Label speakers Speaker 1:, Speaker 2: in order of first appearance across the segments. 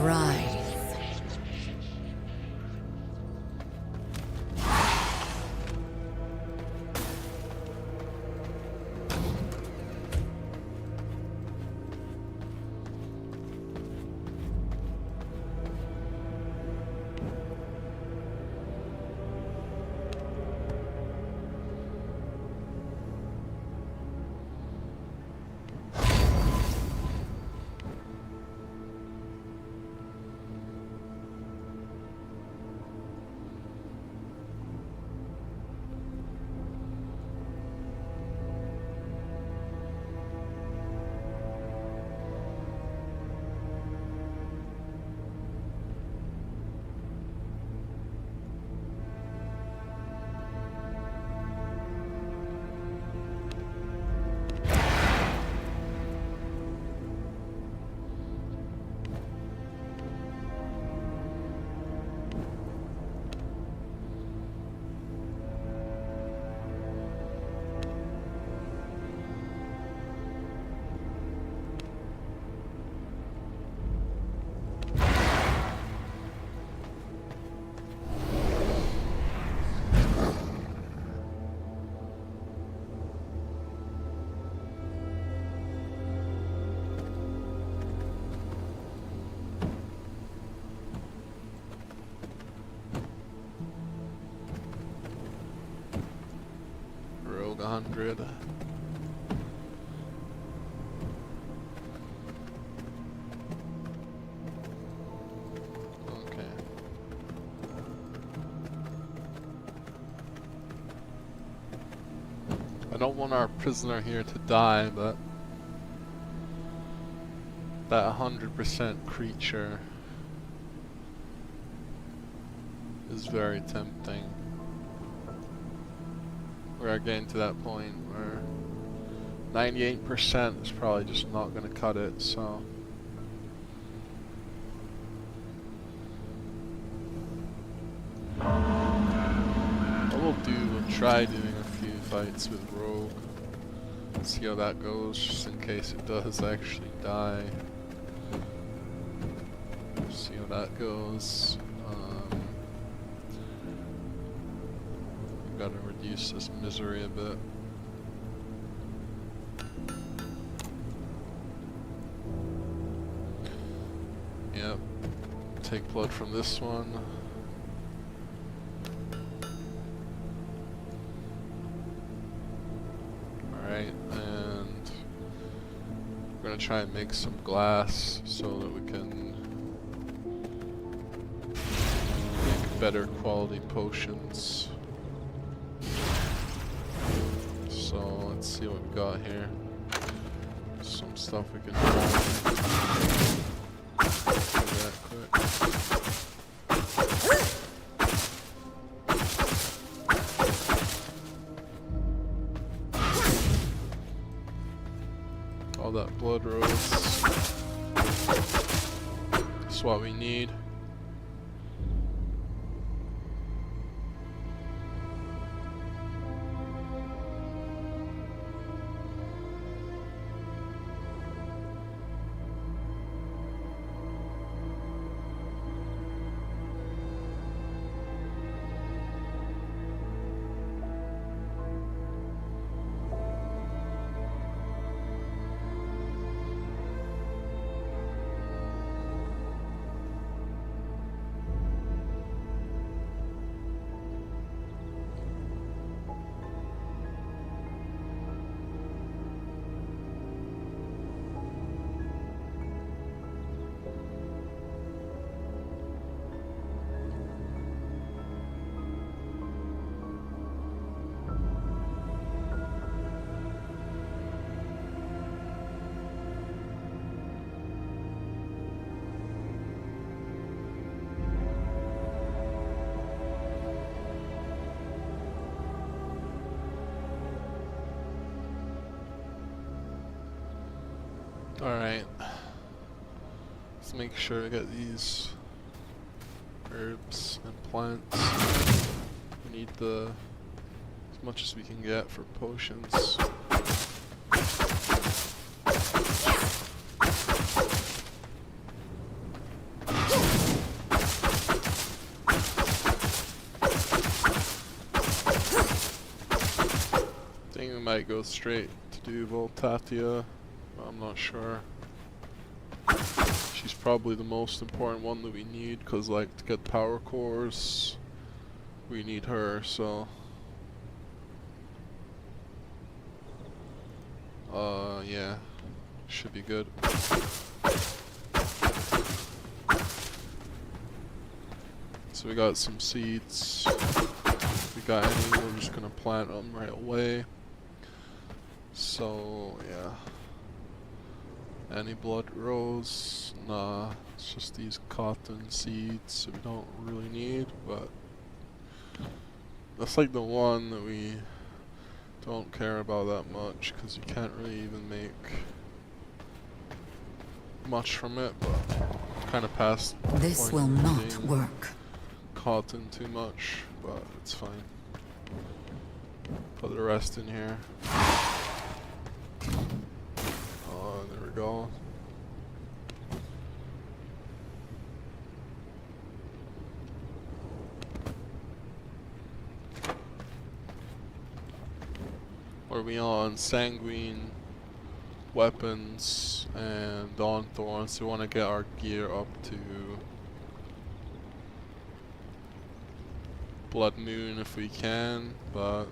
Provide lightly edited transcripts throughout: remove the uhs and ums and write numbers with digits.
Speaker 1: rise.
Speaker 2: Rogue 100. Okay. I don't want our prisoner here to die, but that 100% creature is very tempting. We're getting to that point where 98% is probably just not going to cut it, so what we'll do, we'll try doing a few fights with Rogue, see how that goes, just in case it does actually die. See how that goes. Gotta reduce this misery a bit. Yep. Take blood from this one. Alright, and we're gonna try and make some glass so that we can make better quality potions. So let's see what we got here. Some stuff we can try. Do that quick. All that blood rose. That's what we need. Alright, let's make sure I get these herbs and plants. We need as much as we can get for potions. might go straight to do Voltatia, but I'm not sure. She's probably the most important one that we need, because like to get power cores, we need her, so. Yeah, should be good. So we got some seeds. If we got any, we're just gonna plant them right away. So yeah. Any blood rose? Nah, it's just these cotton seeds that we don't really need, but that's like the one that we don't care about that much, because you can't really even make much from it, but kind of past the
Speaker 1: This
Speaker 2: point
Speaker 1: will
Speaker 2: of
Speaker 1: not
Speaker 2: needing
Speaker 1: work.
Speaker 2: cotton too much, but it's fine. Put the rest in here. Oh, there we go. What are we on? Sanguine, weapons, and Dawn Thorn. So we want to get our gear up to Blood Moon if we can, but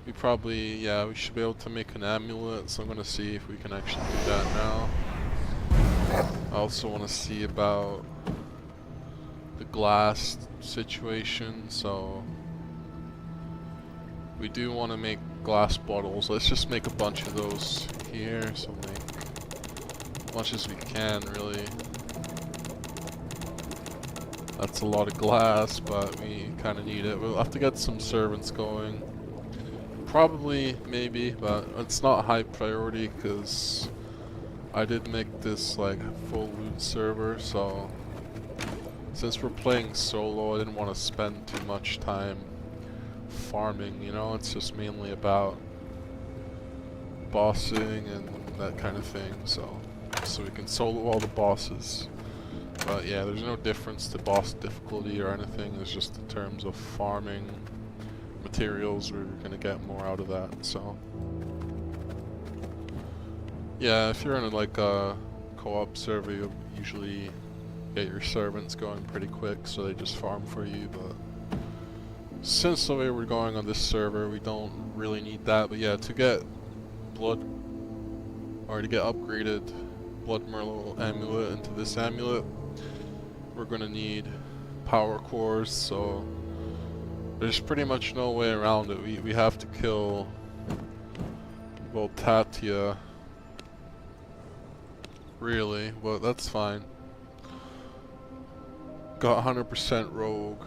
Speaker 2: we probably, yeah, we should be able to make an amulet, so I'm going to see if we can actually do that now. I also want to see about the glass situation, so we do want to make glass bottles. Let's just make a bunch of those here, so make as much as we can, really. That's a lot of glass, but we kind of need it. We'll have to get some servants going. Probably, maybe, but it's not high priority because I did make this like full loot server, so since we're playing solo, I didn't want to spend too much time farming, you know. It's just mainly about bossing and that kind of thing, so we can solo all the bosses. But yeah, there's no difference to boss difficulty or anything. It's just in terms of farming materials, we're gonna get more out of that. So yeah, if you're in like a co-op server, you'll usually get your servants going pretty quick, so they just farm for you. But since the way we're going on this server, we don't really need that. But yeah, to get blood, or to get upgraded Blood Merle amulet into this amulet, we're gonna need power cores, so there's pretty much no way around it. We have to kill Voltatia, really, but that's fine. Got 100% rogue.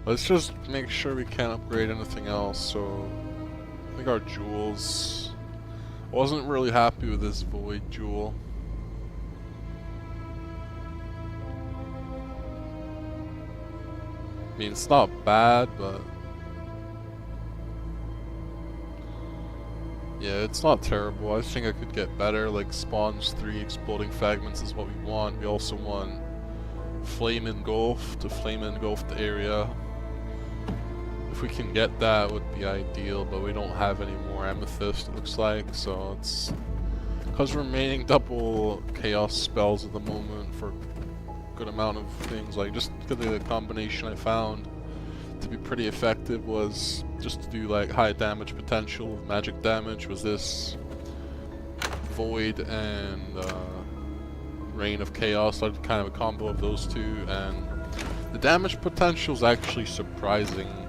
Speaker 2: Let's just make sure we can't upgrade anything else. So I think our jewels, I wasn't really happy with this void jewel. I mean, it's not bad, but yeah, it's not terrible. I think I could get better. Like spawns 3 exploding fragments is what we want. We also want flame engulf to flame engulf the area. If we can get that, would be ideal, but we don't have any more amethyst, it looks like, so it's because we're remaining double chaos spells at the moment for good amount of things. Like just the combination I found to be pretty effective was just to do like high damage potential with magic damage, was this void and Reign of Chaos, like kind of a combo of those two, and the damage potential is actually surprisingly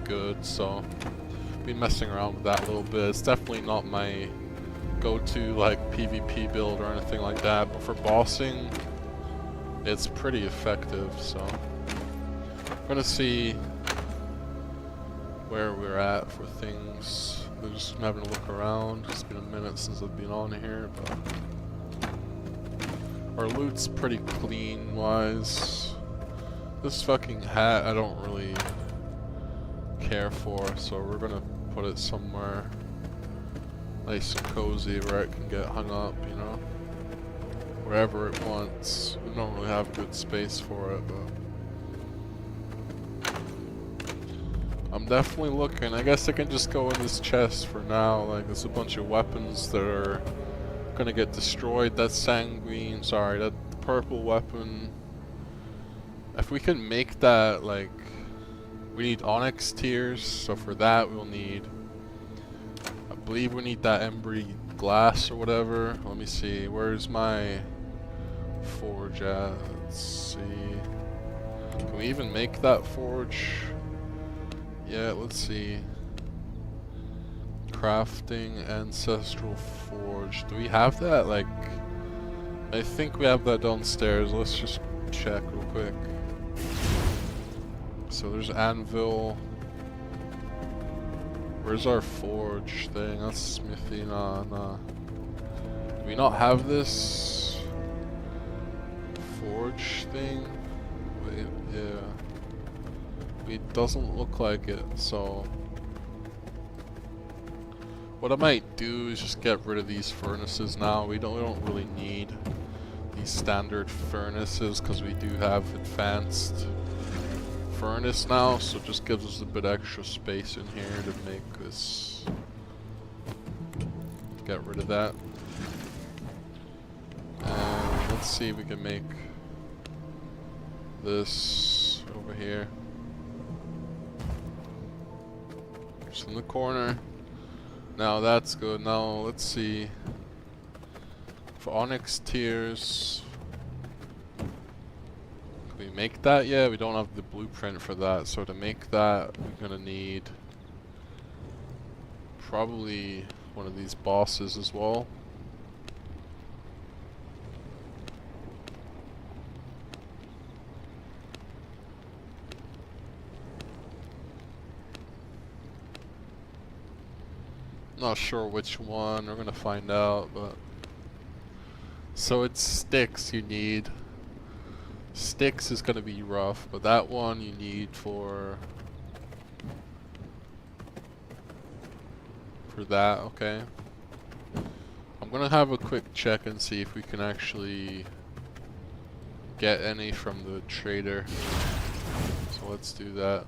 Speaker 2: good, so been messing around with that a little bit. It's definitely not my go-to like PvP build or anything like that, but for bossing it's pretty effective. So I'm gonna see where we're at for things. I'm just having a look around. It's been a minute since I've been on here, but our loot's pretty clean wise. This fucking hat I don't really care for, so we're gonna put it somewhere nice and cozy where it can get hung up, you know, wherever it wants. We don't really have a good space for it, but I'm definitely looking. I guess I can just go in this chest for now. Like, there's a bunch of weapons that are gonna get destroyed. That sanguine, sorry, that purple weapon. If we can make that, like, we need onyx tears, so for that we'll need, I believe we need that embry glass or whatever. Let me see, where's my forge at? Let's see. Can we even make that forge? Yeah, let's see. Crafting ancestral forge. Do we have that? Like, I think we have that downstairs. Let's just check real quick. So there's anvil. Where's our forge thing? That's smithy. Nah. Do we not have this forge thing? Wait, yeah. It doesn't look like it, so what I might do is just get rid of these furnaces now. We don't really need these standard furnaces because we do have advanced furnace now, so it just gives us a bit extra space in here to make this. Get rid of that. And let's see if we can make this over here. Just in the corner. Now that's good. Now let's see. For onyx tears, can we make that yet? We don't have the blueprint for that. So to make that, we're gonna need probably one of these bosses as well. Not sure which one, we're gonna find out, but so it's sticks you need. Sticks is gonna be rough, but that one you need for that, okay. I'm gonna have a quick check and see if we can actually get any from the trader. So let's do that.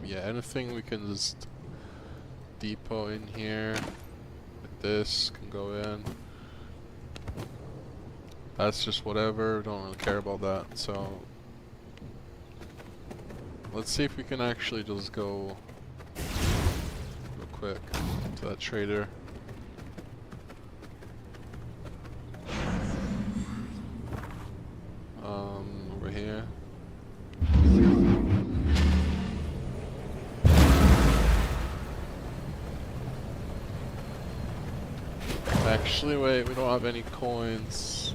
Speaker 2: Yeah, anything we can just depot in here. Like this can go in. That's just whatever, don't really care about that. So let's see if we can actually just go real quick to that trader. Over here. Actually, wait, we don't have any coins.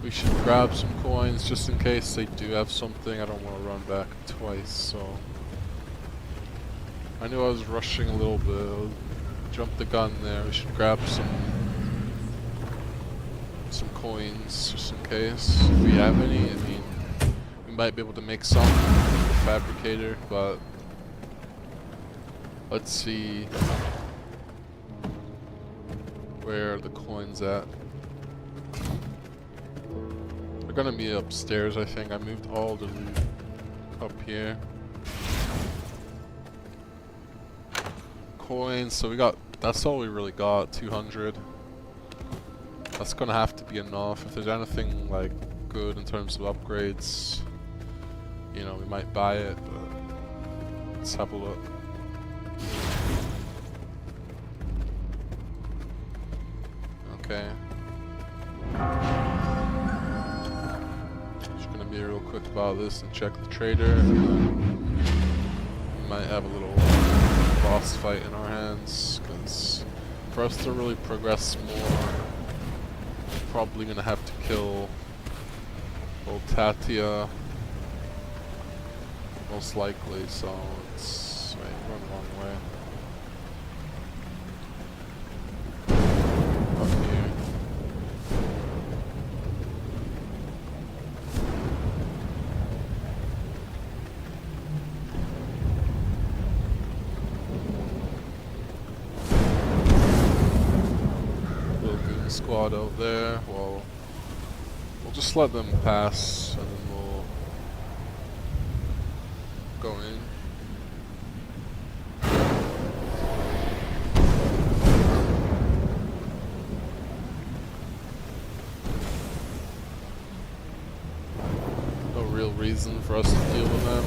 Speaker 2: We should grab some coins just in case they do have something. I don't want to run back twice, so. I knew I was rushing a little bit. Jump the gun there. We should grab some coins just in case. If we have any, I mean, we might be able to make some with the fabricator, but let's see. Where are the coins at? They're gonna be upstairs, I think. I moved all the loot up here. Coins, so we got, that's all we really got, 200. That's gonna have to be enough. If there's anything like good in terms of upgrades, you know, we might buy it, but let's have a look. Okay. Just gonna be real quick about this and check the trader, and then we might have a little boss fight in our hands, because for us to really progress more, we're probably gonna have to kill old Tatia, most likely, so it's, wait, we're going the wrong way. Squad out there. Well, we'll just let them pass, and then going. No real reason for us to deal with them.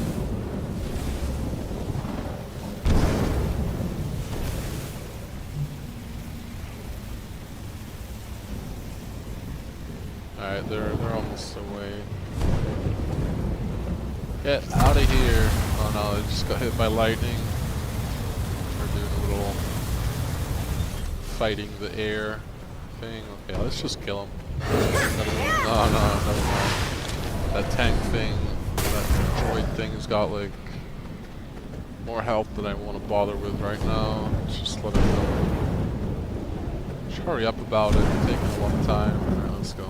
Speaker 2: Alright, they're almost away. Get out of here! Oh no, they just got hit by lightning. We're doing a little fighting the air thing. Okay, let's just kill him. Oh no, never mind. That tank thing, that droid thing has got like more health than I want to bother with right now. Let's just let it go. Just hurry up about it, it's taking a long time. Alright, let's go.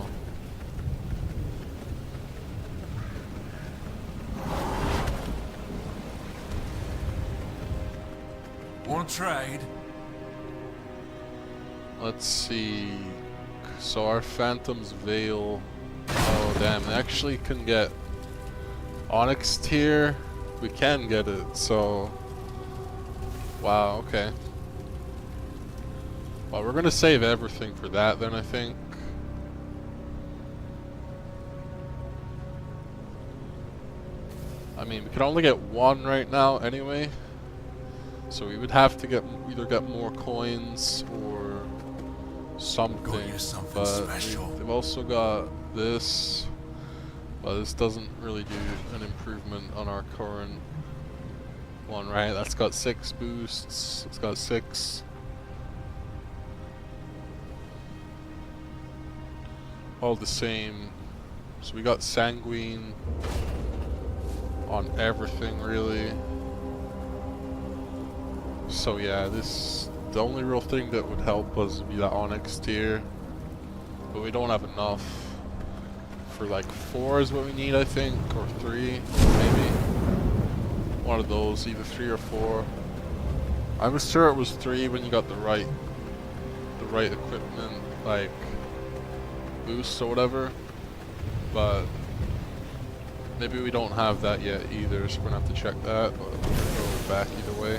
Speaker 1: Want to trade?
Speaker 2: Let's see. So our Phantom's Veil. Oh damn, they actually can get Onyx tier. We can get it, so wow, okay. Well, we're gonna save everything for that then, I think. I mean, we can only get one right now anyway. So we would have to get either get more coins or something.
Speaker 1: Something
Speaker 2: but
Speaker 1: special.
Speaker 2: they've also got this, but this doesn't really do an improvement on our current one, right? That's got 6 boosts. It's got 6. All the same. So we got Sanguine on everything really. So yeah, the only real thing that would help us would be that Onyx tier, but we don't have enough. For like 4 is what we need, I think, or 3 maybe. One of those, either 3 or 4. I was sure it was 3 when you got the right equipment, like boosts or whatever, but maybe we don't have that yet either, so we're gonna have to check that, but we're gonna go back either way.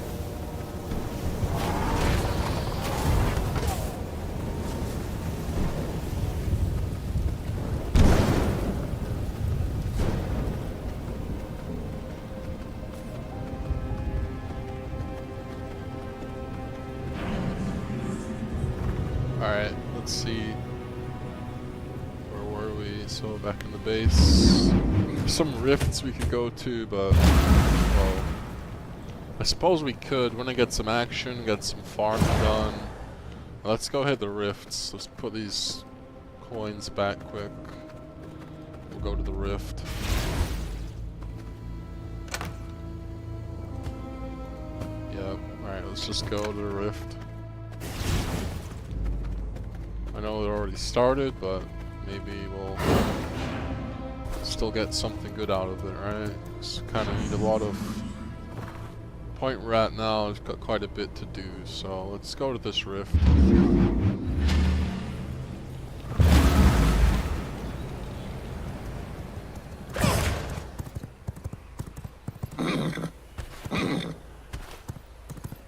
Speaker 2: Alright, let's see. Where were we? So back in the base. There's some rifts we could go to, but well, I suppose we could. We're gonna get some action, get some farming done. Let's go hit the rifts. Let's put these coins back quick. We'll go to the rift. Yep. Alright, let's just go to the rift. I know they're already started, but maybe we'll still get something good out of it, right? Just kind of need a lot of... Point we're at now has got quite a bit to do, so let's go to this rift.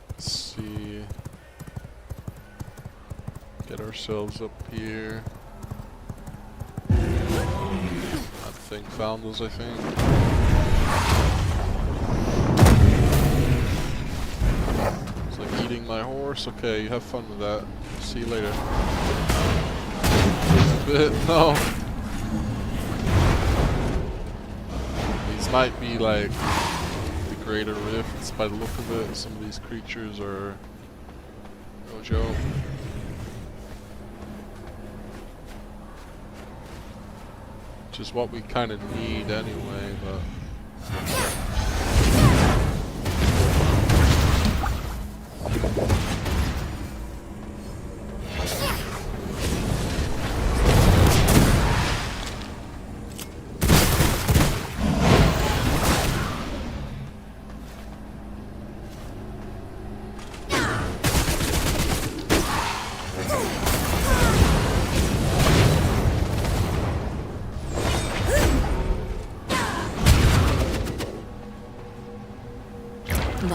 Speaker 2: Let's see... Get ourselves up here. That thing found us, I think. It's like eating my horse. Okay, you have fun with that. See you later. A bit, no. These might be like the greater rifts by the look of it. Some of these creatures are no joke. Which is what we kind of need anyway, but...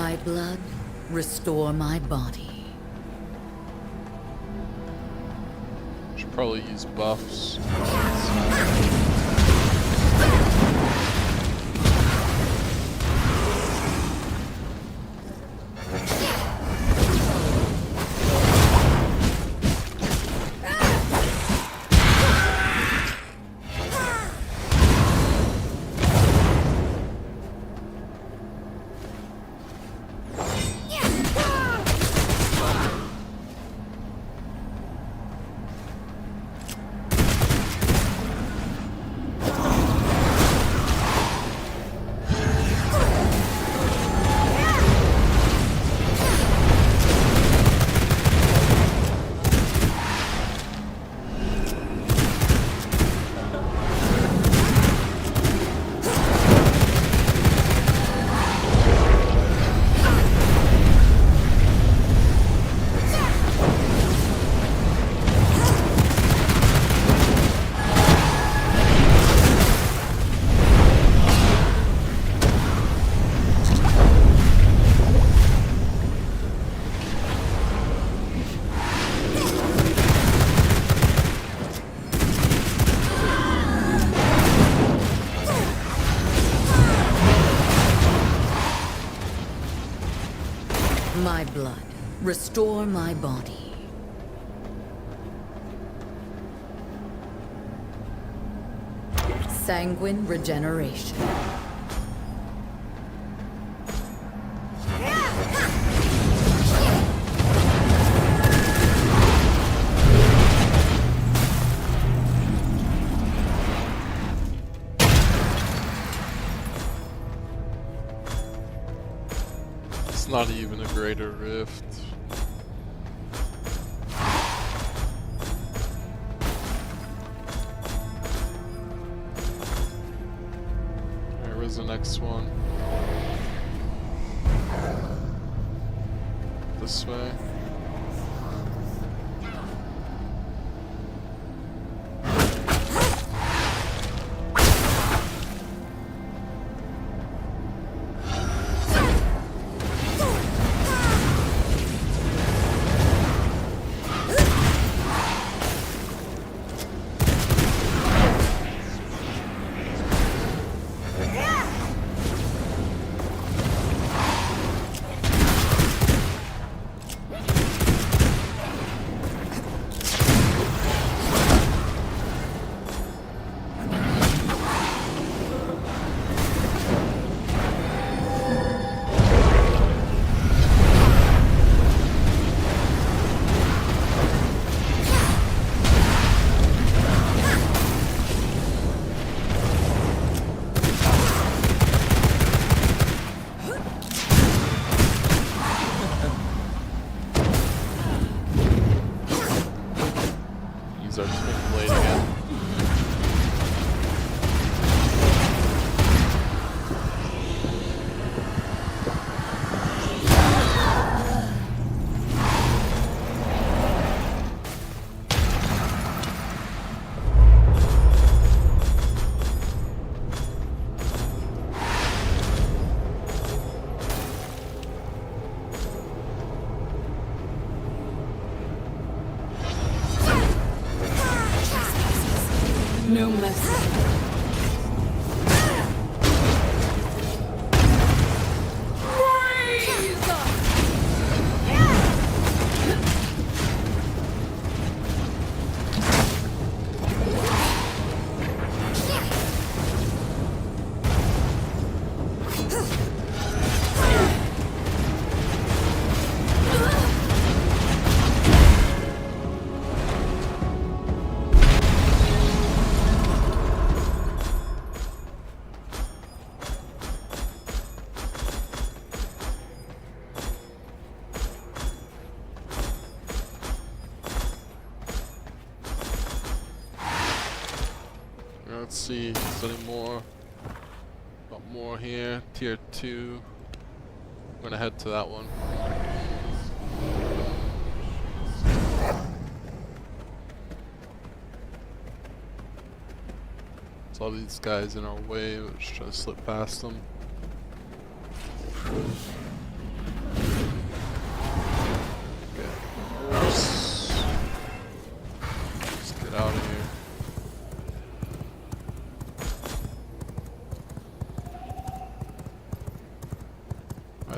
Speaker 3: My blood, restore my body.
Speaker 2: Should probably use buffs.
Speaker 3: My blood, restore my body. Sanguine regeneration.
Speaker 2: It's not even a greater rift. Alright, where's the next one? This way. Use our twin blade again.
Speaker 3: No mercy.
Speaker 2: Let's see if there's any more. Got more here. Tier 2. I'm gonna head to that one. There's all these guys in our way. Let's try to slip past them.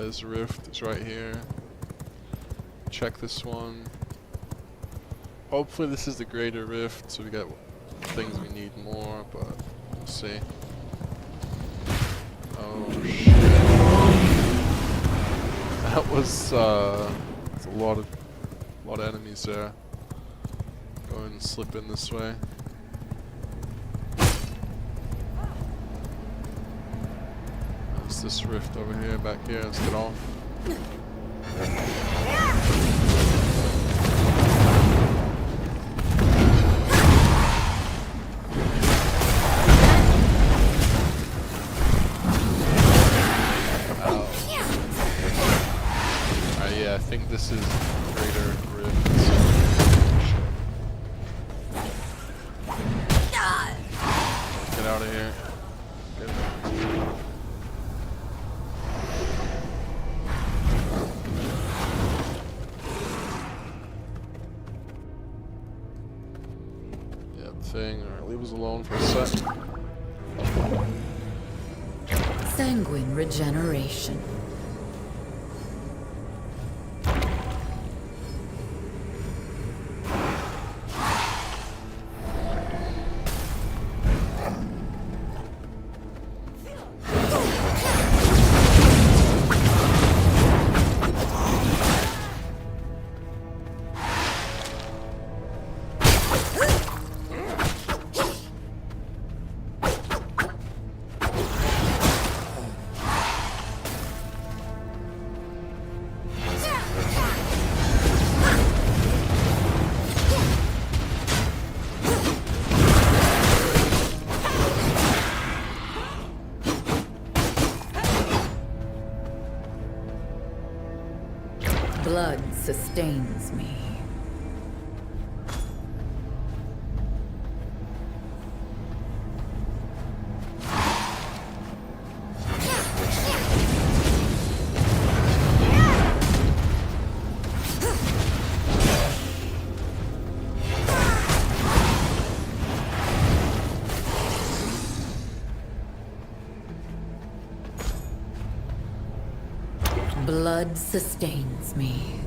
Speaker 2: His rift is right here. Check this one. Hopefully this is the greater rift, so we get things we need more, but we'll see. Oh shit. That was that's a lot of enemies there. Go ahead and slip in this way. There's this rift over here, back here. Let's get off. Yeah, I think this is greater rift. Get out of here. Get out. Yep, thing. Alright, leave us alone for a sec.
Speaker 3: Sanguine regeneration. Blood sustains me. Blood sustains me.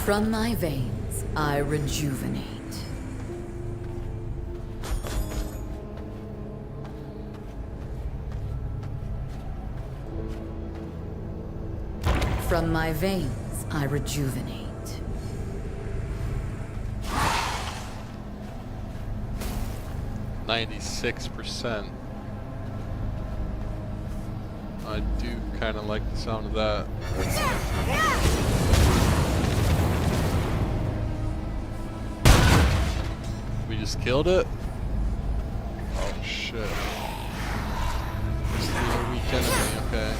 Speaker 3: From my veins, I rejuvenate. From my veins, I rejuvenate.
Speaker 2: 96%. I do kind of like the sound of that. We just killed it? Oh shit. It's a weak enemy, okay.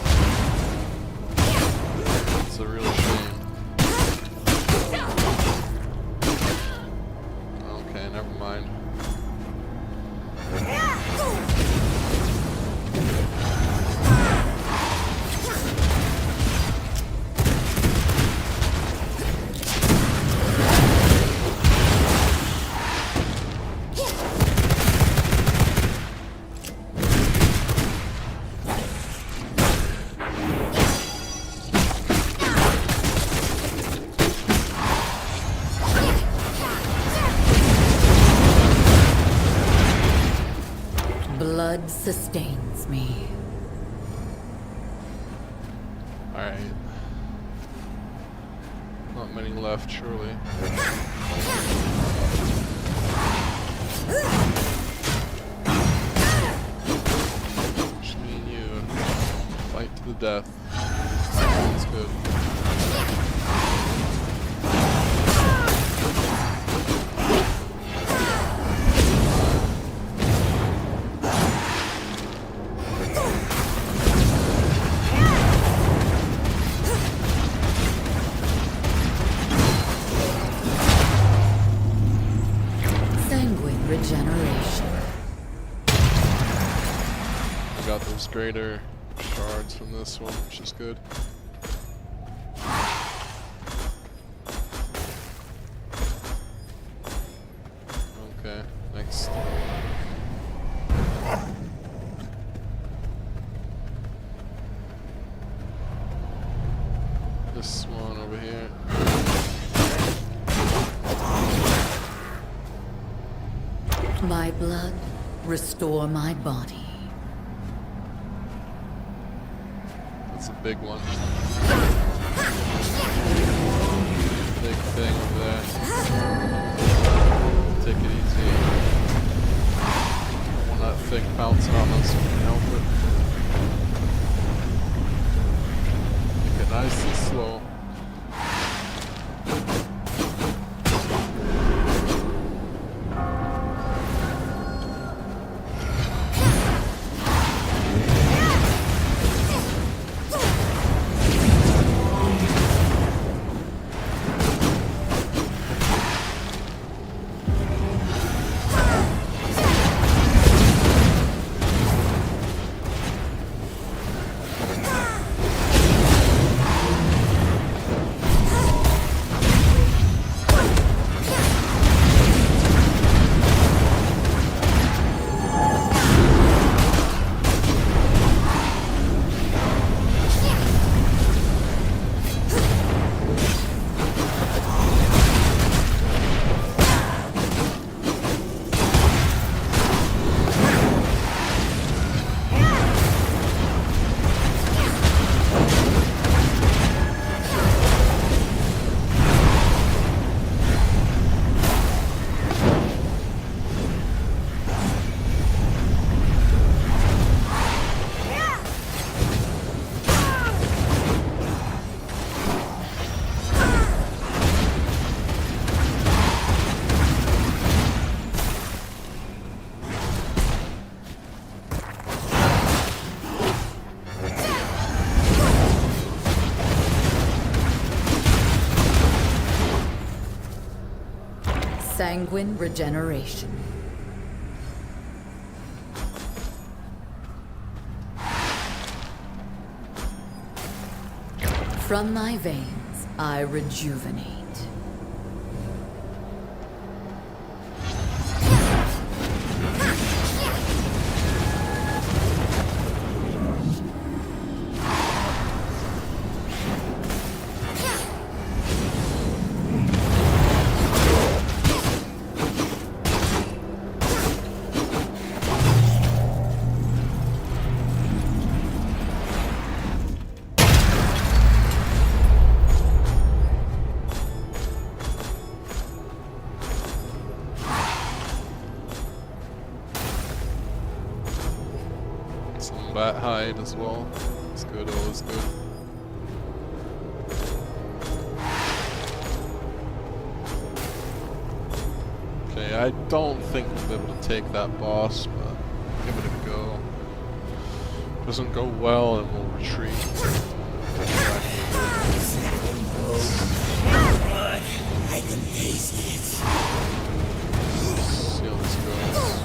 Speaker 2: It's a real shame. Okay, never mind.
Speaker 3: blood sustains me.
Speaker 2: Alright. Not many left, surely. Just me and you. Fight to the death. Sounds good.
Speaker 3: Sanguine regeneration.
Speaker 2: I got those greater shards from this one, which is good. Okay, next. This one over here.
Speaker 3: My blood, restore my body.
Speaker 2: That's a big one. Big thing over there. Take it easy. Don't want that thing bouncing on us if we can help it. Make it nice and slow.
Speaker 3: Sanguine regeneration. From my veins, I rejuvenate.
Speaker 2: Some bat hide as well. It's good, always good. Okay, I don't think we'll be able to take that boss, but give it a go. Doesn't go well and we'll retreat.
Speaker 4: I can taste it.
Speaker 2: See how this goes.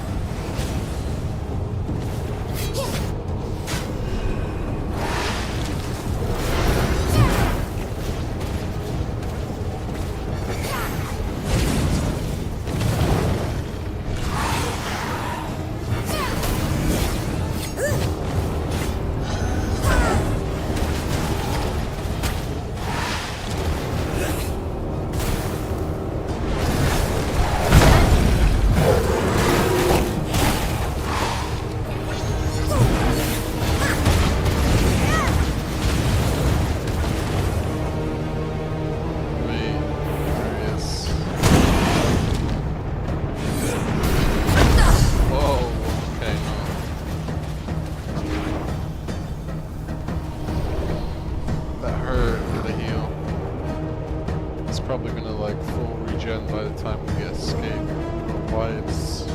Speaker 2: fights.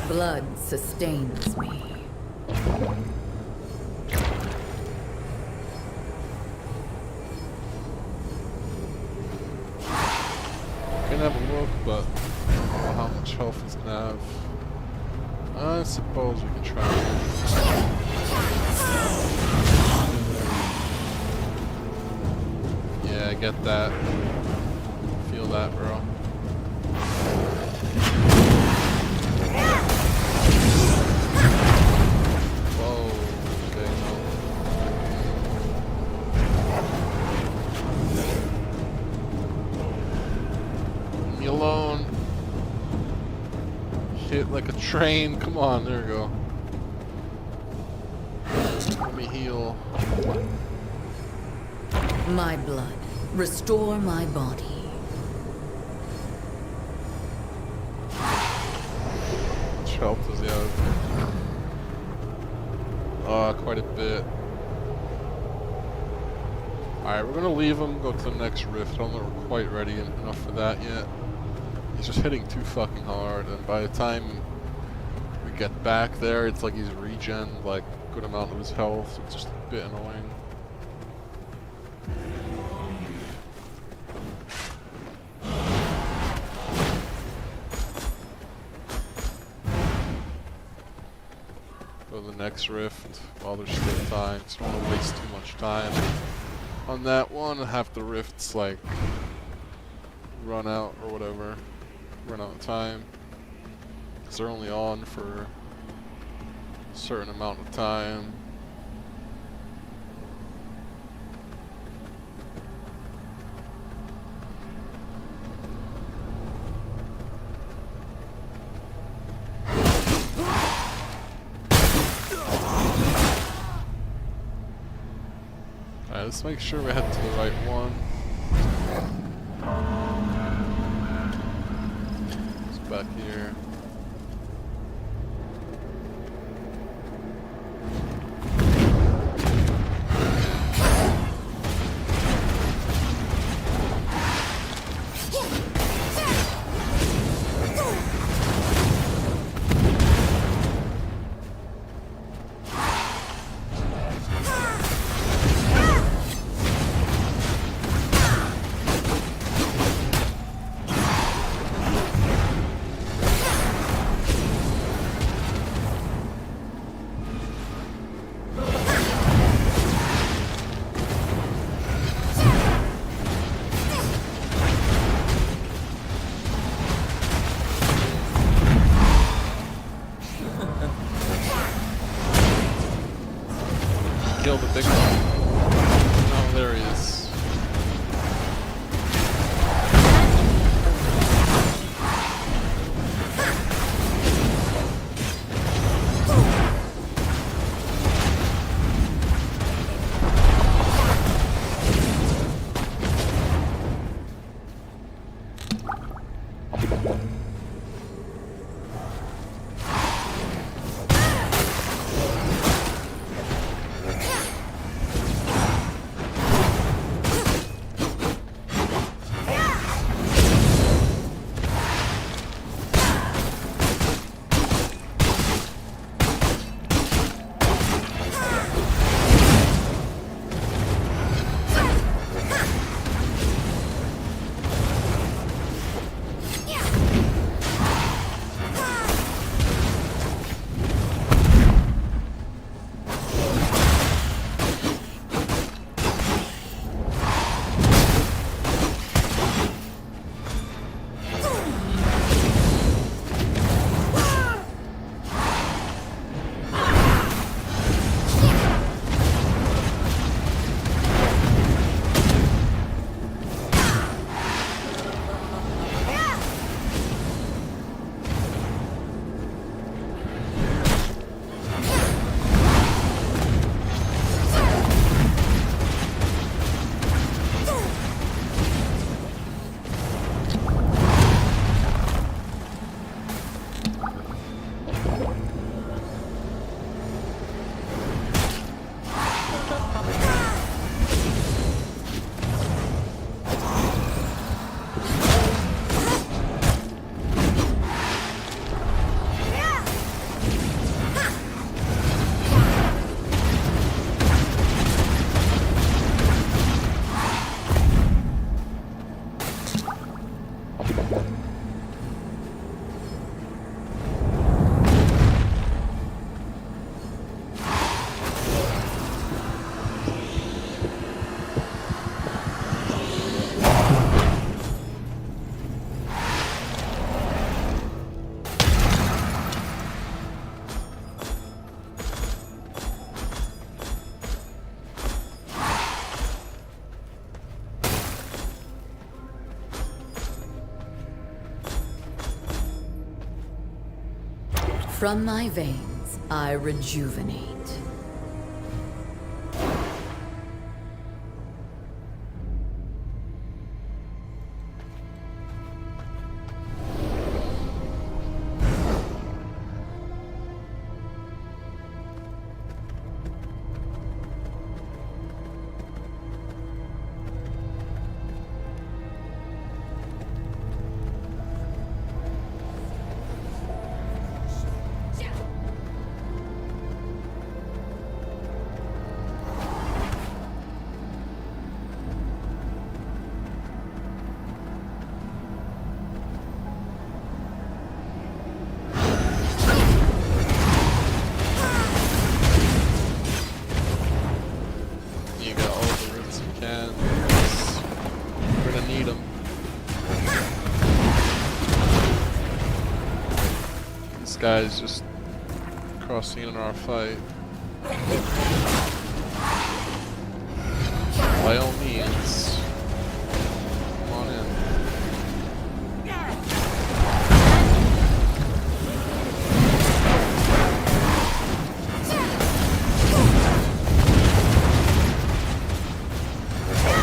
Speaker 3: Blood sustains me.
Speaker 2: Can have a look, but I don't know how much health he's gonna have. I suppose we can try. Yeah, I get that. Feel that, bro. Whoa. Okay, no. Leave me alone. Hit like a train. Come on, there we go. Let me heal.
Speaker 3: My blood, restore my body.
Speaker 2: Which health does he have? Quite a bit. Alright, we're gonna leave him, go to the next rift. I don't know if we're quite ready enough for that yet. He's just hitting too fucking hard, and by the time we get back there, it's like he's regen like a good amount of his health, so it's just a bit annoying. Go to the next rift while there's still time. Just don't want to waste too much time on that one and have the rifts like run out or whatever. Run out of time. Because they're only on for a certain amount of time. Alright, let's make sure we head to the right one. It's back here.
Speaker 3: From my veins, I rejuvenate.
Speaker 2: You got all the roots you can. We're gonna need them. This guy's just crossing in our fight. By all means, come on in.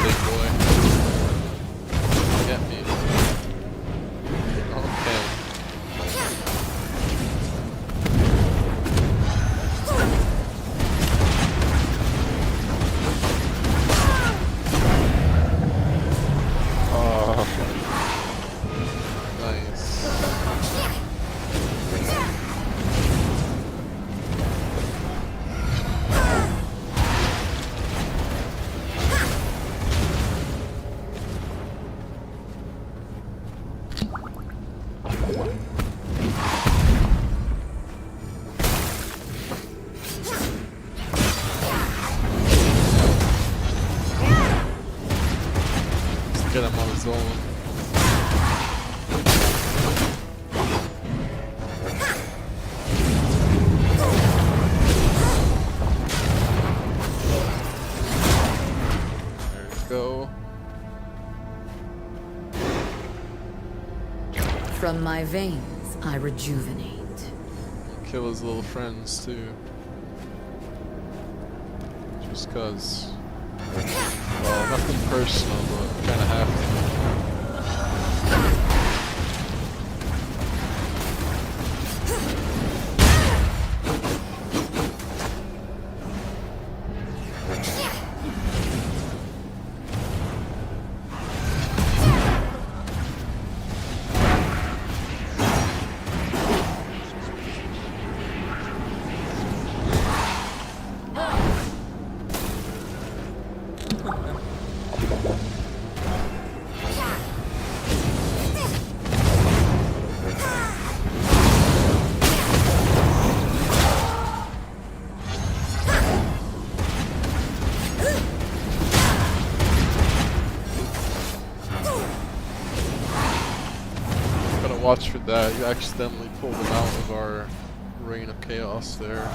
Speaker 2: Big boy. Get me. Okay. Oh. Nice. Let's get him on his own. There we go.
Speaker 3: From my veins, I rejuvenate.
Speaker 2: Kill his little friends too. Just cause. Well, nothing personal, but kinda have to. Gotta watch for that. You accidentally pulled him out of our reign of chaos there.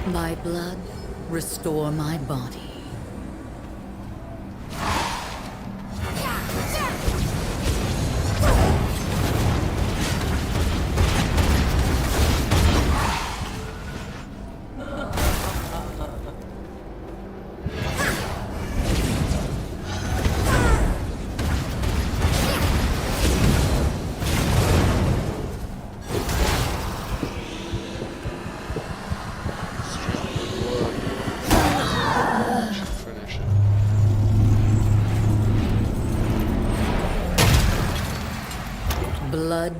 Speaker 3: My blood, restore my body.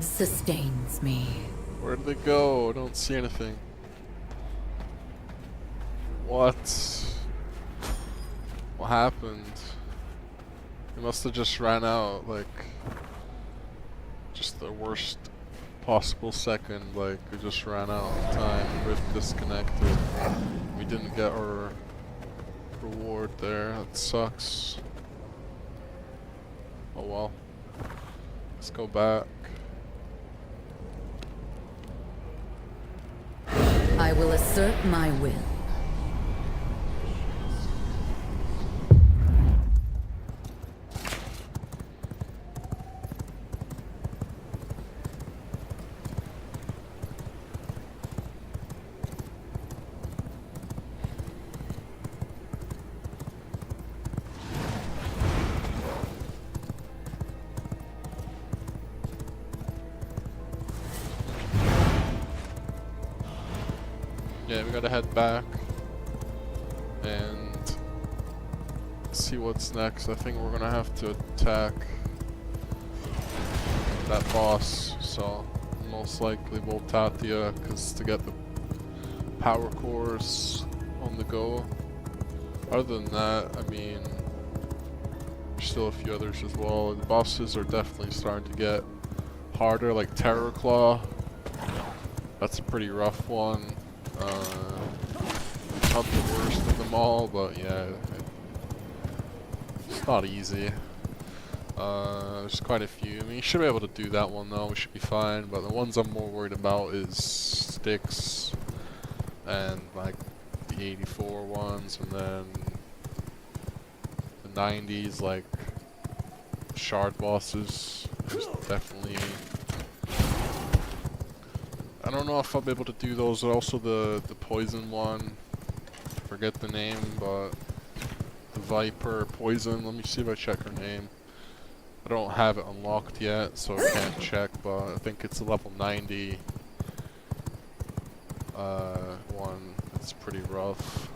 Speaker 3: blood sustains me.
Speaker 2: Where did they go? I don't see anything. What? What happened? They must have just ran out, like, just the worst possible second, like, we just ran out of time, Rift disconnected. We didn't get our reward there, that sucks. Oh well. Let's go back.
Speaker 3: I will assert my will.
Speaker 2: Yeah, we gotta head back and see what's next. I think we're gonna have to attack that boss, so most likely Voltatia, because to get the power cores on the go. Other than that, I mean, there's still a few others as well. The bosses are definitely starting to get harder, like Terror Claw. That's a pretty rough one. Not the worst of them all, but yeah, it's not easy. There's quite a few. I mean, you should be able to do that one though, we should be fine, but the ones I'm more worried about is Styx, and like the 84 ones, and then the 90s, like shard bosses. There's definitely... I don't know if I'll be able to do those. Also the poison one. Forget the name, but the Viper Poison. Let me see if I check her name. I don't have it unlocked yet, so I can't check, but I think it's a level 90 one. It's pretty rough.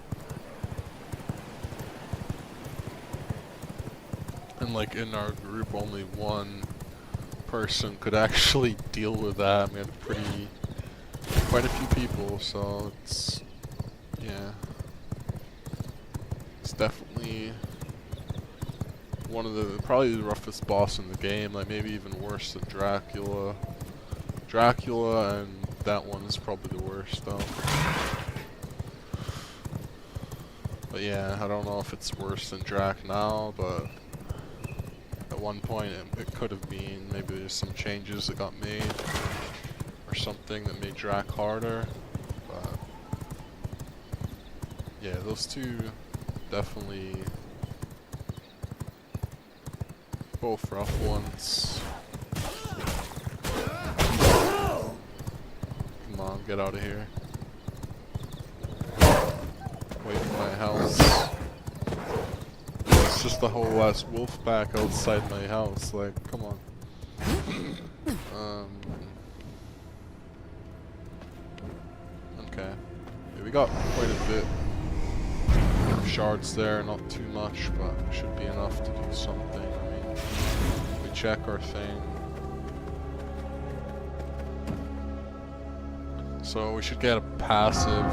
Speaker 2: And like in our group, only one person could actually deal with that. We had quite a few people, so it's, yeah, it's definitely one of the, probably the roughest boss in the game, like maybe even worse than Dracula. Dracula, and that one is probably the worst though. But yeah, I don't know if it's worse than Drac now, but at one point it could have been. Maybe there's some changes that got made or something that made Drac harder, but yeah, those two definitely both rough ones. Come on, get out of here. Away from my house. It's just the whole last wolf pack outside my house, like, come on. Okay. Yeah, we got quite a bit of shards there, not too much, but should be enough to do something. I mean, we check our thing. So we should get a passive.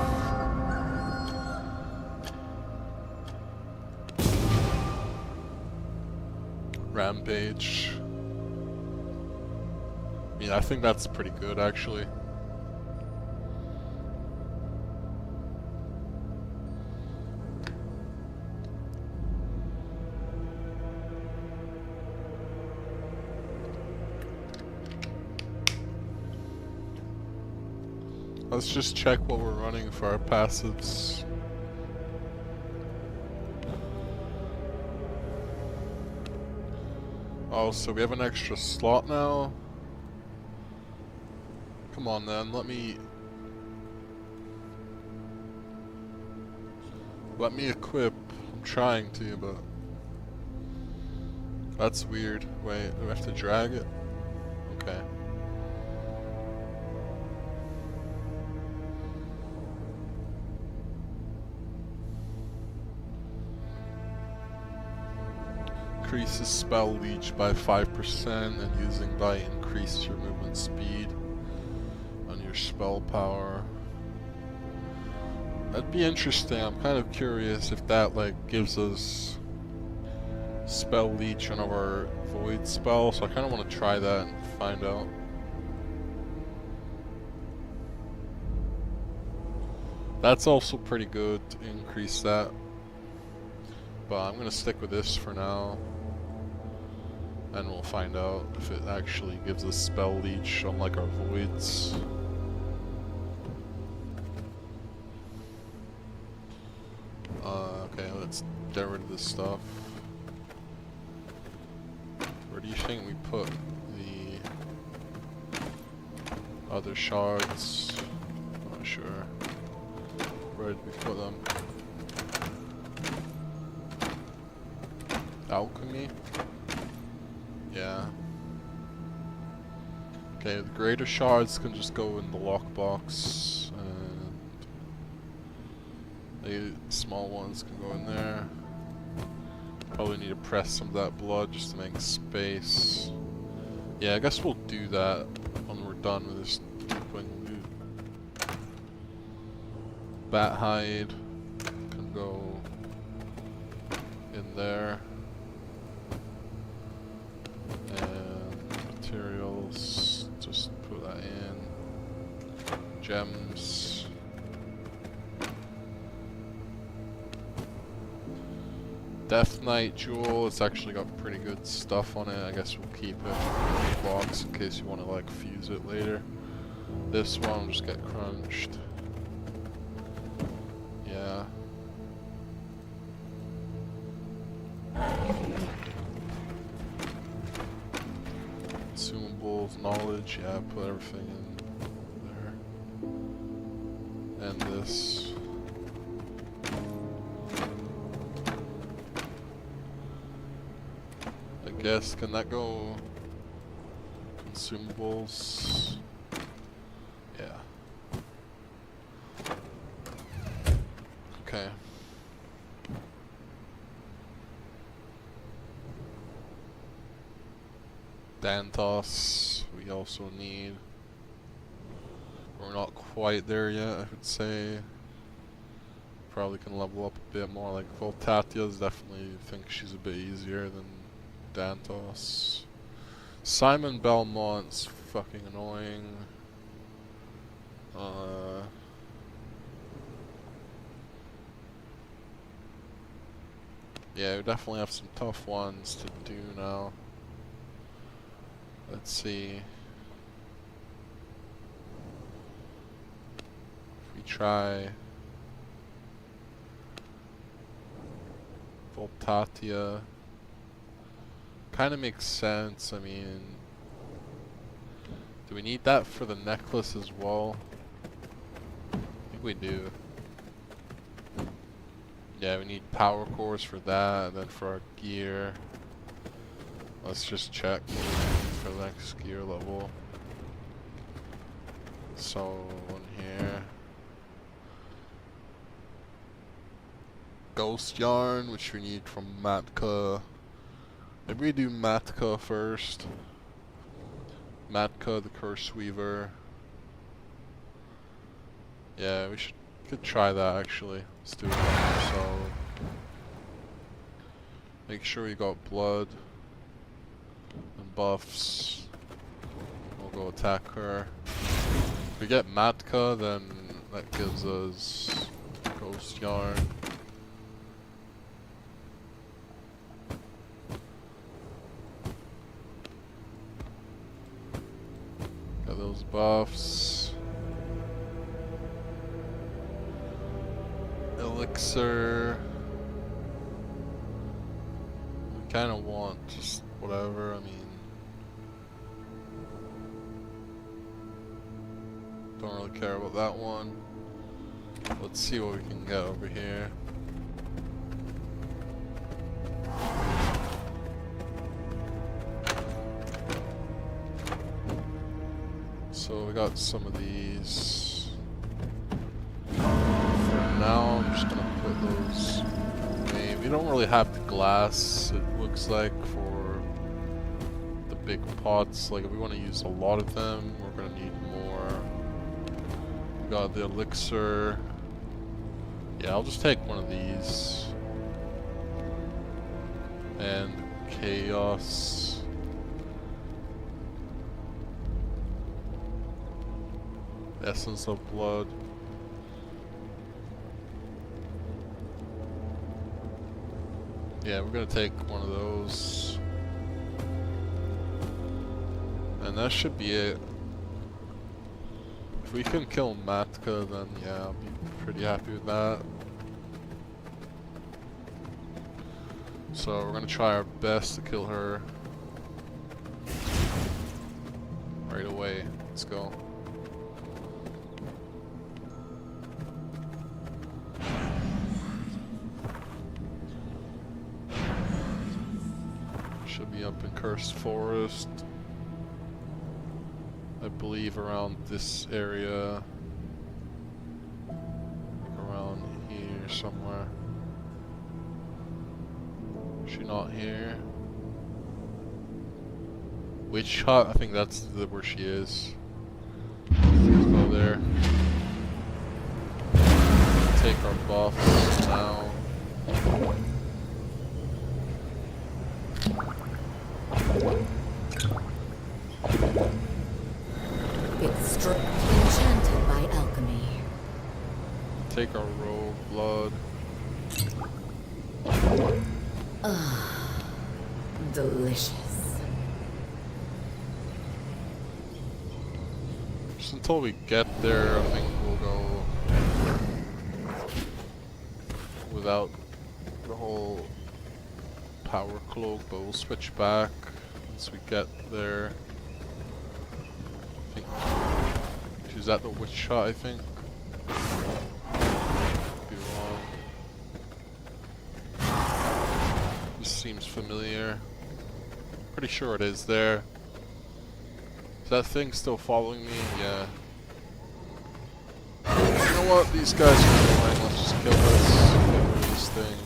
Speaker 2: Rampage. I mean, I think that's pretty good actually. Let's just check what we're running for our passives. Oh, so we have an extra slot now? Come on then, let me equip. I'm trying to, but that's weird. Wait, do I have to drag it? Okay. increases spell leech by 5% and using die increases your movement speed and your spell power. That'd be interesting. I'm kind of curious if that like gives us spell leech on our void spell, so I kind of want to try that and find out. That's also pretty good to increase that, but I'm gonna stick with this for now, and we'll find out if it actually gives us spell leech on like our voids. Okay, let's get rid of this stuff. Where do you think we put the other shards? Not sure. Where did we put them? Alchemy? Yeah. Okay, the greater shards can just go in the lockbox, and the small ones can go in there. Probably need to press some of that blood just to make space. Yeah, I guess we'll do that when we're done with this twin loot. Bat hide can go in there. And materials, just put that in. Gems. Death Knight Jewel, it's actually got pretty good stuff on it. I guess we'll keep it in the box in case you want to like fuse it later. This one will just get crunched. Yeah. Consumables, knowledge, yeah, put everything in there. And this. I guess, can that go consumables? Yeah. Okay. Dantos, we also need. We're not quite there yet, I would say. Probably can level up a bit more. Like Voltatia's definitely think she's a bit easier than Dantos. Simon Belmont's fucking annoying. Yeah, we definitely have some tough ones to do now. Let's see. If we try Voltatia. Kind of makes sense. I mean, do we need that for the necklace as well? I think we do. Yeah, we need power cores for that, and then for our gear. Let's just check for the next gear level. So, one here. Ghost Yarn, which we need from Matka. Maybe we do Matka first. Matka, the Curse Weaver. Yeah, we could try that actually. Let's do it. So, make sure we got blood and buffs. We'll go attack her. If we get Matka, then that gives us Ghost Yarn. Got those buffs. Elixir. We kind of want just whatever, I mean. Don't really care about that one. Let's see what we can get over here. So we got some of these. For now, I'm just gonna put those away. We don't really have the glass, it looks like, for the big pots. Like, if we want to use a lot of them, we're gonna need more. We got the elixir. Yeah, I'll just take one of these. And chaos. Essence of blood. Yeah, we're gonna take one of those. And that should be it. If we can kill Matka, then yeah, I'll be pretty happy with that. So we're gonna try our best to kill her. Right away. Let's go. Should be up in Cursed Forest. I believe around this area. Around here somewhere. Is she not here? Witch Hut? I think that's where she is. Let's go there. Take our buffs now.
Speaker 3: It's enchanted by alchemy.
Speaker 2: Take our rogue blood.
Speaker 3: Delicious.
Speaker 2: Just until we get there, I think we'll go without the whole power cloak, but we'll switch back once we get there. I think she's at the witch hut, I think. Could be wrong. This seems familiar. Pretty sure it is there. Is that thing still following me? Yeah. You know what? These guys are annoying. Let's just kill this. Get rid of this thing.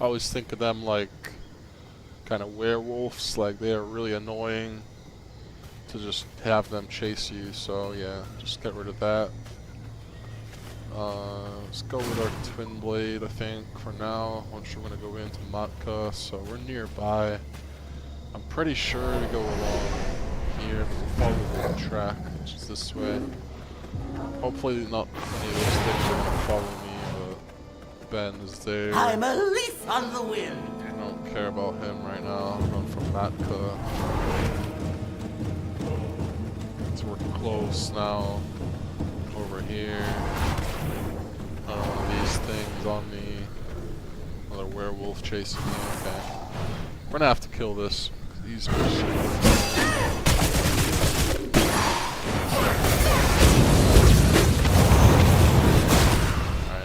Speaker 2: I always think of them like kind of werewolves, like they are really annoying to just have them chase you, so yeah, just get rid of that. Let's go with our twin blade, I think, for now. Once we're gonna go into Matka, so we're nearby. I'm pretty sure we go along here, but we'll follow the track, which is this way. Hopefully not any of those things are gonna follow me, but Ben is there.
Speaker 4: I'm a leaf on the wind.
Speaker 2: I don't care about him right now. Run from Matka. So we're close now. Over here. One of these things on me. Another werewolf chasing me. Okay. We're gonna have to kill this. These are Alright,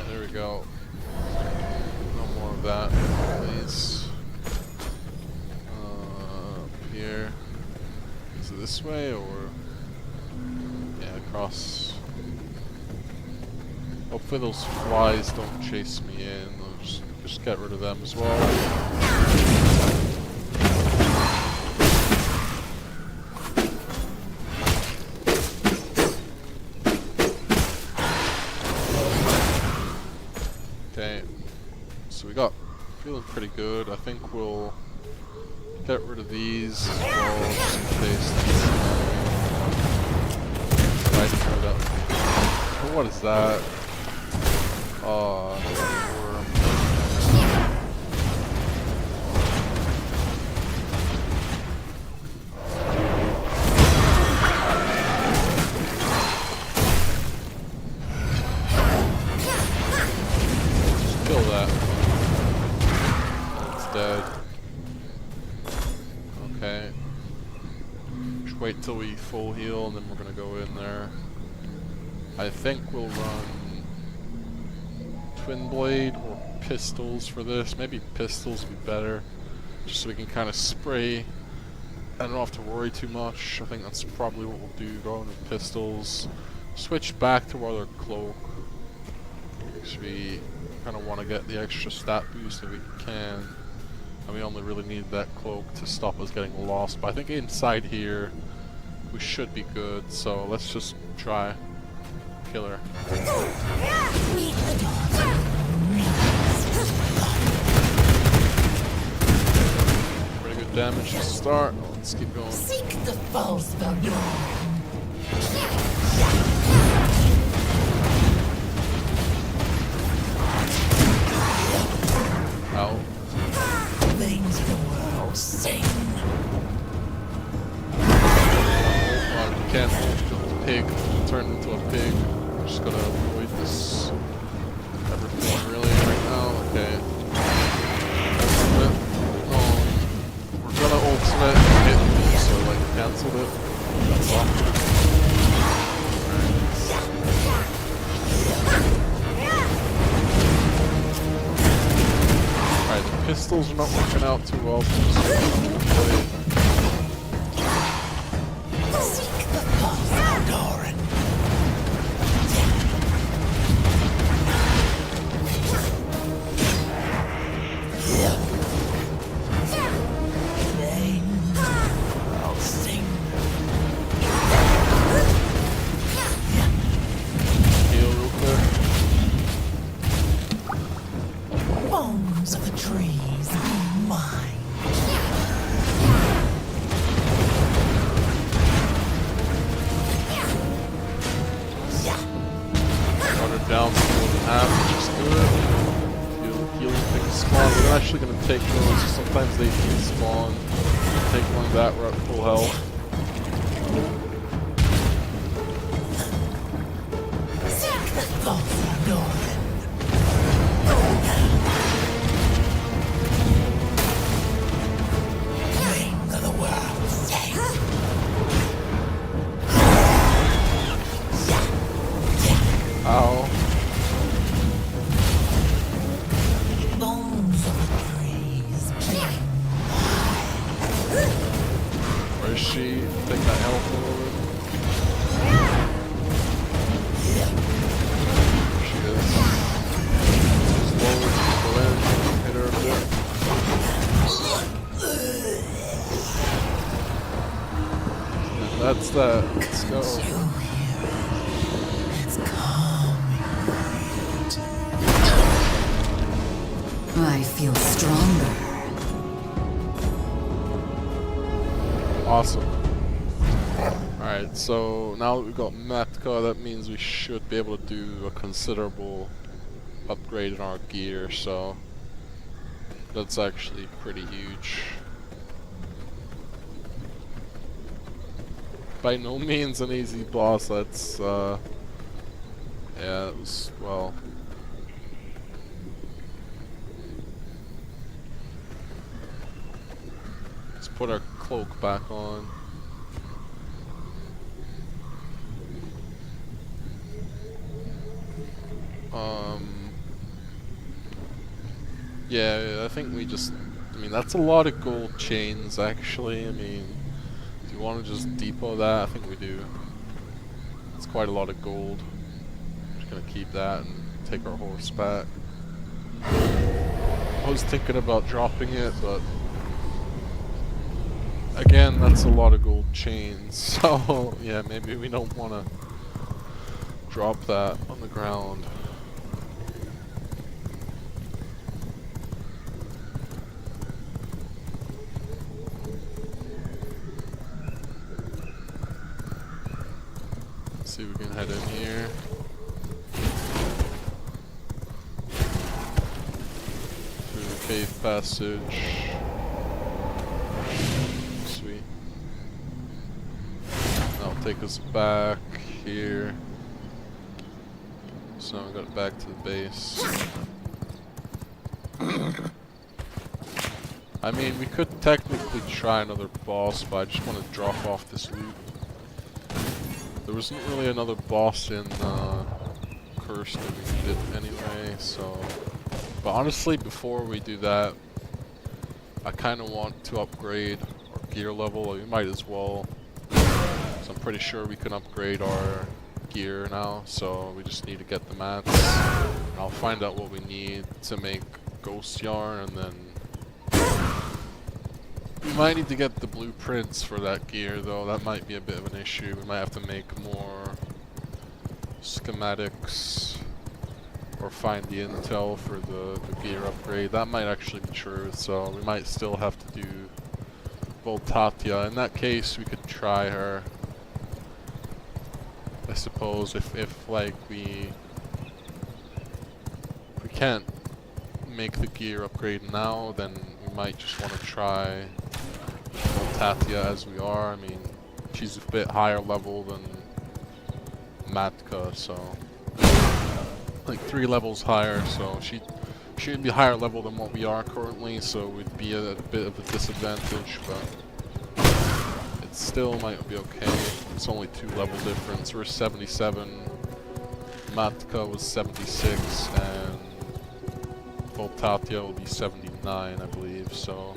Speaker 2: there we go. No more of that, please. Up here. Is it this way or? Yeah, across. Hopefully those flies don't chase me in. Just get rid of them as well. Okay, so we got feeling pretty good. I think we'll get rid of these as well, just in case these right through that. Oh, what is that? Oh, worm. Just kill that. It's dead. Okay. Just wait till we full heal and then we're gonna go in there. I think we'll run twin blade or pistols for this. Maybe pistols would be better, just so we can kind of spray I don't have to worry too much. I think that's probably what we'll do. Go into pistols. Switch back to our cloak. Because we kind of want to get the extra stat boost if we can. And we only really need that cloak to stop us getting lost. But I think inside here we should be good. So let's just try. Kill her. Pretty good damage to start. Let's keep going.
Speaker 4: Seek the false Valor.
Speaker 2: Ow.
Speaker 4: Things the world sing.
Speaker 2: We can't hold the pig. Turn into a pig. We're just gonna avoid this. Everything really right now. Okay. Ultimate. We're gonna ultimate and hit me, so like canceled it. That's all. Alright, the pistols are not working out too well for us.
Speaker 4: Seek the false Valor. I'll sing.
Speaker 2: Heal real quick.
Speaker 4: Bones of the trees be mine.
Speaker 2: Got her down to more than half, which is good. Healing things spawn. We're actually going to take those. Sometimes they despawn. Take one of that, we're at full health.
Speaker 4: Seek the false Valor. Ring of the world sing.
Speaker 2: Ow.
Speaker 4: Bones of the trees be
Speaker 2: Where is she? Take that health forward. There she is. Slowly go in, hit her a bit. And that's that. Let's go.
Speaker 4: It's coming.
Speaker 3: I feel stronger.
Speaker 2: Awesome. Alright, so now that we've got Metka, that means we should be able to do a considerable upgrade in our gear, so that's actually pretty huge. By no means an easy boss, that's yeah, it was, well, let's put our cloak back on. Yeah, I think we just, I mean, that's a lot of gold chains actually. I mean, do you want to just depot that? I think we do. It's quite a lot of gold. Just gonna keep that and take our horse back. I was thinking about dropping it, but again, that's a lot of gold chains. So yeah, maybe we don't want to drop that on the ground. See if we can head in here. Through the cave passage. Sweet. That'll take us back here. So we got it back to the base. I mean, we could technically try another boss, but I just want to drop off this loot. There wasn't really another boss in Cursed that we did anyway, so... But honestly, before we do that, I kind of want to upgrade our gear level, we might as well. So I'm pretty sure we can upgrade our gear now, so we just need to get the mats. And I'll find out what we need to make ghost yarn, and then we might need to get the blueprints for that gear though. That might be a bit of an issue. We might have to make more schematics or find the intel for the gear upgrade. That might actually be true, so we might still have to do Voltatia. In that case, we could try her. I suppose if like we can't make the gear upgrade now, then we might just want to try Voltatia as we are. I mean, she's a bit higher level than Matka, so like 3 levels higher, so she should be higher level than what we are currently, so we'd be at a bit of a disadvantage, but it still might be okay. It's only 2 level difference. We're 77, Matka was 76, and Voltatia will be 79, I believe, so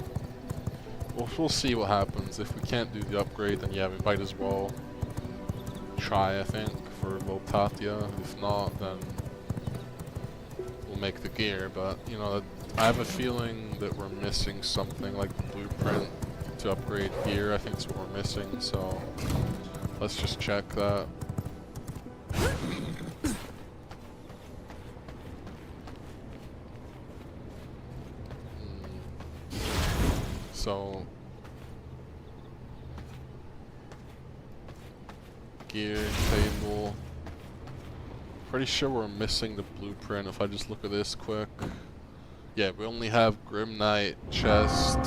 Speaker 2: we'll see what happens. If we can't do the upgrade, then yeah, we might as well try, I think, for Voltatia. If not, then we'll make the gear, but you know, I have a feeling that we're missing something like the blueprint to upgrade gear. I think it's what we're missing, so let's just check that. So gear table. Pretty sure we're missing the blueprint if I just look at this quick. Yeah, we only have Grim Knight, chest.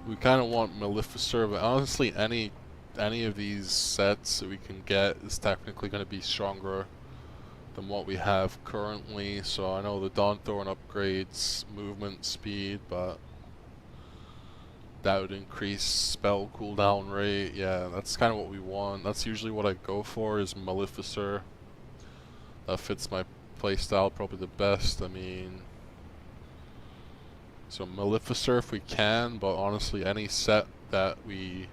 Speaker 2: We kind of want Maleficer, but honestly any of these sets that we can get is technically going to be stronger than what we have currently. So I know the Dawnthorn upgrades movement speed, but that would increase spell cooldown rate. Yeah, that's kind of what we want. That's usually what I go for, is Maleficer. That fits my playstyle probably the best. I mean, so Maleficer if we can, but honestly any set that we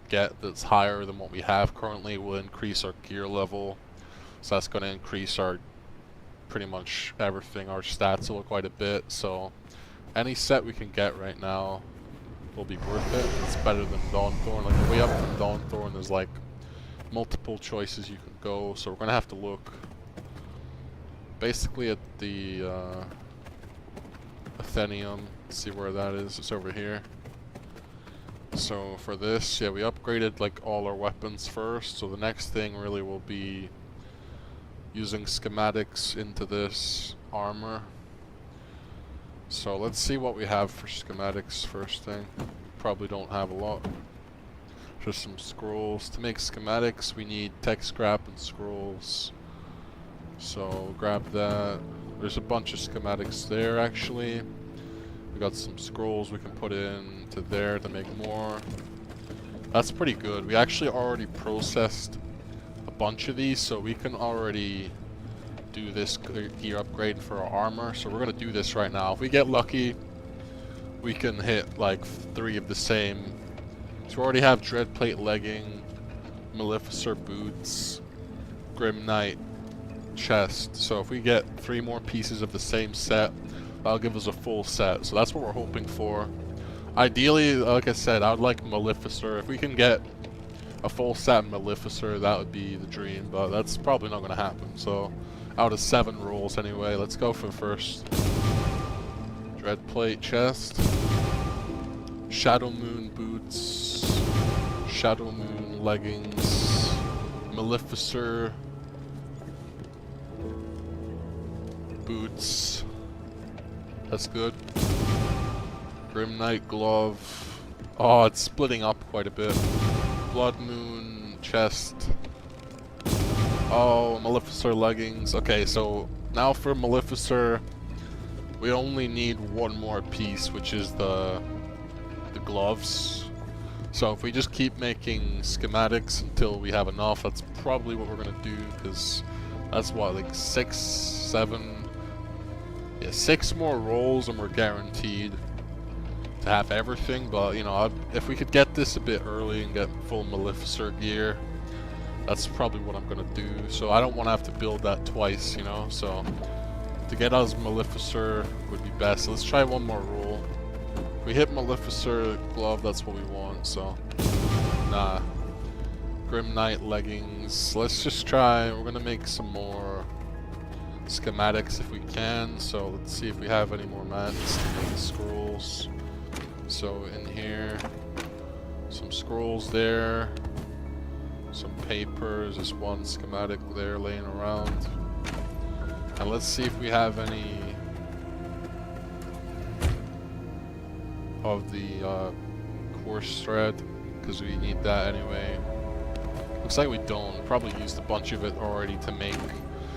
Speaker 2: get that's higher than what we have currently will increase our gear level. So that's going to increase our pretty much everything, our stats will quite a bit. So any set we can get right now will be worth it. It's better than Dawnthorn. Like way up from Dawnthorn, there's like multiple choices you can go. So we're gonna have to look basically at the Athenium. See where that is. It's over here. So for this, yeah, we upgraded like all our weapons first. So the next thing really will be using schematics into this armor. So let's see what we have for schematics first thing. Probably don't have a lot. Just some scrolls. To make schematics we need tech scrap and scrolls. So grab that. There's a bunch of schematics there actually. We got some scrolls we can put in to there to make more. That's pretty good. We actually already processed a bunch of these, so we can already do this gear upgrade for our armor. So we're gonna do this right now. If we get lucky, we can hit like 3 of the same. So we already have Dreadplate legging, Maleficer boots, Grim Knight chest. So if we get 3 more pieces of the same set, that'll give us a full set. So that's what we're hoping for. Ideally, like I said, I would like Maleficer. If we can get a full set Maleficer, that would be the dream, but that's probably not gonna happen. So out of 7 rolls anyway, let's go for the first. Dreadplate chest, Shadow Moon boots, Shadow Moon leggings, Maleficer boots. That's good. Grim Knight glove. Oh, it's splitting up quite a bit. Blood Moon chest. Oh, Maleficer leggings. Okay, so now for Maleficer, we only need 1 more piece, which is the gloves. So if we just keep making schematics until we have enough, that's probably what we're gonna do, because that's what, like 6, 7, yeah, 6 more rolls and we're guaranteed to have everything, but you know, if we could get this a bit early and get full Maleficer gear, that's probably what I'm gonna do. So I don't want to have to build that twice, you know. So to get us Maleficer would be best. So let's try one more roll. If we hit Maleficer glove, that's what we want. So nah. Grim Knight leggings. Let's just try. We're gonna make some more schematics if we can. So let's see if we have any more mats to make scrolls. So in here, some scrolls there, some papers. There's one schematic there laying around. And let's see if we have any of the coarse thread, because we need that anyway. Looks like we don't. Probably used a bunch of it already to make.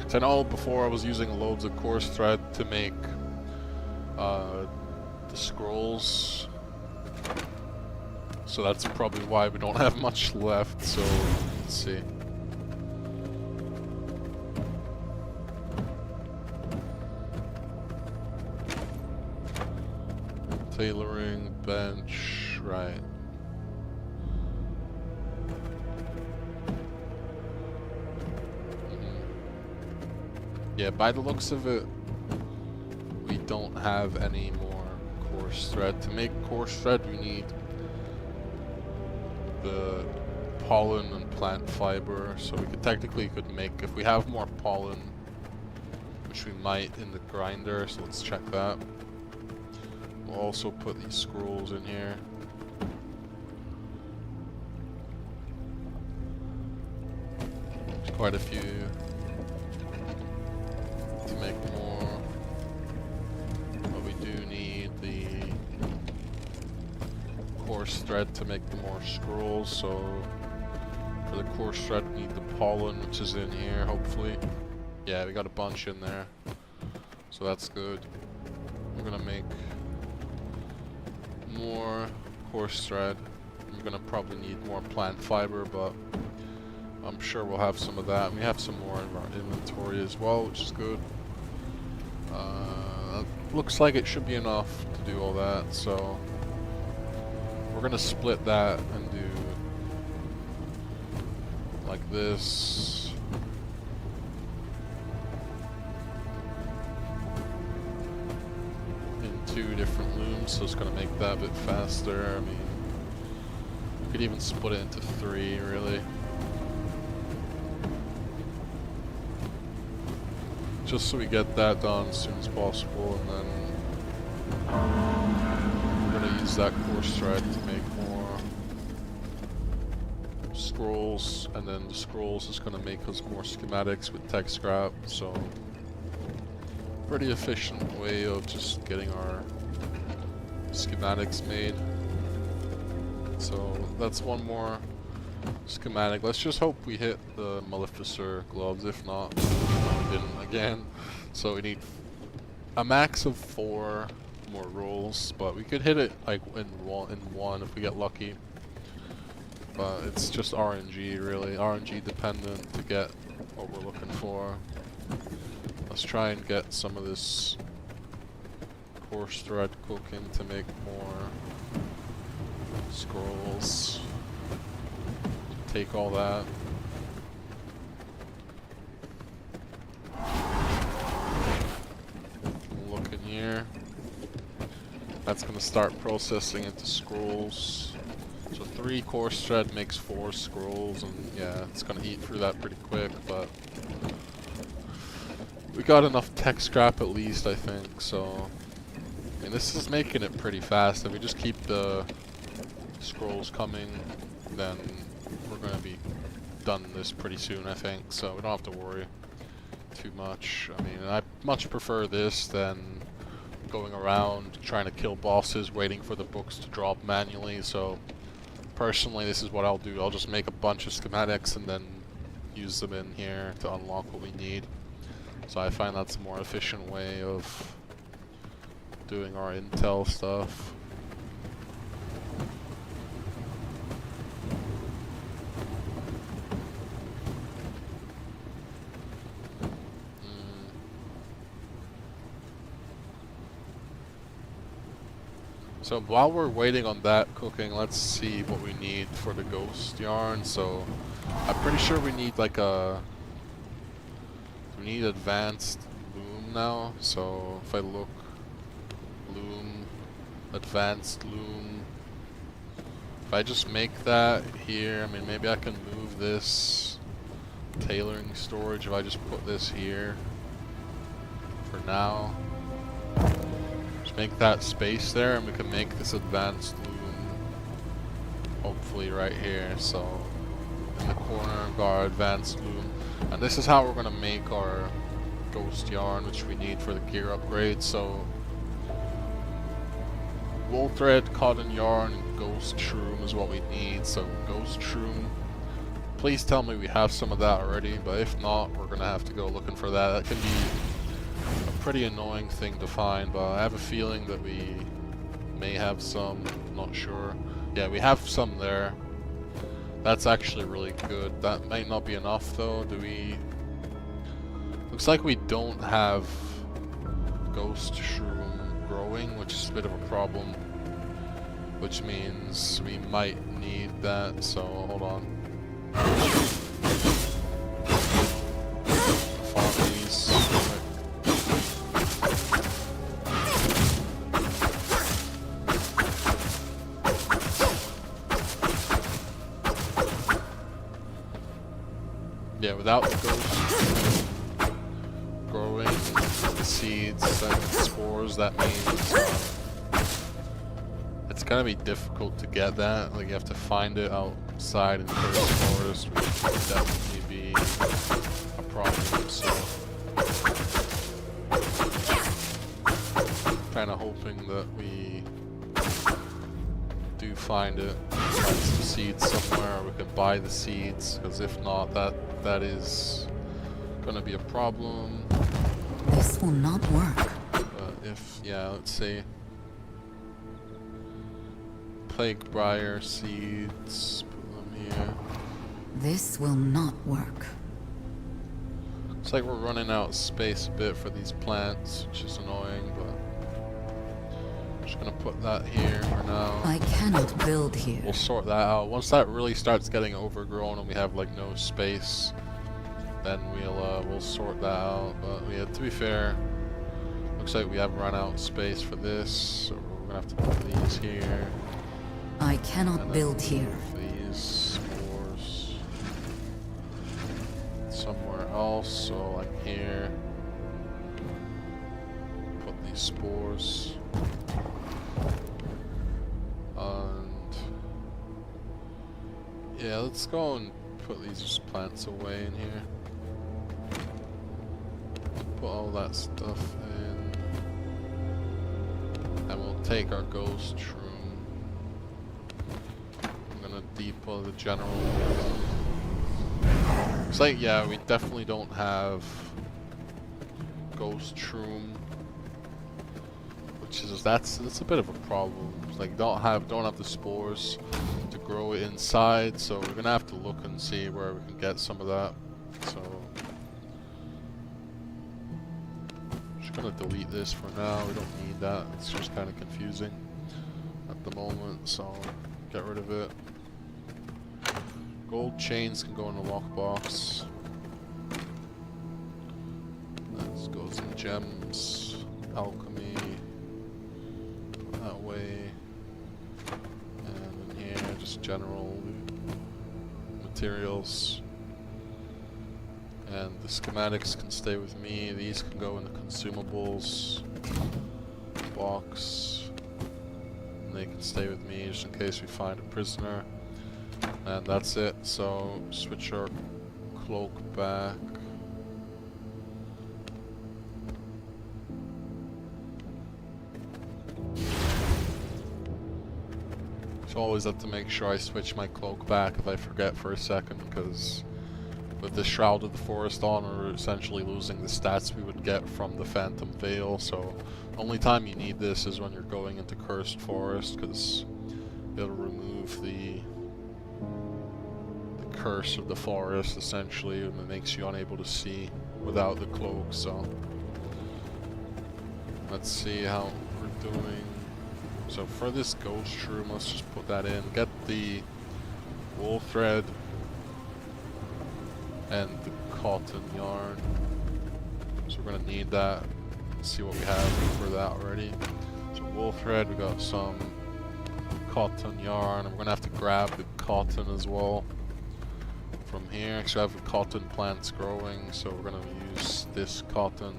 Speaker 2: So I know before I was using loads of coarse thread to make the scrolls. So that's probably why we don't have much left. So let's see. Tailoring, bench, right. Yeah, by the looks of it, we don't have any more coarse thread. To make coarse thread, we need the pollen and plant fiber. So we technically could make, if we have more pollen, which we might in the grinder, so let's check that. We'll also put these scrolls in here. There's quite a few. To make more, but we do need the coarse thread to make the more scrolls. So for the coarse thread we need the pollen, which is in here hopefully. Yeah, we got a bunch in there, so that's good. We're gonna make more coarse thread. We're gonna probably need more plant fiber, but I'm sure we'll have some of that. We have some more in our inventory as well, which is good. Looks like it should be enough to do all that, so we're gonna split that and do like this. In 2 different looms, so it's gonna make that a bit faster. I mean, we could even split it into 3, really. Just so we get that done as soon as possible, and then we're gonna use that coarse thread to make more scrolls, and then the scrolls is gonna make us more schematics with tech scrap. So pretty efficient way of just getting our schematics made. So that's one more schematic. Let's just hope we hit the Maleficer gloves. If not, no, we didn't again. So we need a max of 4 more rolls, but we could hit it like in one if we get lucky. But it's just RNG, really, RNG dependent to get what we're looking for. Let's try and get some of this coarse thread cooking to make more scrolls. Take all that. Look in here. That's gonna start processing into scrolls. So 3 coarse thread makes 4 scrolls, and yeah, it's gonna eat through that pretty quick, but we got enough tech scrap at least, I think. So I mean, this is making it pretty fast. If we just keep the scrolls coming, then we're gonna be done this pretty soon, I think. So we don't have to worry too much. I mean, I much prefer this than going around trying to kill bosses, waiting for the books to drop manually. So personally, this is what I'll do. I'll just make a bunch of schematics and then use them in here to unlock what we need. So I find that's a more efficient way of doing our intel stuff. So while we're waiting on that cooking, let's see what we need for the ghost yarn. So I'm pretty sure we need like we need advanced loom now. So if I look, loom, advanced loom. If I just make that here, I mean maybe I can move this tailoring storage if I just put this here for now. Just make that space there and we can make this advanced loom hopefully right here. So in the corner we've got our advanced loom, and this is how we're going to make our ghost yarn, which we need for the gear upgrade. So wool thread, cotton yarn, and ghost shroom is what we need. So ghost shroom, please tell me we have some of that already, but if not, we're gonna have to go looking for that. That can be a pretty annoying thing to find, but I have a feeling that we may have some, not sure. Yeah, we have some there. That's actually really good. That might not be enough though. Do we... Looks like we don't have ghost shroom growing, which is a bit of a problem, which means we might need that. So hold on. Farm these. Yeah, without the ghost growing the seeds and spores, that means it's gonna be difficult to get that. Like you have to find it outside in the cursed forest, which would definitely be a problem. So kind of hoping that we do find it, find some seeds somewhere, or we can buy the seeds, because if not, that is gonna be a problem.
Speaker 3: This will not work.
Speaker 2: But if, yeah, let's see. Plague briar seeds, put them here.
Speaker 3: This will not work.
Speaker 2: Looks like we're running out of space a bit for these plants, which is annoying, but I'm just gonna put that here for now.
Speaker 3: I cannot build here.
Speaker 2: We'll sort that out. Once that really starts getting overgrown and we have like no space, then we'll sort that out. But yeah, to be fair, looks like we have run out of space for this, so we're gonna have to put these here.
Speaker 3: I cannot
Speaker 2: And
Speaker 3: build
Speaker 2: then
Speaker 3: here.
Speaker 2: move these spores somewhere else, so like here. Put these spores. And yeah, let's go and put these plants away in here. Put all that stuff in. And we'll take our ghost shroom. I'm gonna depot the general. It's like, yeah, we definitely don't have ghost shroom, which is that's a bit of a problem. It's like don't have the spores to grow it inside, so we're gonna have to look and see where we can get some of that. So just gonna delete this for now. We don't need that. It's just kind of confusing at the moment, so get rid of it. Gold chains can go in the lockbox. That goes in gems, alchemy, that way, and in here just general materials. And the schematics can stay with me. These can go in the consumables box, and they can stay with me just in case we find a prisoner. And that's it. So switch our cloak back. So always have to make sure I switch my cloak back if I forget for a second, because with the Shroud of the Forest on, we're essentially losing the stats we would get from the Phantom Veil. So only time you need this is when you're going into Cursed Forest, because it'll remove the curse of the forest essentially, and it makes you unable to see without the cloak. So let's see how we're doing. So for this ghost shroom, let's just put that in. Get the wool thread and the cotton yarn. So we're gonna need that. Let's see what we have for that already. So wool thread, we got some cotton yarn, and we're gonna have to grab the cotton as well from here. Actually, I have the cotton plants growing, so we're gonna use this cotton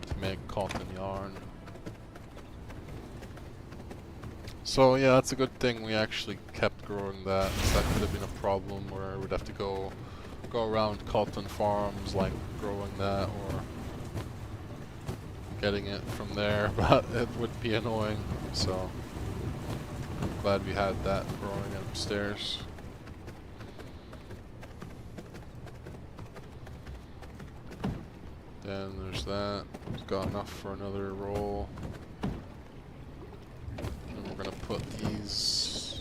Speaker 2: to make cotton yarn. So yeah, that's a good thing we actually kept growing that. That could have been a problem where we'd have to go around cotton farms like growing that or getting it from there, but it would be annoying. So glad we had that growing upstairs. Then there's that. We've got enough for another roll. And we're gonna put these,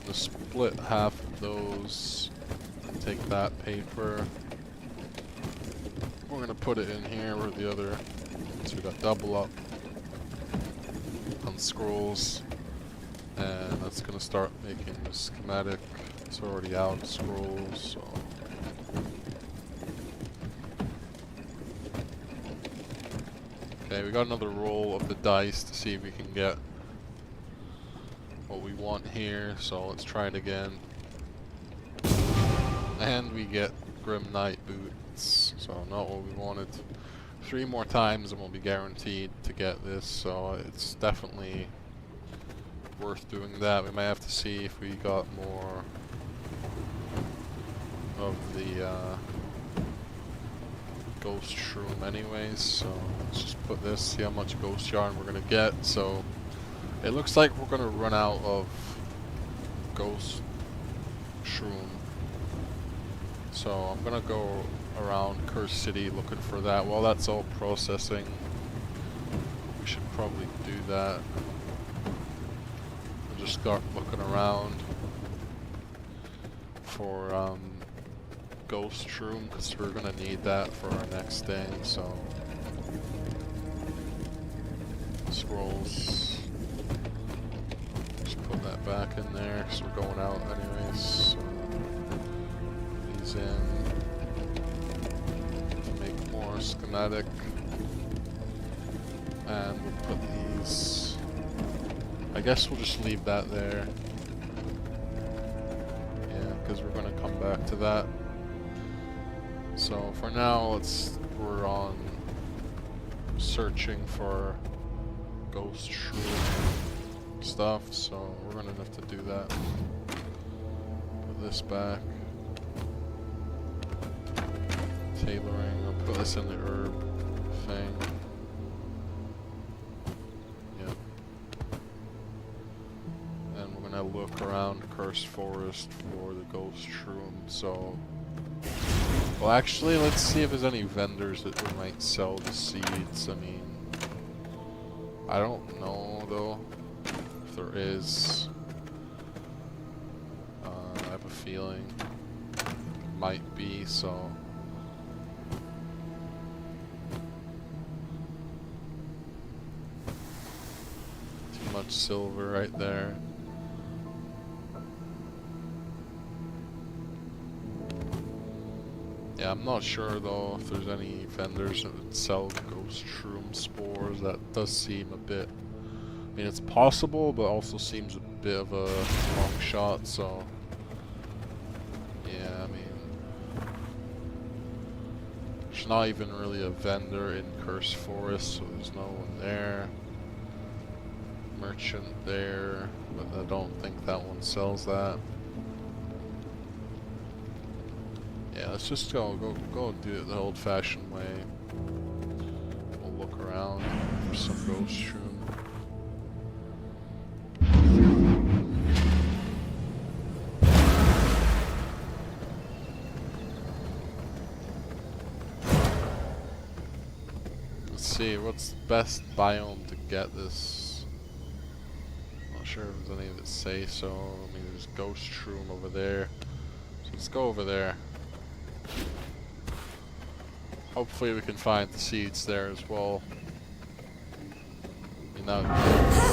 Speaker 2: the split half of those, and take that paper. We're gonna put it in here where the other, so we got double up on scrolls. And that's gonna start making the schematic. It's already out of scrolls, so. Okay, we got another roll of the dice to see if we can get what we want here, so let's try it again. And we get Grim Knight boots, so not what we wanted. 3 more times and we'll be guaranteed to get this, so it's definitely worth doing that. We might have to see if we got more of the ghost shroom anyways, so let's just put this, see how much ghost yarn we're gonna get. So it looks like we're gonna run out of ghost shroom, so I'm gonna go around Curse City looking for that. While that's all processing, we should probably do that. We'll just start looking around for ghost shroom, because we're gonna need that for our next thing. So scrolls, just put that back in there because we're going out anyways. So these in to make more schematic, and we'll put these, I guess we'll just leave that there, yeah, because we're gonna come back to that. So for now, we're on searching for ghost shroom stuff, so we're gonna have to do that. Put this back. Tailoring, I'll put this in the herb thing. Yep. And we're gonna look around Cursed Forest for the ghost shroom, so. Well, actually, let's see if there's any vendors that we might sell the seeds. I mean, I don't know though if there is. I have a feeling it might be, so. Too much silver right there. Yeah, I'm not sure though if there's any vendors that would sell ghost shroom spores. That does seem a bit, I mean, it's possible, but also seems a bit of a long shot, so yeah, I mean, there's not even really a vendor in Cursed Forest, so there's no one there. Merchant there, but I don't think that one sells that. Yeah, let's just go do it the old-fashioned way. We'll look around for some ghost shroom. Let's see, what's the best biome to get this? Not sure if there's any that say so. I mean, there's ghost shroom over there. So let's go over there. Hopefully we can find the seeds there as well. You know.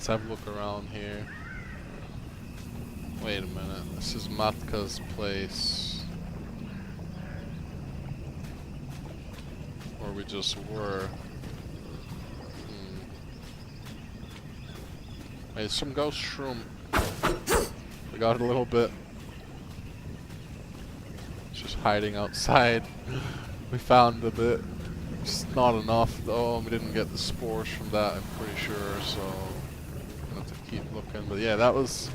Speaker 2: Let's have a look around here. Wait a minute, this is Matka's place. Where we just were. Wait, some ghost shroom. We got a little bit. It's just hiding outside. We found a bit. Just not enough though. We didn't get the spores from that, I'm pretty sure, so I'm gonna have to keep looking. But yeah, that was.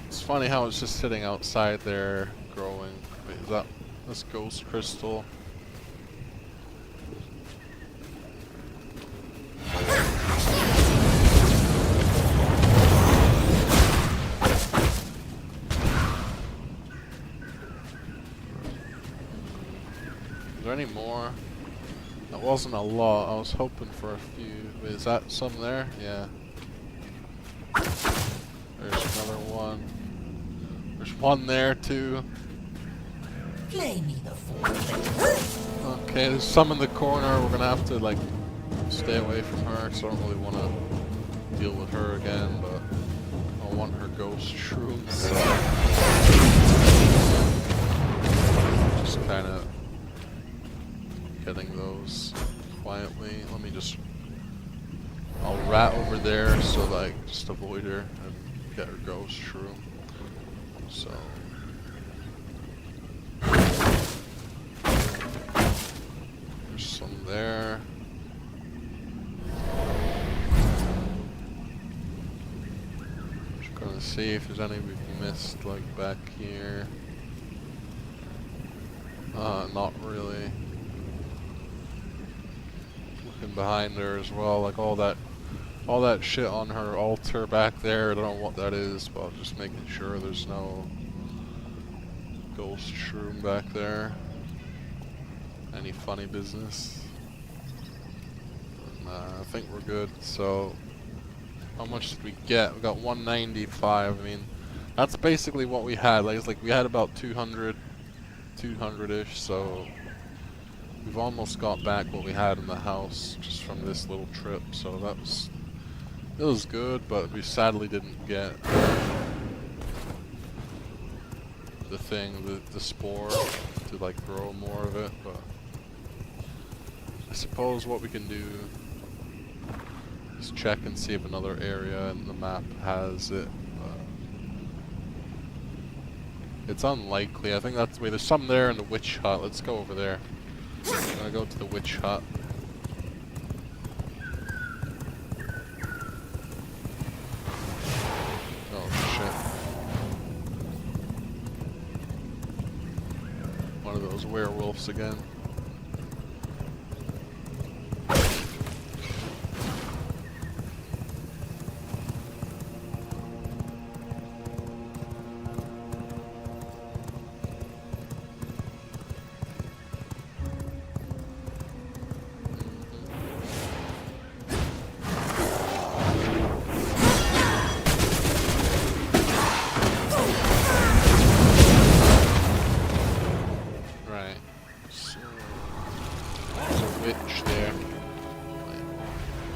Speaker 2: It's funny how it's just sitting outside there growing. Wait, is that this ghost crystal? Is there any more? That wasn't a lot. I was hoping for a few. Wait, is that some there? Yeah. There's another one. There's one there too.
Speaker 4: Play me the fool.
Speaker 2: Okay, there's some in the corner. We're gonna have to like stay away from her, so I don't really want to deal with her again. But I want her ghost shrooms. So just kind of getting those quietly. Let me just. I'll rat over there so that I can just avoid her and get her ghost shroom. So. There's some there. Just gonna see if there's any we've missed, like back here. Not really. Looking behind her as well, like all that shit on her altar back there. I don't know what that is, but I'm just making sure there's no ghost shroom back there. Any funny business? Nah, I think we're good. So, how much did we get? We got 195. I mean, that's basically what we had. Like, it's like we had about 200-ish. So, we've almost got back what we had in the house just from this little trip. So it was good, but we sadly didn't get the thing, the spore, to like grow more of it. But I suppose what we can do is check and see if another area in the map has it. It's unlikely. I think that's. Wait, there's some there in the witch hut. Let's go over there. I'm gonna go to the witch hut. Oh shit. One of those werewolves again.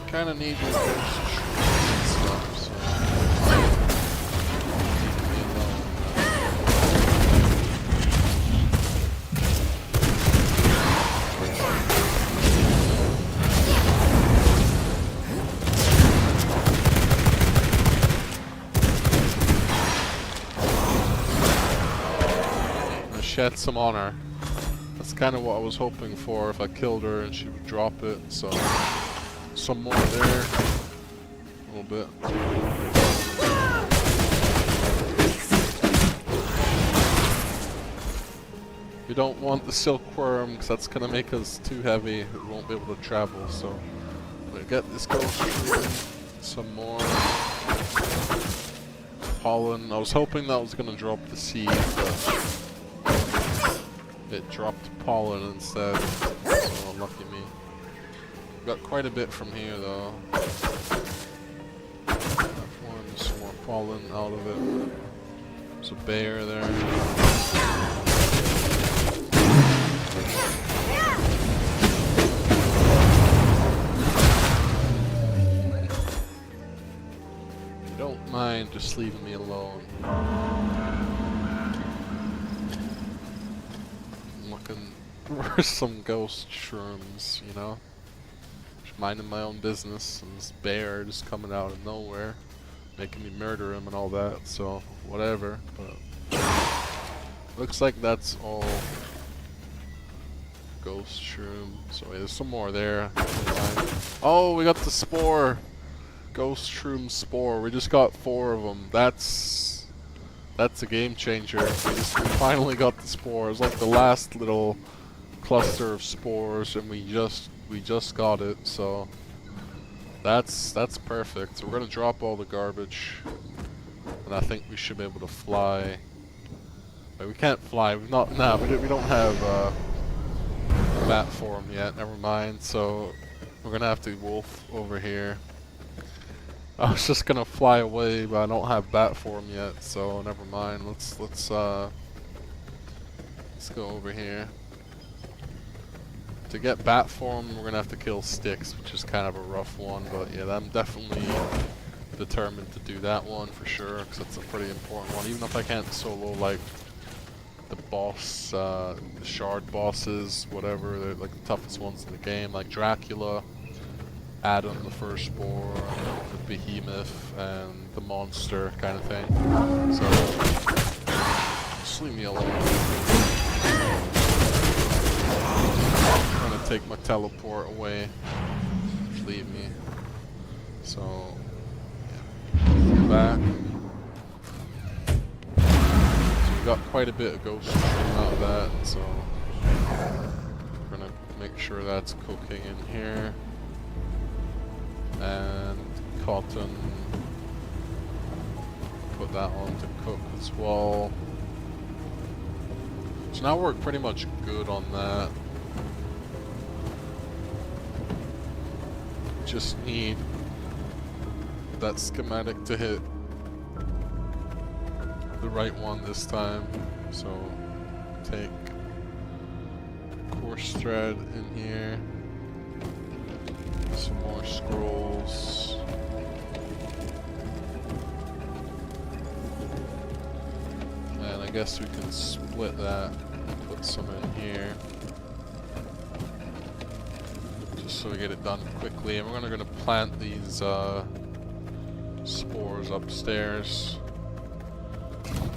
Speaker 2: Kind of need your ghost and stuff, so leave me alone. I shed some on her. That's kind of what I was hoping for. If I killed her and she would drop it, so. Some more there, a little bit. We don't want the silkworm because that's gonna make us too heavy. We won't be able to travel. So I'm gonna get this ghost. Some more pollen. I was hoping that was gonna drop the seed, but it dropped pollen instead. So lucky me. Got quite a bit from here though. Some more pollen out of it. There's a bear there. mind just leaving me alone? I'm looking for some ghost shrooms, you know? Just minding my own business, and this bear just coming out of nowhere, making me murder him and all that, so whatever. But looks like that's all ghost shroom. So wait, there's some more there. Oh, we got the spore! Ghost shroom spore. We just got 4 of them. That's a game changer. We finally got the spore. It's like the last little cluster of spores, and we just got it. So that's perfect. So we're gonna drop all the garbage, and I think we should be able to fly. Wait, we can't fly. We don't have bat form yet. Never mind. So we're gonna have to wolf over here. I was just gonna fly away, but I don't have bat form yet, so never mind. Let's go over here. To get bat form, we're gonna have to kill Styx, which is kind of a rough one. But yeah, I'm definitely determined to do that one for sure, because it's a pretty important one. Even if I can't solo like the boss, the shard bosses, whatever, they're like the toughest ones in the game, like Dracula, Adam the Firstborn, the Behemoth, and the monster kind of thing. So just leave me alone. I'm gonna take my teleport away. Leave me. So yeah, back. We got quite a bit of ghost shroom out of that, so we're gonna make sure that's cooking in here. And cotton, put that on to cook as well. So now we're pretty much good on that. Just need that schematic to hit the right one this time. So take course thread in here, some more scrolls, and I guess we can split that and put some in here just so we get it done quickly. And we're gonna plant these spores upstairs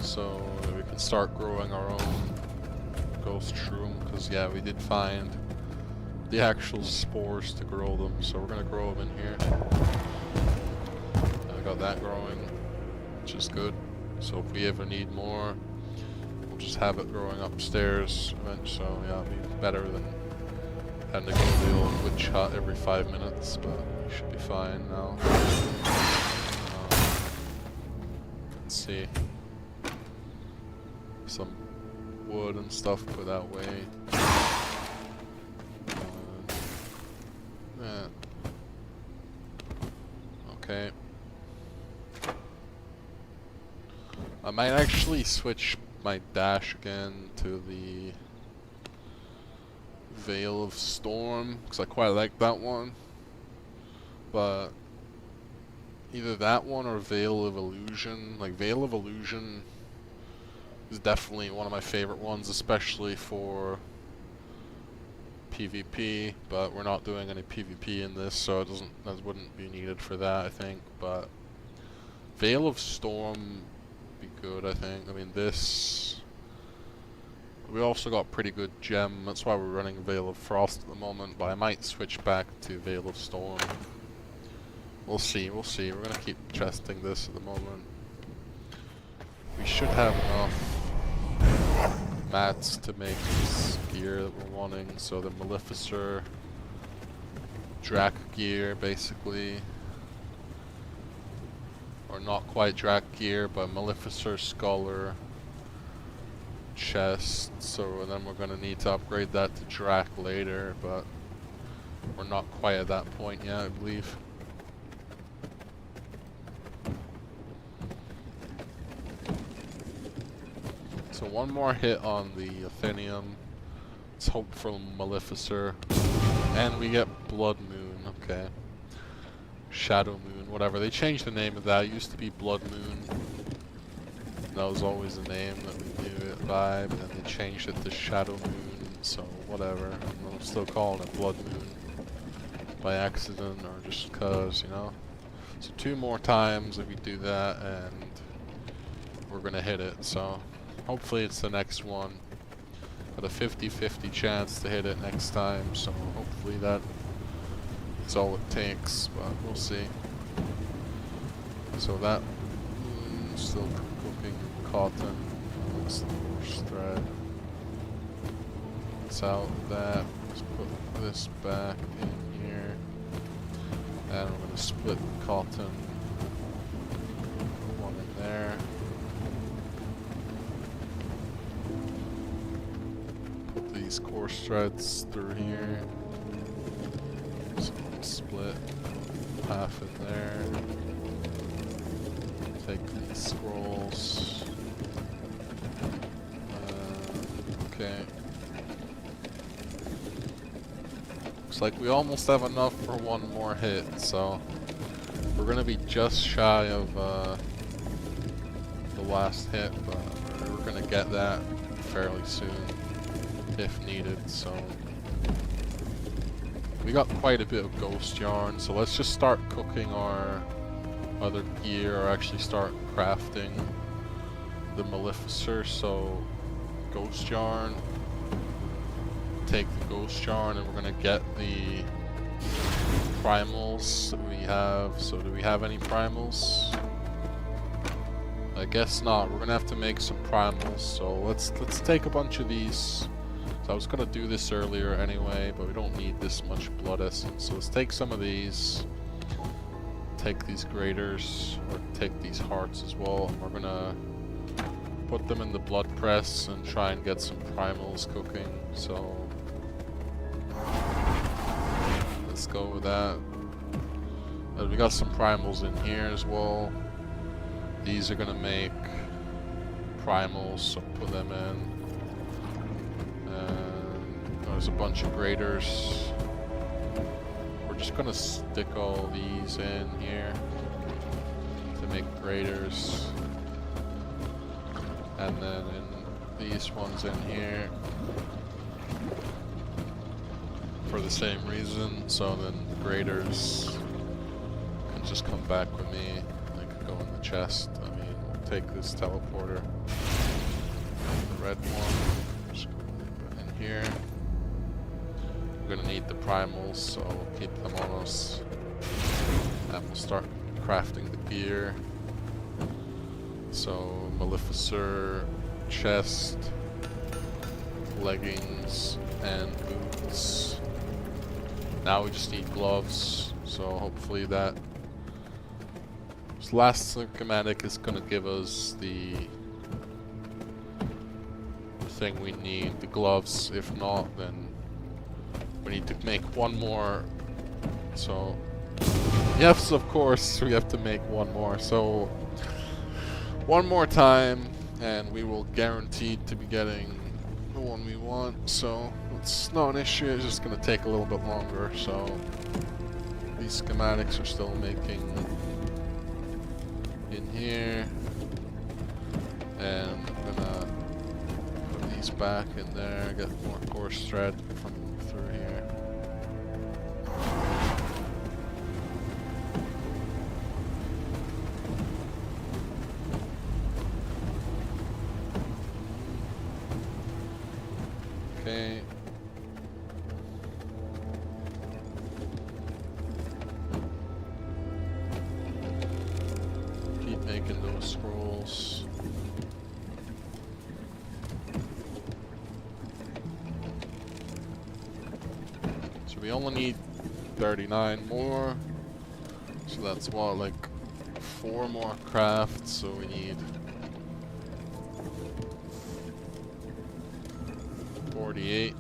Speaker 2: so that we can start growing our own ghost shroom, because yeah, we did find the actual spores to grow them, so we're gonna grow them in here. And I got that growing, which is good. So if we ever need more, we'll just have it growing upstairs eventually. So yeah, it'll be better than having to go to the old witch hut every 5 minutes, but we should be fine now. Let's see. Some wood and stuff put that way. Yeah. Okay. I might actually switch my dash again to the Veil of Storm, because I quite like that one. But either that one or Veil of Illusion. Like, Veil of Illusion is definitely one of my favorite ones, especially for PvP, but we're not doing any PvP in this, so that wouldn't be needed for that, I think. But Veil of Storm would be good, I think. I mean, this, we also got pretty good gem, that's why we're running Veil of Frost at the moment, but I might switch back to Veil of Storm. We'll see, we're gonna keep testing this at the moment. We should have enough mats to make this gear that we're wanting, so the Maleficer Drac gear, basically. Or not quite Drac gear, but Maleficer Scholar chest. So then we're gonna need to upgrade that to Drac later, but we're not quite at that point yet, I believe. So one more hit on the Athenium. Let's hope for Maleficer. And we get Blood Moon, okay. Shadow Moon, whatever. They changed the name of that. It used to be Blood Moon. That was always the name that we knew it by, but then they changed it to Shadow Moon, so whatever. I'm still calling it Blood Moon by accident or just cause, you know. So 2 more times if we do that and we're gonna hit it, so hopefully it's the next one. Got a 50-50 chance to hit it next time, so hopefully that is all it takes, but we'll see. So that still cooking cotton. That's the horse thread. It's out that. Let's put this back in here. And we're gonna split the cotton. Put one in there. Put these coarse threads through here. So let's split half in there. Take these scrolls. Okay. Looks like we almost have enough for one more hit, so we're gonna be just shy of the last hit, but we're gonna get that fairly soon if needed. So we got quite a bit of ghost yarn, so let's just start cooking our other gear, or actually start crafting the Maleficer. So ghost yarn, take the ghost yarn, and we're gonna get the primals that we have. So do we have any primals? I guess not. We're gonna have to make some primals, so let's take a bunch of these. So I was gonna do this earlier anyway, but we don't need this much blood essence, so let's take some of these. Take these graters, or take these hearts as well, and we're gonna put them in the blood press and try and get some primals cooking. So let's go with that. We got some primals in here as well. These are gonna make primals, so put them in. And there's a bunch of graters. We're just gonna stick all these in here to make graters, and then in these ones in here for the same reason. So then the graters can just come back with me. They can go in the chest. I mean, we'll take this teleporter, the red one, just go in here. We're gonna need the primals, so we'll keep them on us. And we'll start crafting the gear. So Maleficer, chest, leggings, and boots. Now we just need gloves, so hopefully that this last schematic is gonna give us the thing we need, the gloves. If not, then we need to make one more. So yes, of course we have to make one more. So one more time and we will guaranteed to be getting the one we want. So it's not an issue, it's just gonna take a little bit longer. So these schematics are still making in here, and I'm gonna put these back in there, get more coarse thread from through here. Okay. Keep making those scrolls. So we only need 39 more. So that's what, like 4 more crafts, so we need 48,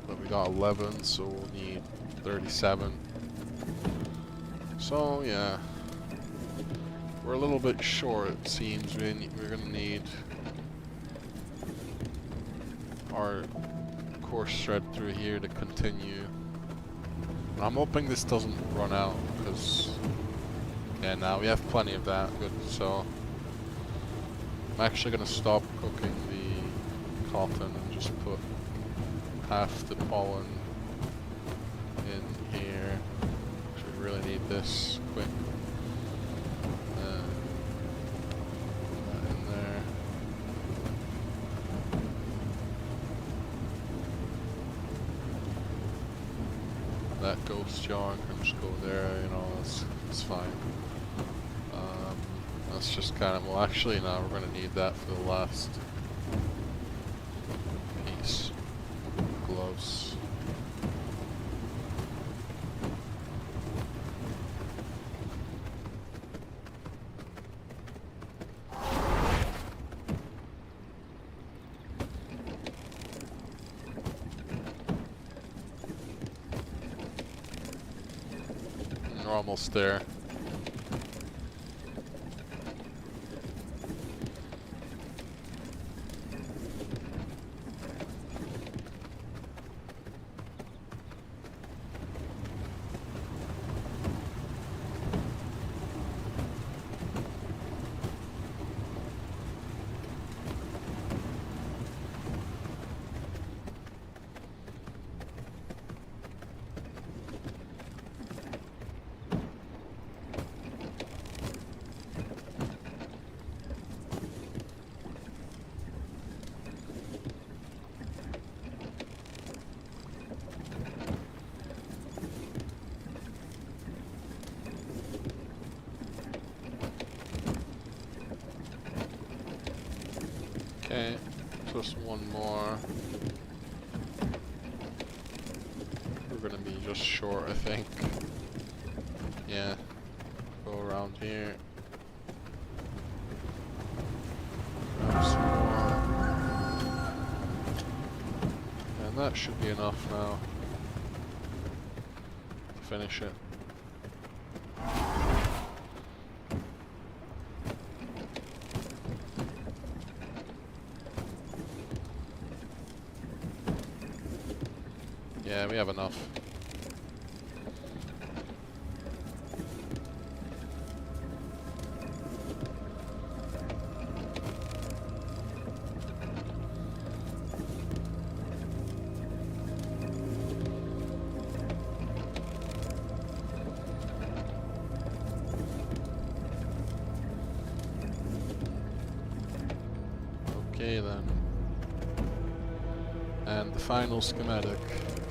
Speaker 2: but we got 11, so we'll need 37. So yeah, we're a little bit short, it seems. We're gonna need our coarse thread through here to continue. I'm hoping this doesn't run out, because Yeah, now we have plenty of that. Good. So I'm actually gonna stop cooking the cotton and just put half the pollen in here. We really need this quick. Put that in there. That ghost jar can just go there, you know, it's fine. That's just kind of, well actually no, we're gonna need that for the last piece. Gloves. We're almost there. Okay, just one more. We're gonna be just short, I think. Yeah, go around here. Grab some more. And that should be enough now to finish it. Yeah, we have enough. Okay then. And the final schematic,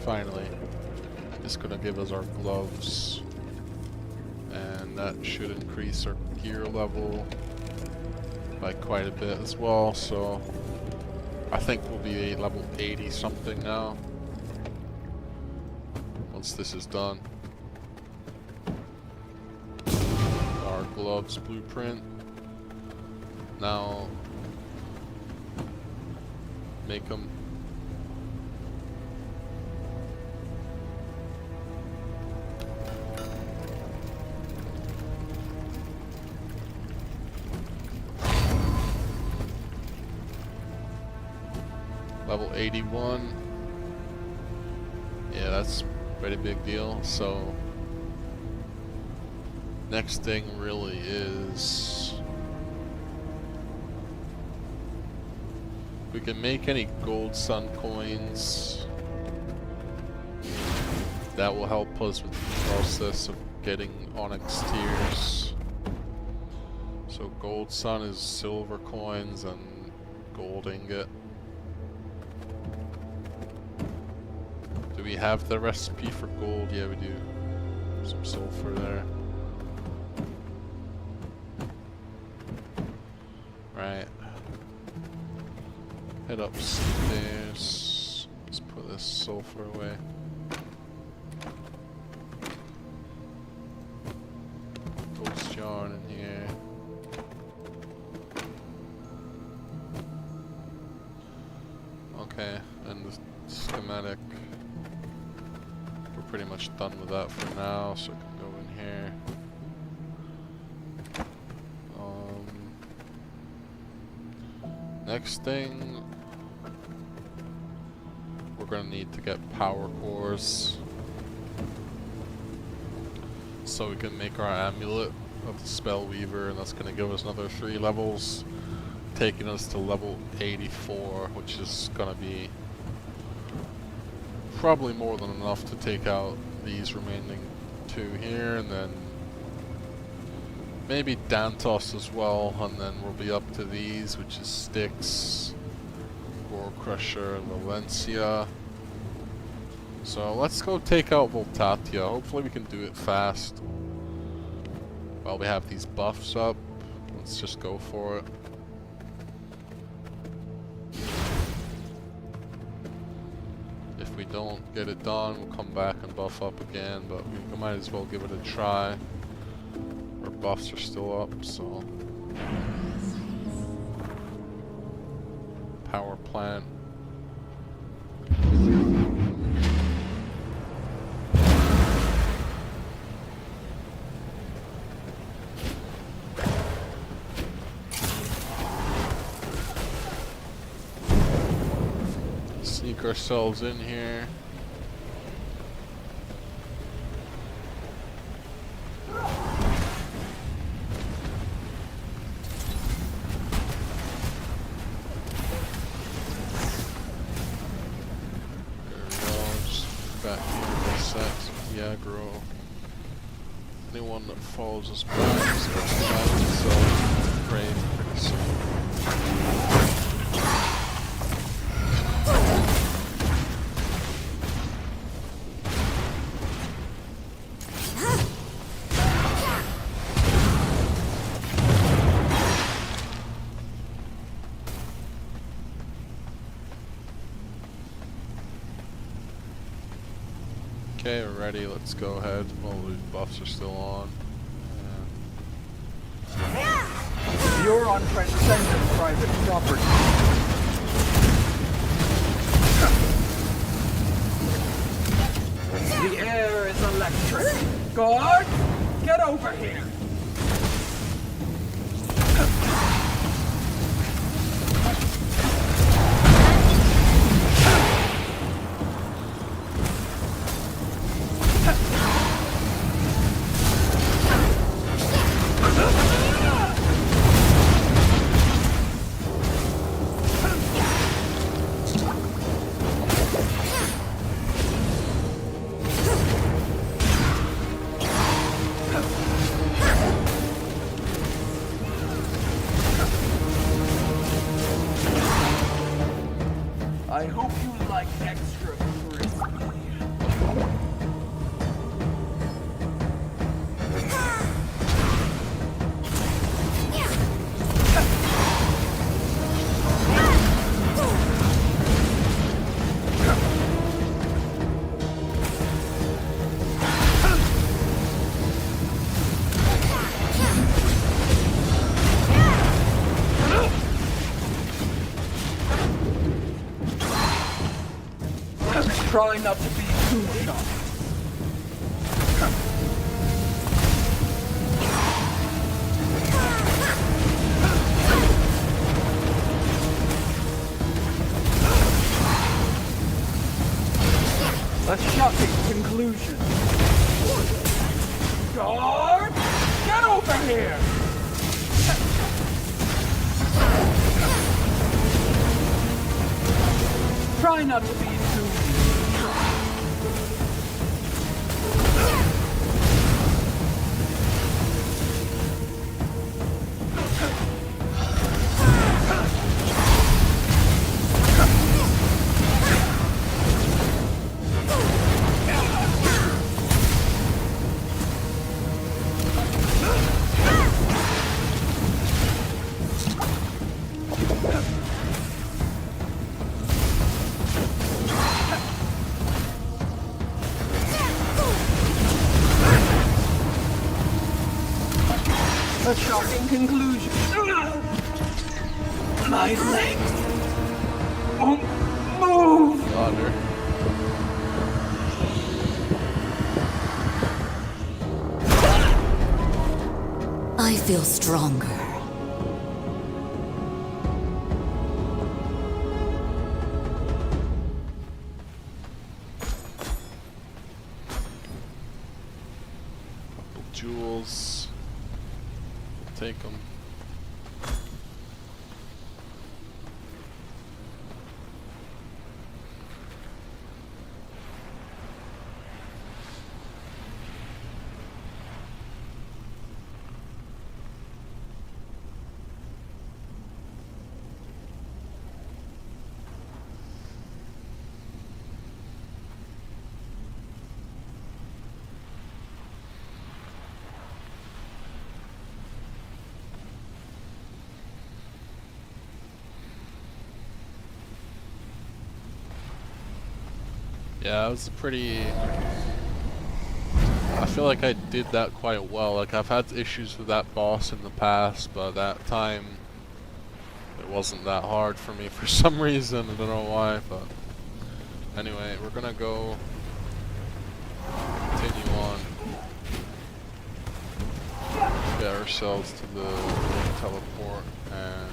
Speaker 2: finally, is gonna give us our gloves. And that should increase our gear level by quite a bit as well, so I think we'll be level 80 something now once this is done. Our gloves blueprint. Now make them level 81. Yeah, that's a pretty big deal. So next thing really is we can make any gold sun coins. That will help us with the process of getting onyx tiers. So gold sun is silver coins and gold ingot. Do we have the recipe for gold? Yeah, we do. Some sulfur there. Right. Head upstairs. Let's put this sulfur away. Ghost yarn in here. Okay, and the schematic. We're pretty much done with that for now, so it can go in here. Next thing, we're gonna need to get power cores so we can make our amulet of the Spellweaver, and that's going to give us another 3 levels, taking us to level 84, which is going to be probably more than enough to take out these remaining 2 here, and then maybe Dantos as well, and then we'll be up to these, which is Styx, Gore Crusher, and Valencia. So let's go take out Voltatia. Hopefully we can do it fast. While we have these buffs up, let's just go for it. If we don't get it done, we'll come back and buff up again, but we might as well give it a try. Our buffs are still up, so... Power plant. Sneak ourselves in here. Back here with sex with the aggro. Anyone that follows us back is going to find themselves brave pretty soon. Okay, we're ready. Let's go ahead. All the buffs are still on.
Speaker 5: You're on transcendent private property. The air is electric. Guard, get over here. I hope you like extra crispy. Try not to be too shocked. A shocking conclusion. Guard, get over here! Try not to be too a shocking conclusion. My legs won't move.
Speaker 2: Water.
Speaker 3: I feel stronger.
Speaker 2: Jewels. take them. Yeah, it was pretty... I feel like I did that quite well. Like, I've had issues with that boss in the past, but that time it wasn't that hard for me for some reason. I don't know why, but anyway, we're gonna go continue on. Get ourselves to the teleport, and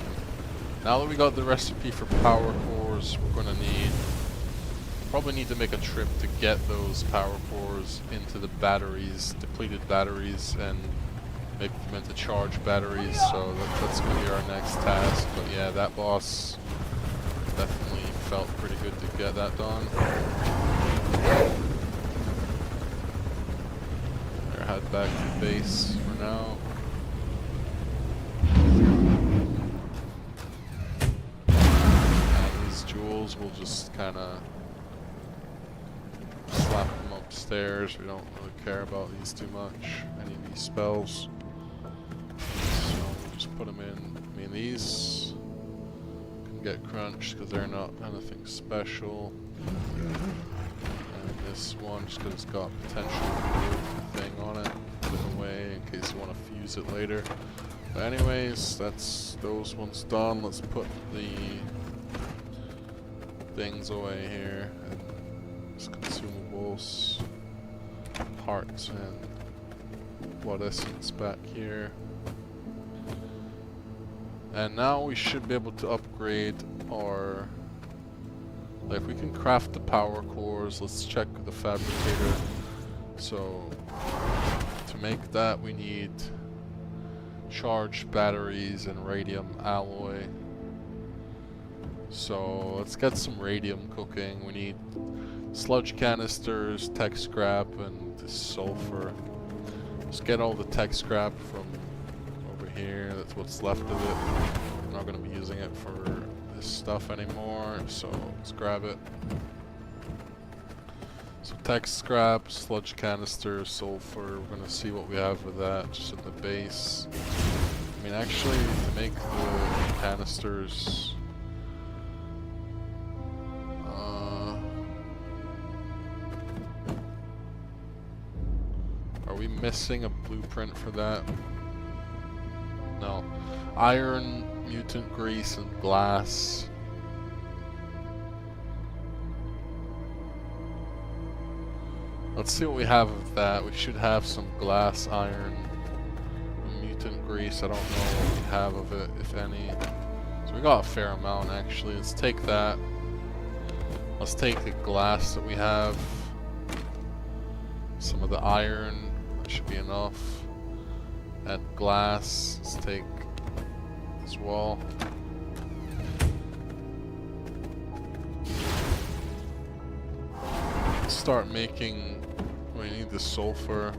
Speaker 2: now that we got the recipe for power cores, we're gonna probably need to make a trip to get those power cores into the batteries, depleted batteries, and make them into charged batteries. So that's going to be our next task. But yeah, that boss definitely felt pretty good to get that done. Better head back to base for now. And these jewels will just kind of slap them upstairs. We don't really care about these too much, any of these spells. So we'll just put them in. I mean, these can get crunched because they're not anything special. And this one, just because it's got potential thing on it, put it away in case you want to fuse it later. But anyways, that's those ones done. Let's put the things away here. Consumables, parts, and blood essence back here. And now we should be able to upgrade our... Like, we can craft the power cores. Let's check the fabricator. So, to make that we need charged batteries and radium alloy. So, let's get some radium cooking. We need sludge canisters, tech scrap, and this sulfur. Just get all the tech scrap from over here. That's what's left of it. I'm not going to be using it for this stuff anymore, so let's grab it. So tech scrap, sludge canister, sulfur. We're going to see what we have with that just at the base. I mean, actually, to make the canisters... Are we missing a blueprint for that? No. Iron, mutant grease, and glass. Let's see what we have of that. We should have some glass, iron, mutant grease. I don't know what we have of it, if any. So we got a fair amount, actually. Let's take that. Let's take the glass that we have. Some of the iron. Should be enough. And glass, let's take as well. Let's start making, we need the sulfur.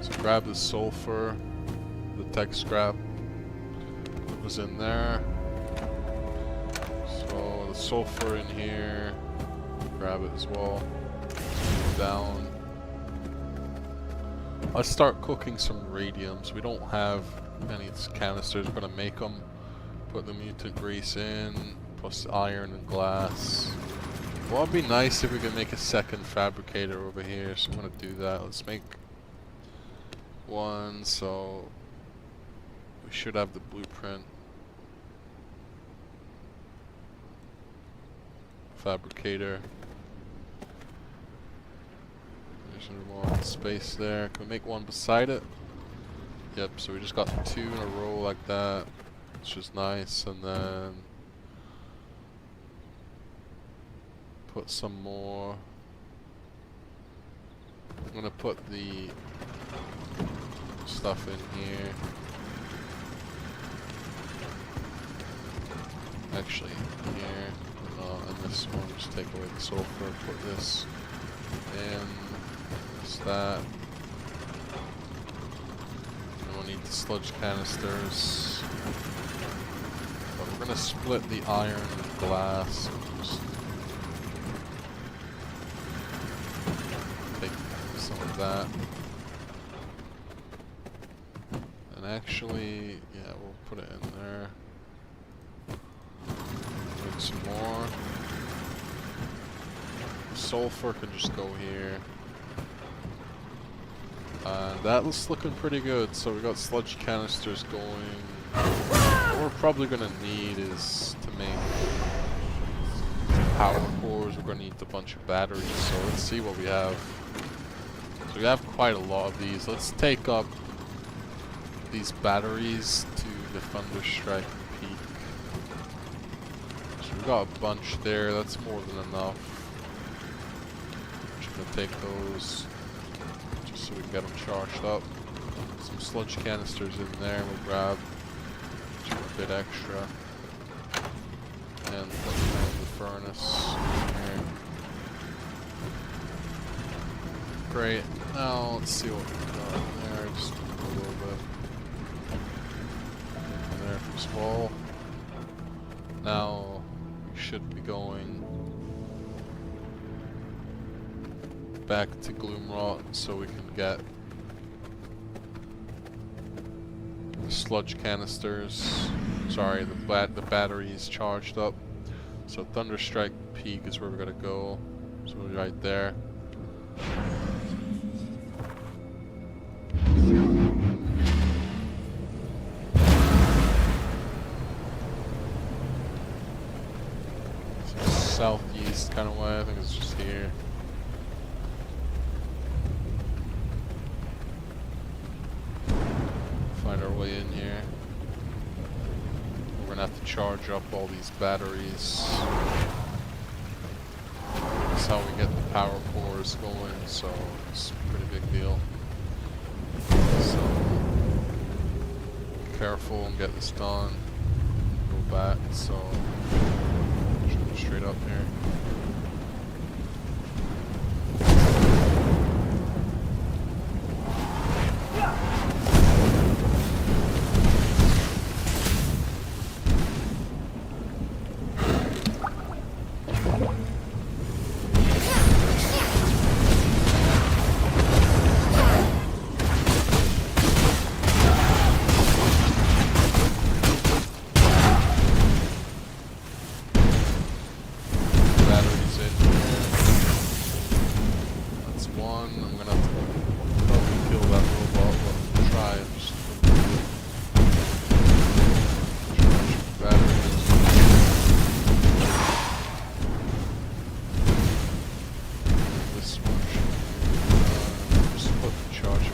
Speaker 2: So grab the sulfur, the tech scrap that was in there. So the sulfur in here, grab it as well. Down. Let's start cooking some radiums. We don't have any canisters. We're gonna make them. Put the mutant grease in, plus iron and glass. Well, it'd be nice if we could make a second fabricator over here. So I'm gonna do that. Let's make one. So we should have the blueprint. Fabricator. There's more space there. Can we make one beside it? Yep, so we just got 2 in a row like that, which is nice, and then put some more. I'm gonna put the stuff in here. Actually, here. And this one, just take away the sulfur, put this in. Just that. And we'll need the sludge canisters. But we're gonna split the iron and glass. Just take some of that. And actually, yeah, we'll put it in there. Make some more. Sulfur can just go here. That was looking pretty good, so we got sludge canisters going. What we're probably gonna need is to make power cores. We're gonna need a bunch of batteries, so let's see what we have. So we have quite a lot of these. Let's take up these batteries to the Thunderstrike Peak. So we got a bunch there, that's more than enough. Just gonna take those just so we can get them charged up. Some sludge canisters in there, we'll grab just a bit extra. And put them in the furnace here. Great, now let's see what we've got in there, just a little bit. In there first of all. Now we should be going back to Gloomrot so we can get the sludge canisters. Sorry, the batteries charged up. So Thunderstrike Peak is where we're gonna go. So we're right there. Southeast kind of way, I think it's just here. Find our way in here. We're gonna have to charge up all these batteries. That's how we get the power cores going, so it's a pretty big deal. So, be careful and get this done. Go back, so straight up here.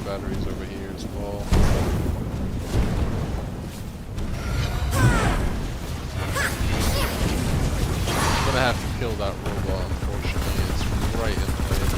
Speaker 2: Batteries over here as well. I'm gonna have to kill that robot, unfortunately. It's right in the way of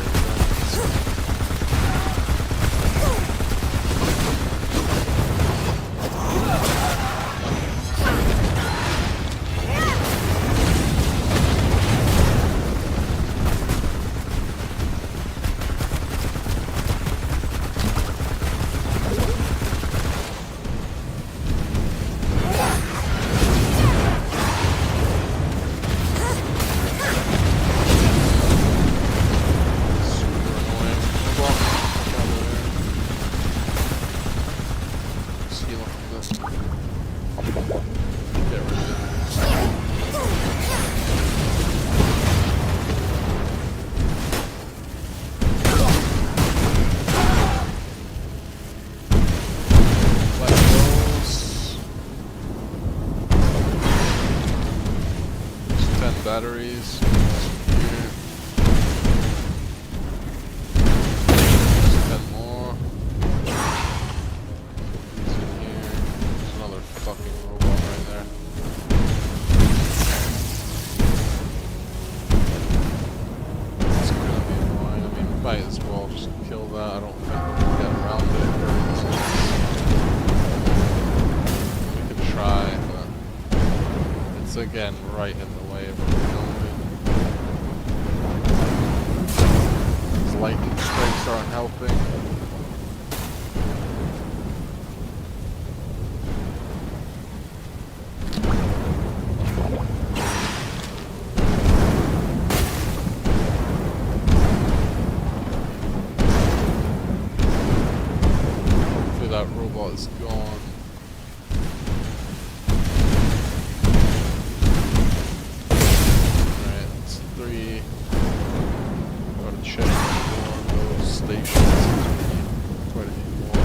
Speaker 2: don't think we can get around it very easily. We could try, but it's again right in the way of what we're doing. These lightning strikes aren't helping. That robot is gone. Right, it's 3. Gotta check more of those stations. Quite a few more.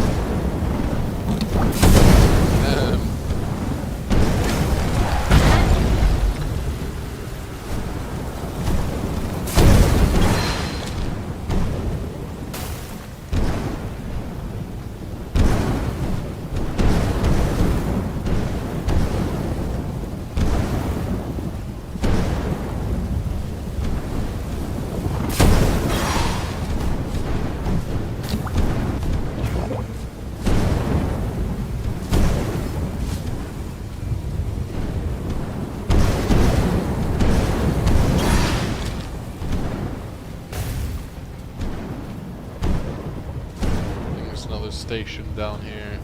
Speaker 2: Another station down here.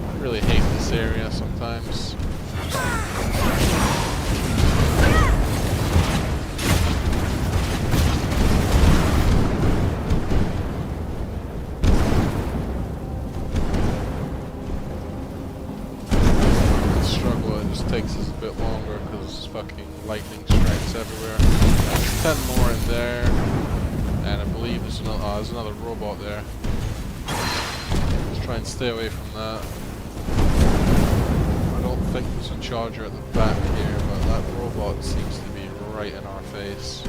Speaker 2: I really hate this area sometimes. The struggle, it just takes us a bit longer because fucking lightning strikes everywhere. 10 more in there, and I believe there's another robot there. Let's try and stay away from that. I don't think there's a charger at the back here, but that robot seems to be right in our face.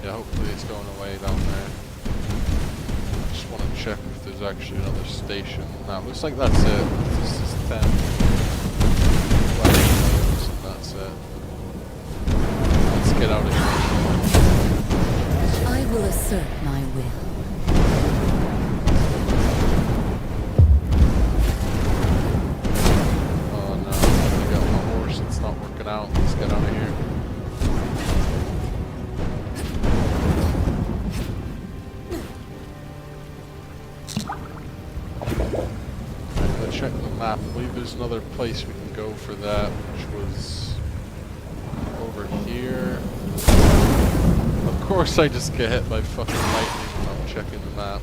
Speaker 2: Yeah, hopefully it's going away down there. I just want to check if there's actually another station. Nah, looks like that's it. This is 10. And that's it. Let's get out of here.
Speaker 3: I will assert my will.
Speaker 2: Oh no, I got my horse, it's not working out. Let's get out of here. Right, let's check the map. I believe there's another place we can go for that, which was over here. Of course I just get hit by fucking lightning when I'm checking the map.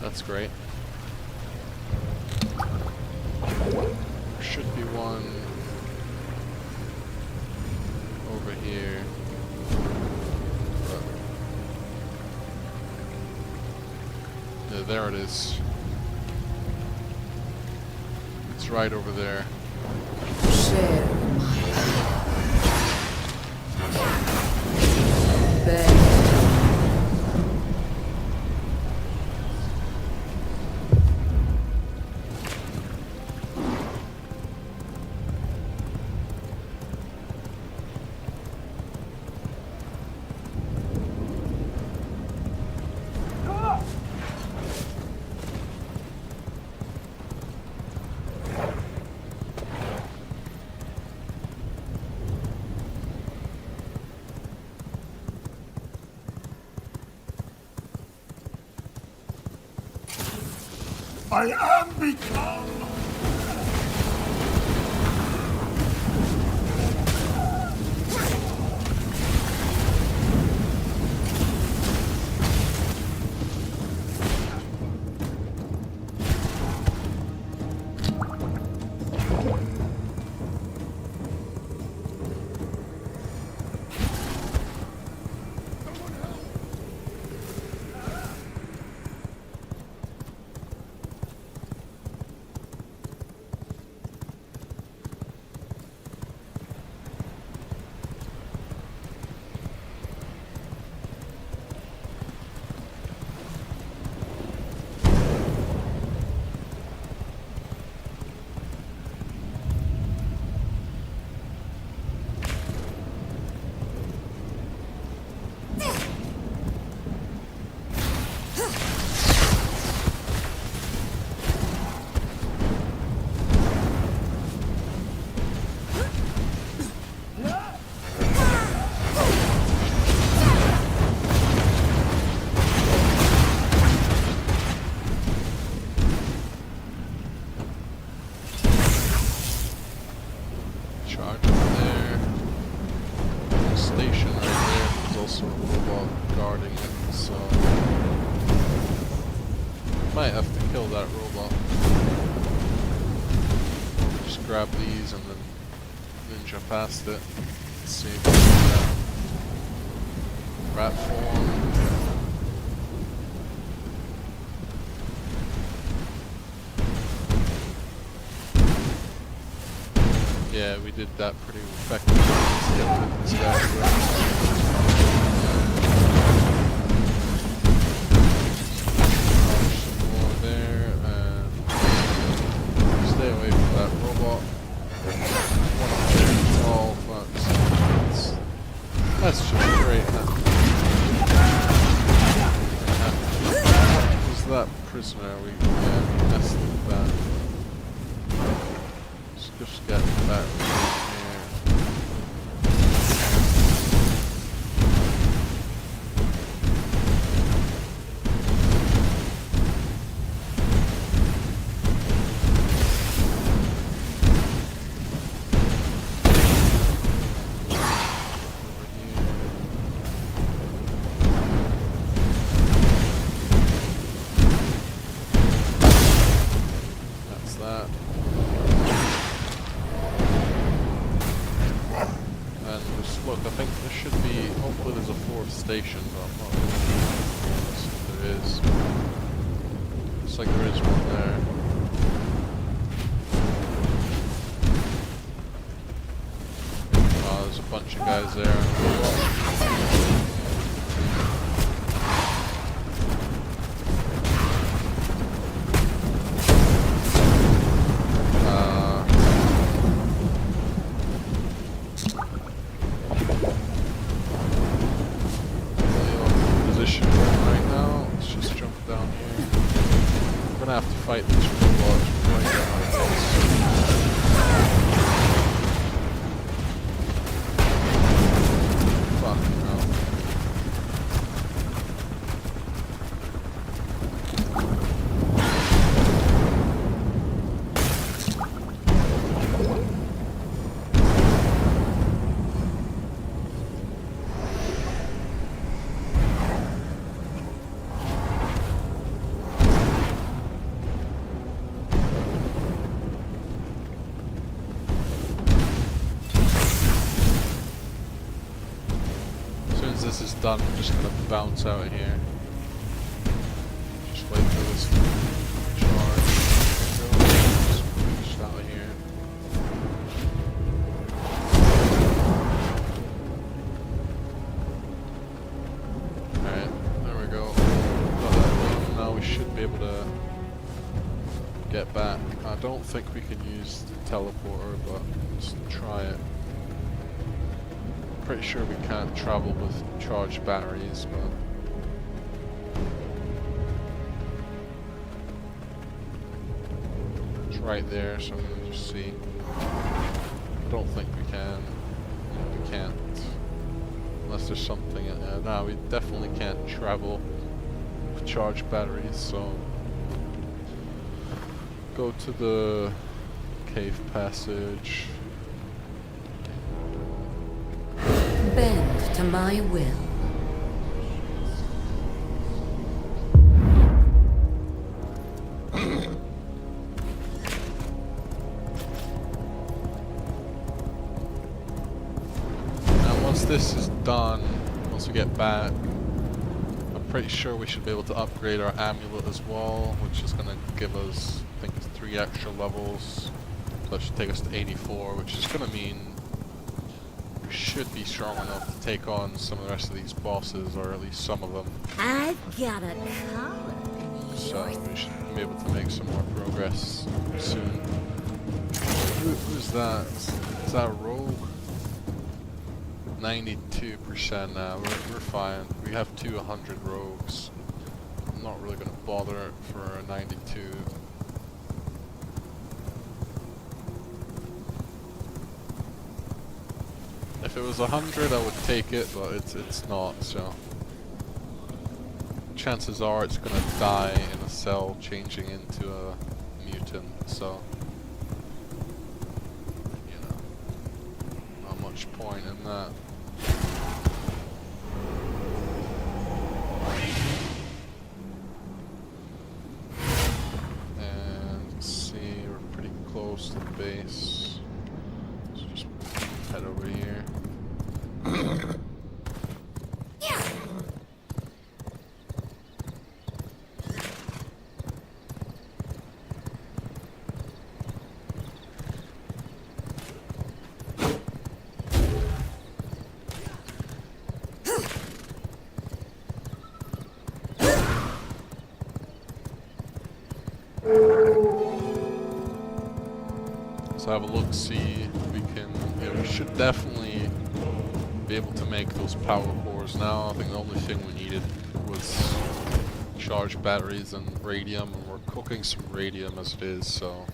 Speaker 2: That's great. There should be one over here. Yeah, there it is. It's right over there.
Speaker 3: Share my bed.
Speaker 1: I am become.
Speaker 2: might have to kill that robot. Just grab these and then ninja past it. Let's see if we can do that. Rat form. Yeah, we did that pretty effectively. Let's get rid of this guy. Some more there, and stay away from that robot. One up there is all that's just great. What was that prisoner? We messed with that. Just get that right here. That's that. Look, I think there should be, hopefully there's a fourth station, but I'm not really sure if there is. Looks like there is one there. Oh, there's a bunch of guys there. Have to fight this robot. Fucking hell. This is done, I'm just gonna bounce out of here. Just wait for this to charge. Just push out of here. Alright, there we go. Got that done. Now we should be able to get back. I don't think we can use the teleporter, but let's try it. Pretty sure we can't travel with charged batteries, but it's right there, so I'm gonna just see. I don't think we can. We can't. Unless there's something in there. No, we definitely can't travel with charged batteries, so go to the cave passage.
Speaker 3: Bend to my will.
Speaker 2: Now once this is done, once we get back, I'm pretty sure we should be able to upgrade our amulet as well, which is going to give us, I think it's 3 extra levels. That should take us to 84, which is going to mean we should be strong enough to take on some of the rest of these bosses, or at least some of them.
Speaker 3: I've got a collar.
Speaker 2: So we should be able to make some more progress soon. Who's that? Is that a rogue? 92% now. We're fine. We have 200 rogues. I'm not really going to bother for a 92. If it was 100, I would take it, but it's not, so chances are it's gonna die in a cell changing into a mutant, so you know, not much point in that. Let's have a look, see if we can, yeah, we should definitely be able to make those power cores now. I think the only thing we needed was charged batteries and radium, and we're cooking some radium as it is, so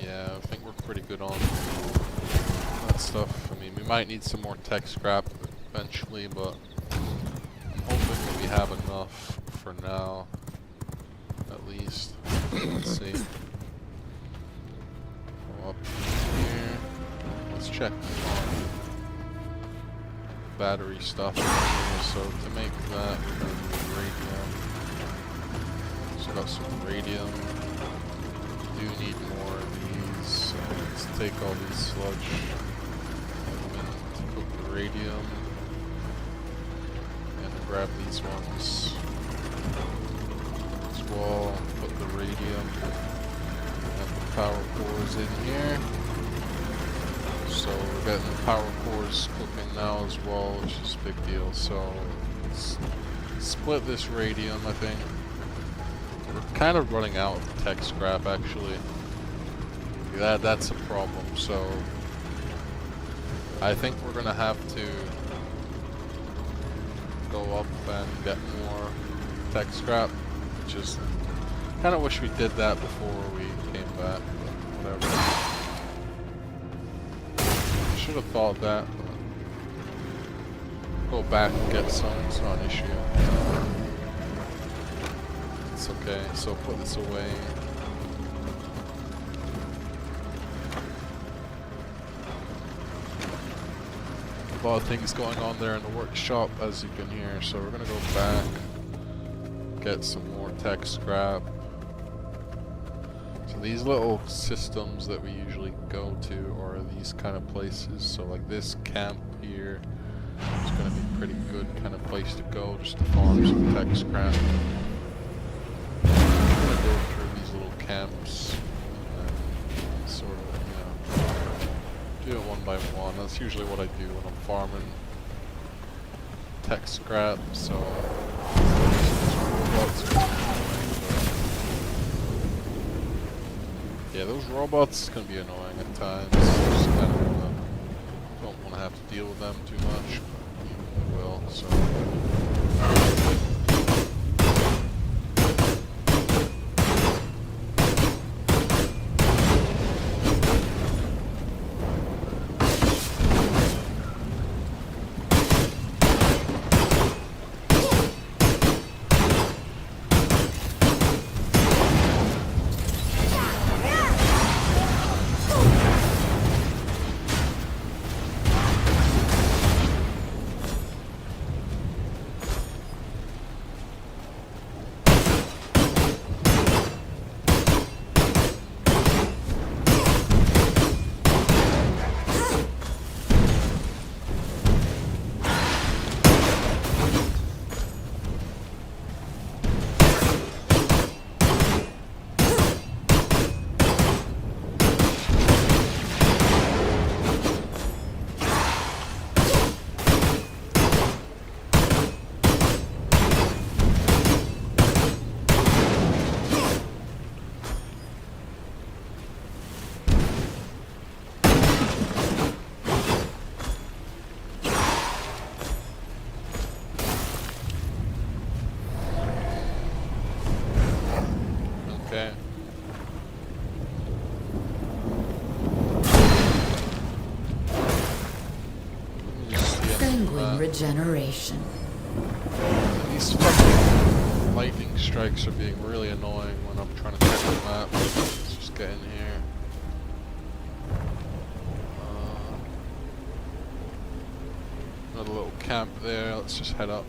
Speaker 2: yeah, I think we're pretty good on that stuff. I mean, we might need some more tech scrap eventually, but I'm hoping that we have enough for now, at least. Let's see. Go up here. Let's check on battery stuff here. So to make that, we're gonna do radium. So got some radium. We do need more of these. So let's take all these sludge to cook the radium. And grab these ones as well. Put the radium and the power cores in here. So we're getting the power cores cooking now as well, which is a big deal. So let's split this radium, I think. We're kind of running out of tech scrap, actually. That's a problem. So I think we're gonna have to go up and get more tech scrap. Just kind of wish we did that before we came back, but whatever. Should have thought that, but go back and get some, it's not an issue. It's okay, so put this away. A lot of things going on there in the workshop, as you can hear, so we're gonna go back, get some more tech scrap. So these little systems that we usually go to are these kind of places. So like this camp here is going to be a pretty good kind of place to go just to farm some tech scrap. I'm going to go through these little camps and sort of, do it one by one. That's usually what I do when I'm farming tech scrap. So yeah, those robots can be annoying at times. Just kind of don't want to have to deal with them too much. But we will, so.
Speaker 3: Regeneration.
Speaker 2: These fucking lightning strikes are being really annoying when I'm trying to check the map. Let's just get in here. Another little camp there. Let's just head up.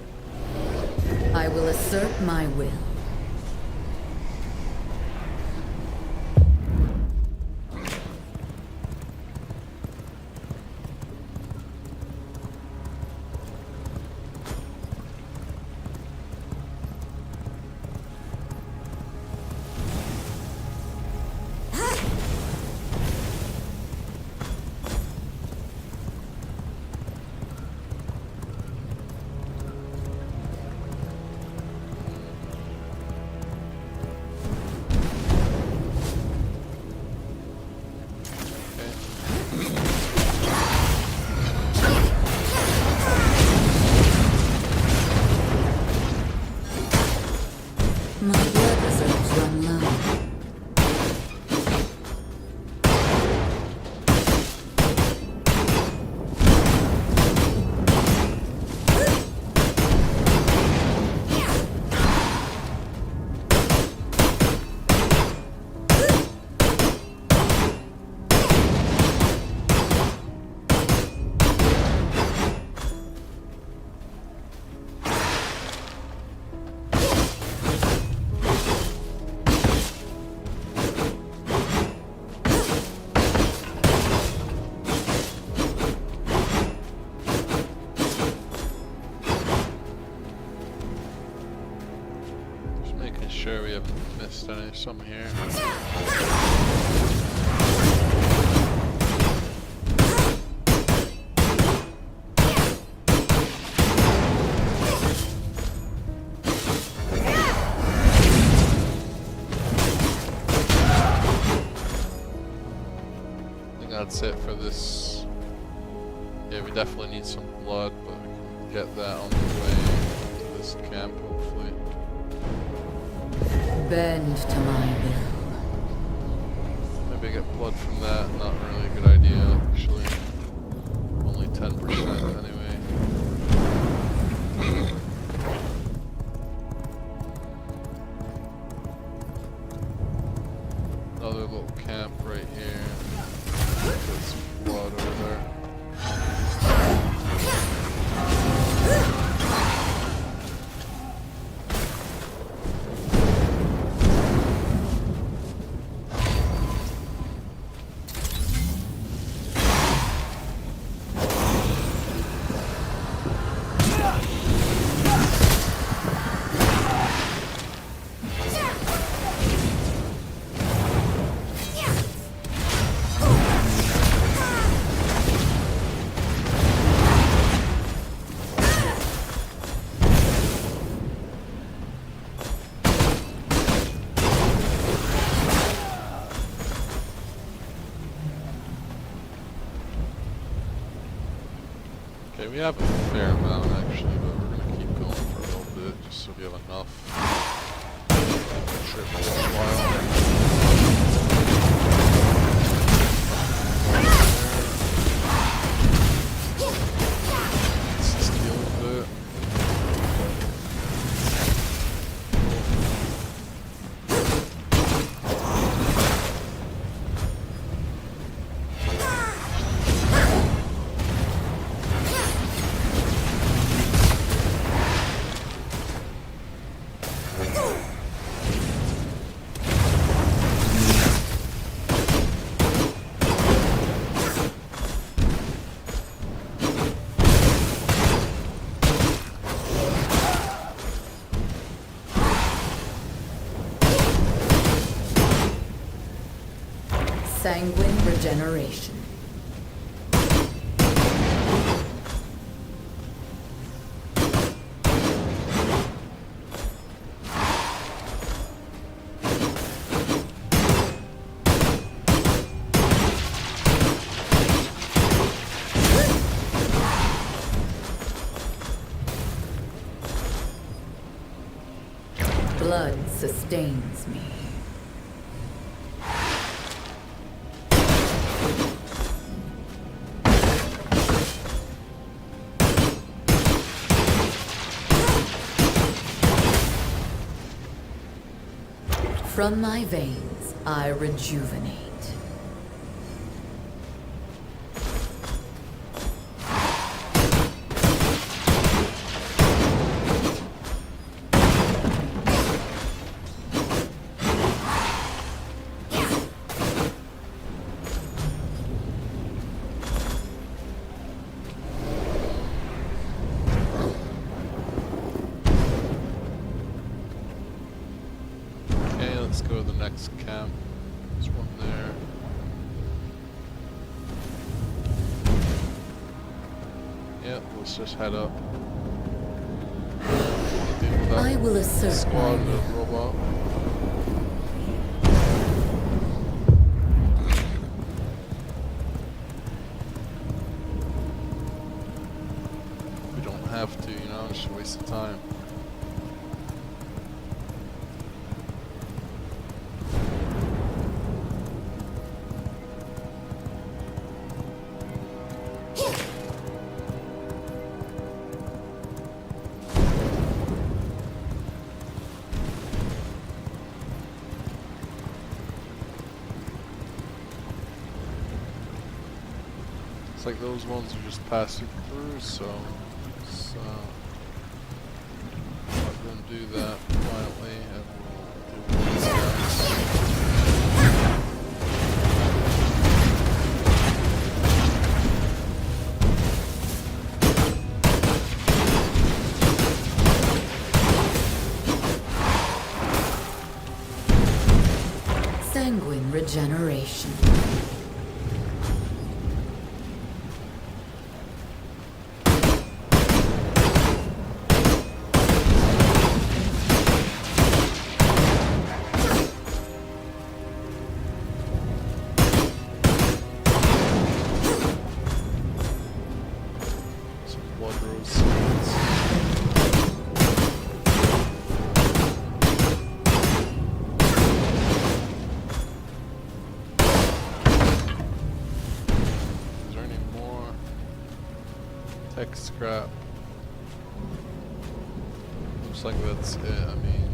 Speaker 3: I will assert my will.
Speaker 2: sure we haven't missed some here. I think that's it for this. Yeah, we definitely need some blood, but we can get that on the way to this camp, hopefully.
Speaker 3: Bend to my will.
Speaker 2: Maybe get blood from that. Not really a good idea, actually. Only 10% anyway. Another little camp right here. Get some blood over there. Okay, we have a fair amount actually, but we're gonna keep going for a little bit just so we have enough. Make the trip worthwhile. Let's just deal with it.
Speaker 3: Sanguine regeneration. Blood sustains me. From my veins, I rejuvenate.
Speaker 2: Let's go to the next camp. There's one there. Yep, let's just head up. Deal with that
Speaker 3: I will assert
Speaker 2: squad
Speaker 3: my
Speaker 2: of robot. We don't have to, you know, it's just a waste of time. Like those ones are just passing through, so I'm going to do that quietly and we'll do these guys.
Speaker 3: regeneration.
Speaker 2: Some blood rose seeds. Is there any more tech scrap? Looks like that's it. I mean,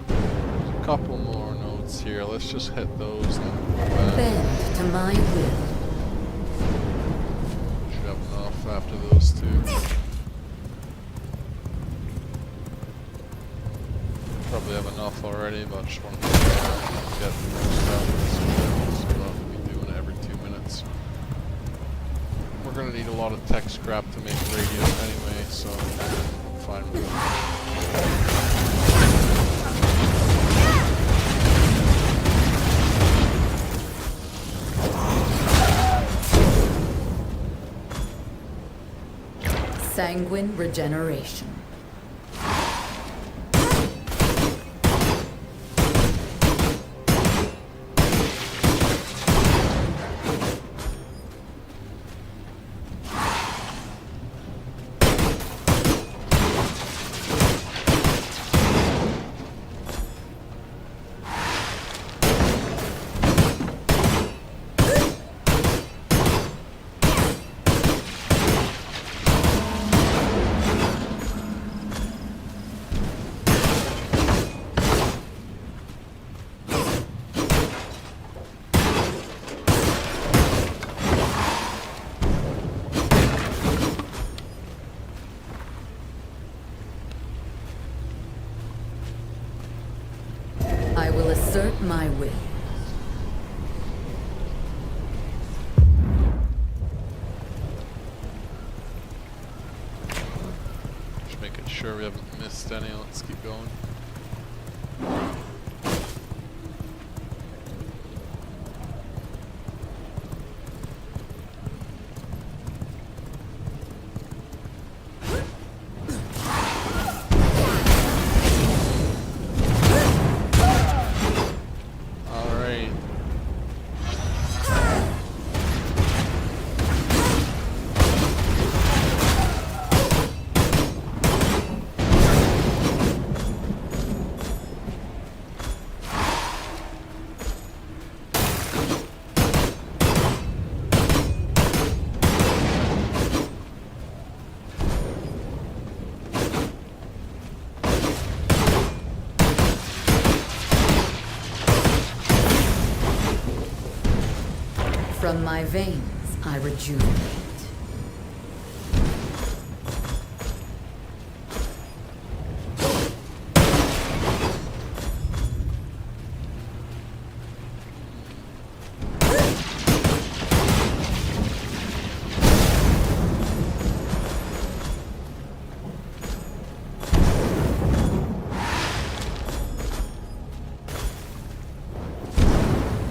Speaker 2: there's a couple more nodes here. Let's just hit those and then go back.
Speaker 3: Bend to my will.
Speaker 2: Should have enough after those two. Probably have enough already, but I just want to get the most out of this video, so that we'll be doing it every 2 minutes. We're gonna need a lot of tech scrap to make radio anyway, so I'm fine with it.
Speaker 3: Sanguine regeneration. I will assert my will.
Speaker 2: Just making sure we haven't missed any. Let's keep going. Alright.
Speaker 3: From my veins, I rejuvenate.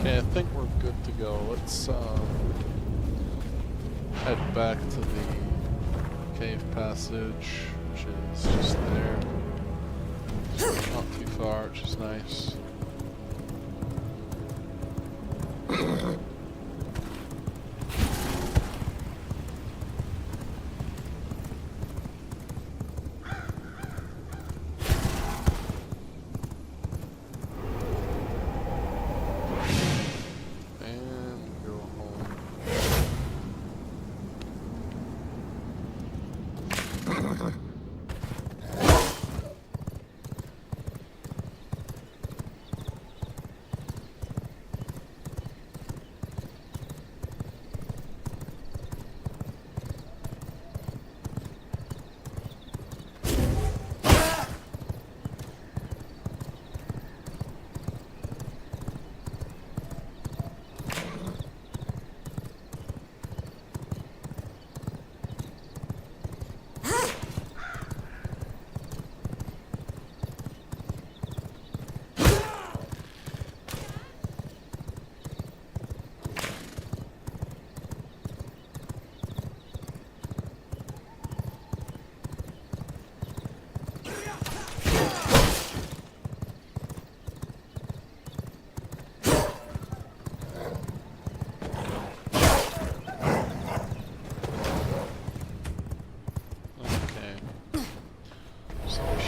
Speaker 2: Okay, I think we're good to go. Let's head back to the cave passage, which is just there. Not too far, which is nice. And go home.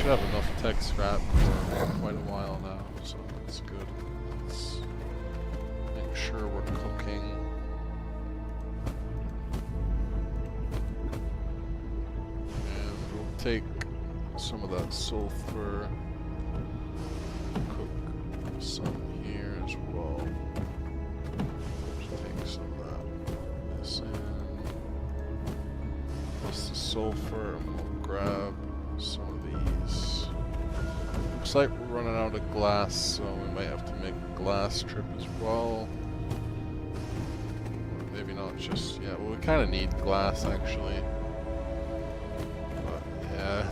Speaker 2: should have enough tech scrap for quite a while now, so that's good. Let's make sure we're cooking. And we'll take some of that sulfur, cook some here as well. Just take some of that, this in, this is sulfur, and we'll grab some of these. Looks like we're running out of glass, so we might have to make a glass strip as well. Or maybe not just yet. Well, we kind of need glass actually. But yeah,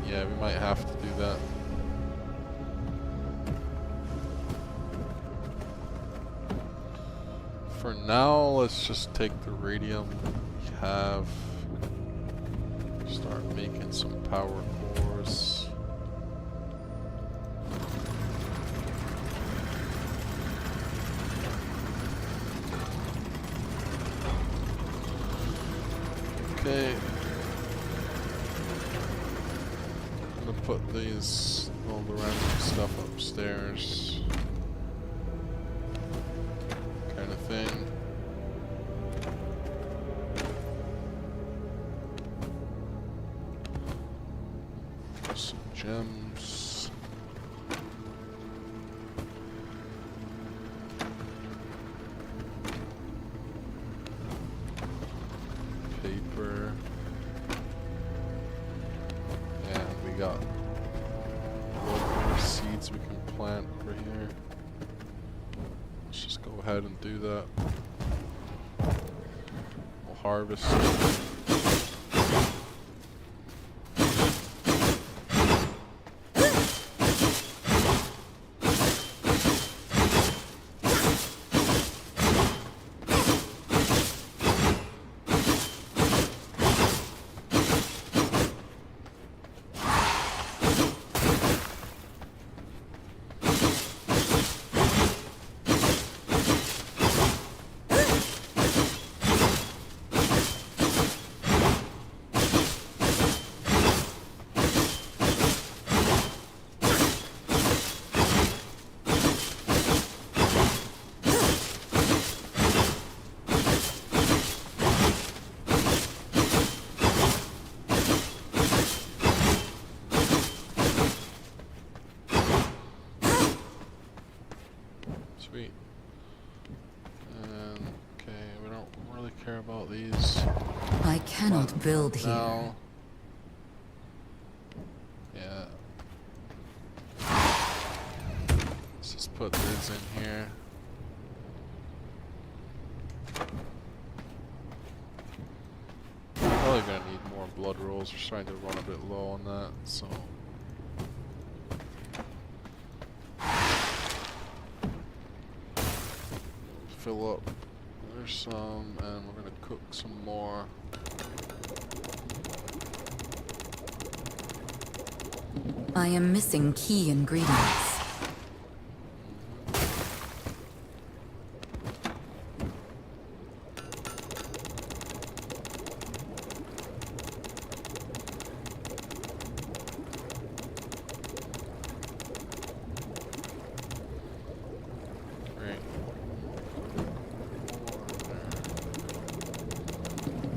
Speaker 2: yeah, we might have to do that. For now, let's just take the radium we have. Start making some power cores. Okay. I'm gonna put all the random stuff upstairs. Kind of thing. Some gems. Paper. And we got more seeds we can plant over here. Let's just go ahead and do that. We'll harvest it. Sweet. And okay, we don't really care about these.
Speaker 3: I cannot build here.
Speaker 2: Now. Yeah. Let's just put this in here. Probably gonna need more blood rolls. We're starting to run a bit low on that, so. Fill up. There's some, and we're gonna cook some more.
Speaker 3: I am missing key ingredients.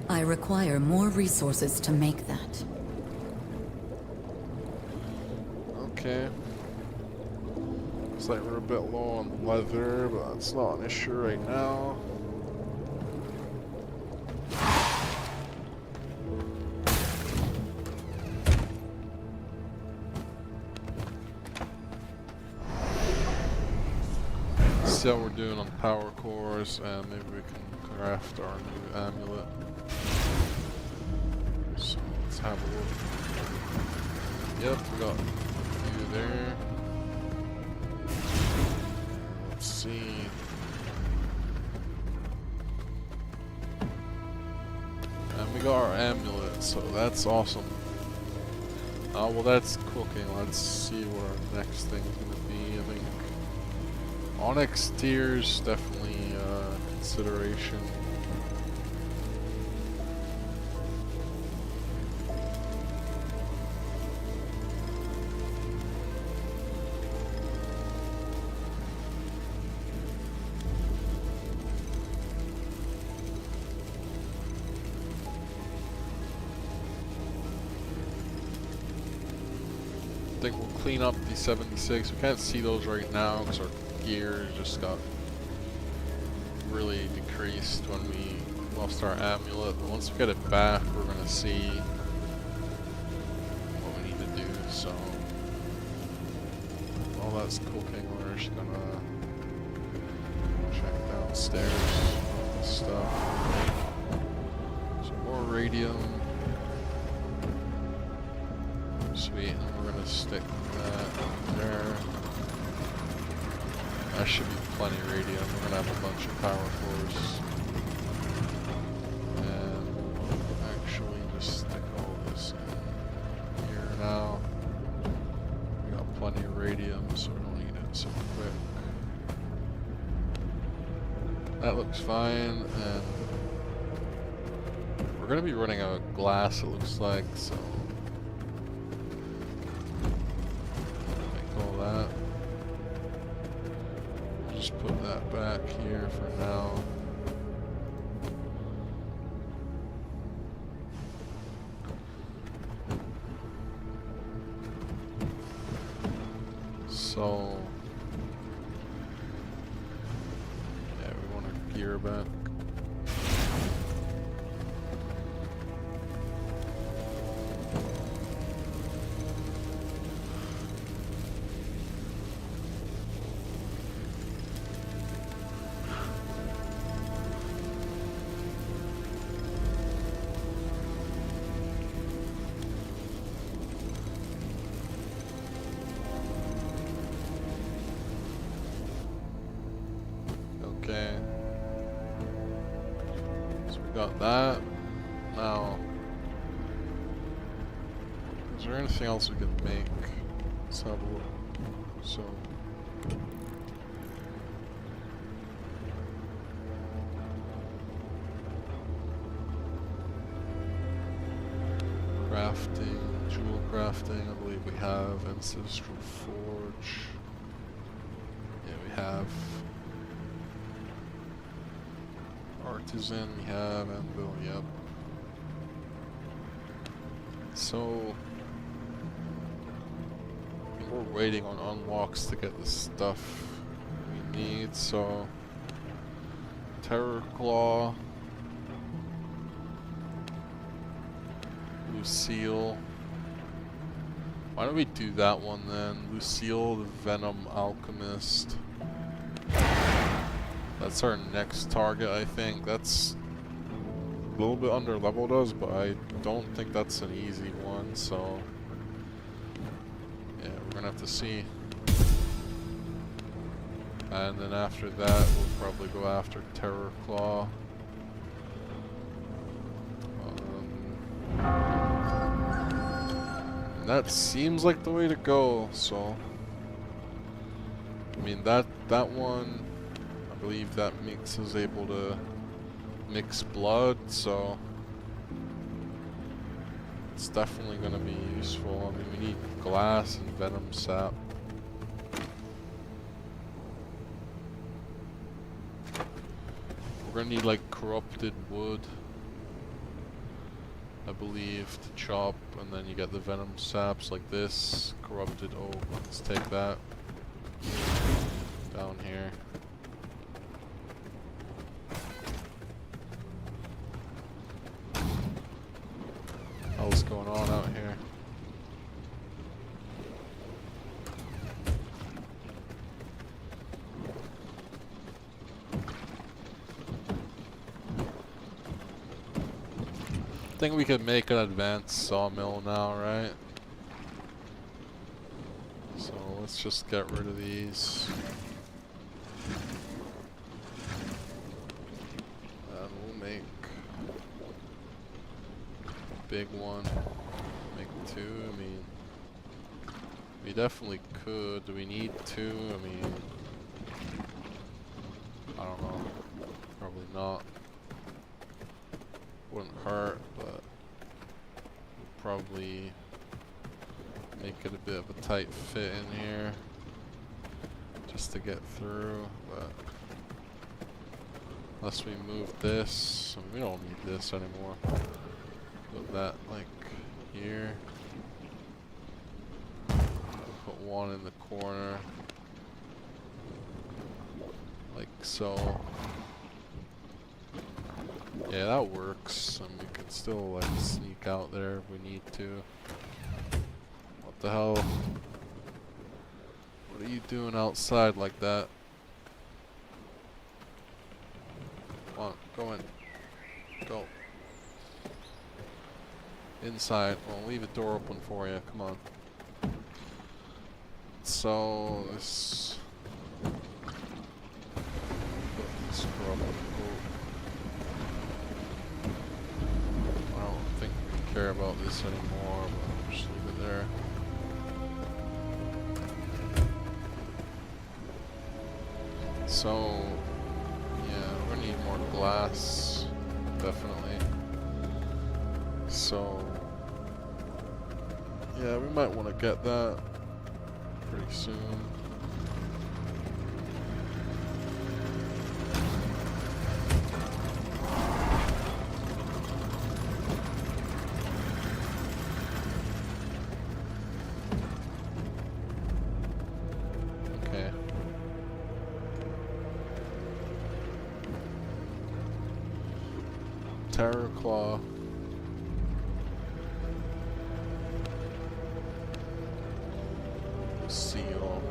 Speaker 3: I require more resources to make that.
Speaker 2: Okay. Looks like we're a bit low on leather, but that's not an issue right now. See how we're doing on power cores, and maybe we can craft our new amulet. So let's have a look. Yep, we got a few there. Let's see. And we got our amulet, so that's awesome. Well, that's cooking. Let's see what our next thing's gonna be. I think Onyx tiers definitely consideration. think we'll clean up the 76. We can't see those right now because our gear just got really decreased when we lost our amulet. But once we get it back, we're gonna see what we need to do. So while that's cooking, we're just gonna check downstairs stuff. Some more radium. Sweet, and we're gonna stick that there. That should be plenty of radium. We're gonna have a bunch of power cores. And actually just stick all this in here now. We got plenty of radium, so we don't need it so quick. That looks fine, and we're gonna be running out of glass, it looks like, so all that. Just put that back here for now. So yeah, we want our gear back. Okay. So we got that. Now, is there anything else we can make? Let's have a look. So, crafting, jewel crafting, I believe we have Ancestral Forge. Yeah, we have. Artisan, we have Anvil, yep. So, we're waiting on unlocks to get the stuff we need, so Terror Claw, Lucille. Why don't we do that one then? Lucille, the Venom Alchemist. That's our next target, I think. That's a little bit under leveled us, but I don't think that's an easy one, so yeah, we're gonna have to see. And then after that, we'll probably go after Terror Claw. And that seems like the way to go, so I mean that one, I believe that makes us able to mix blood, so it's definitely going to be useful. I mean, we need glass and venom sap. We're going to need like corrupted wood, I believe, to chop, and then you get the venom saps like this. Corrupted oak, let's take that down here. What's going on out here? I think we could make an advanced sawmill now, right? So let's just get rid of these. And we'll make big one, make two. I mean, we definitely could. Do we need two? I mean, I don't know. Probably not. Wouldn't hurt, but probably make it a bit of a tight fit in here just to get through. But unless we move this, I mean, we don't need this anymore. Put that like here. one in the corner. Like so. Yeah, that works. And we can still like sneak out there if we need to. What the hell? What are you doing outside like that? Come on, go in. Go. Inside. I'll leave a door open for you. Come on. So this scrub. I don't think we care about this anymore, but I'll just leave it there. So yeah, we're gonna need more glass, definitely. So yeah, we might want to get that pretty soon. Okay. Terror Claw. Seal.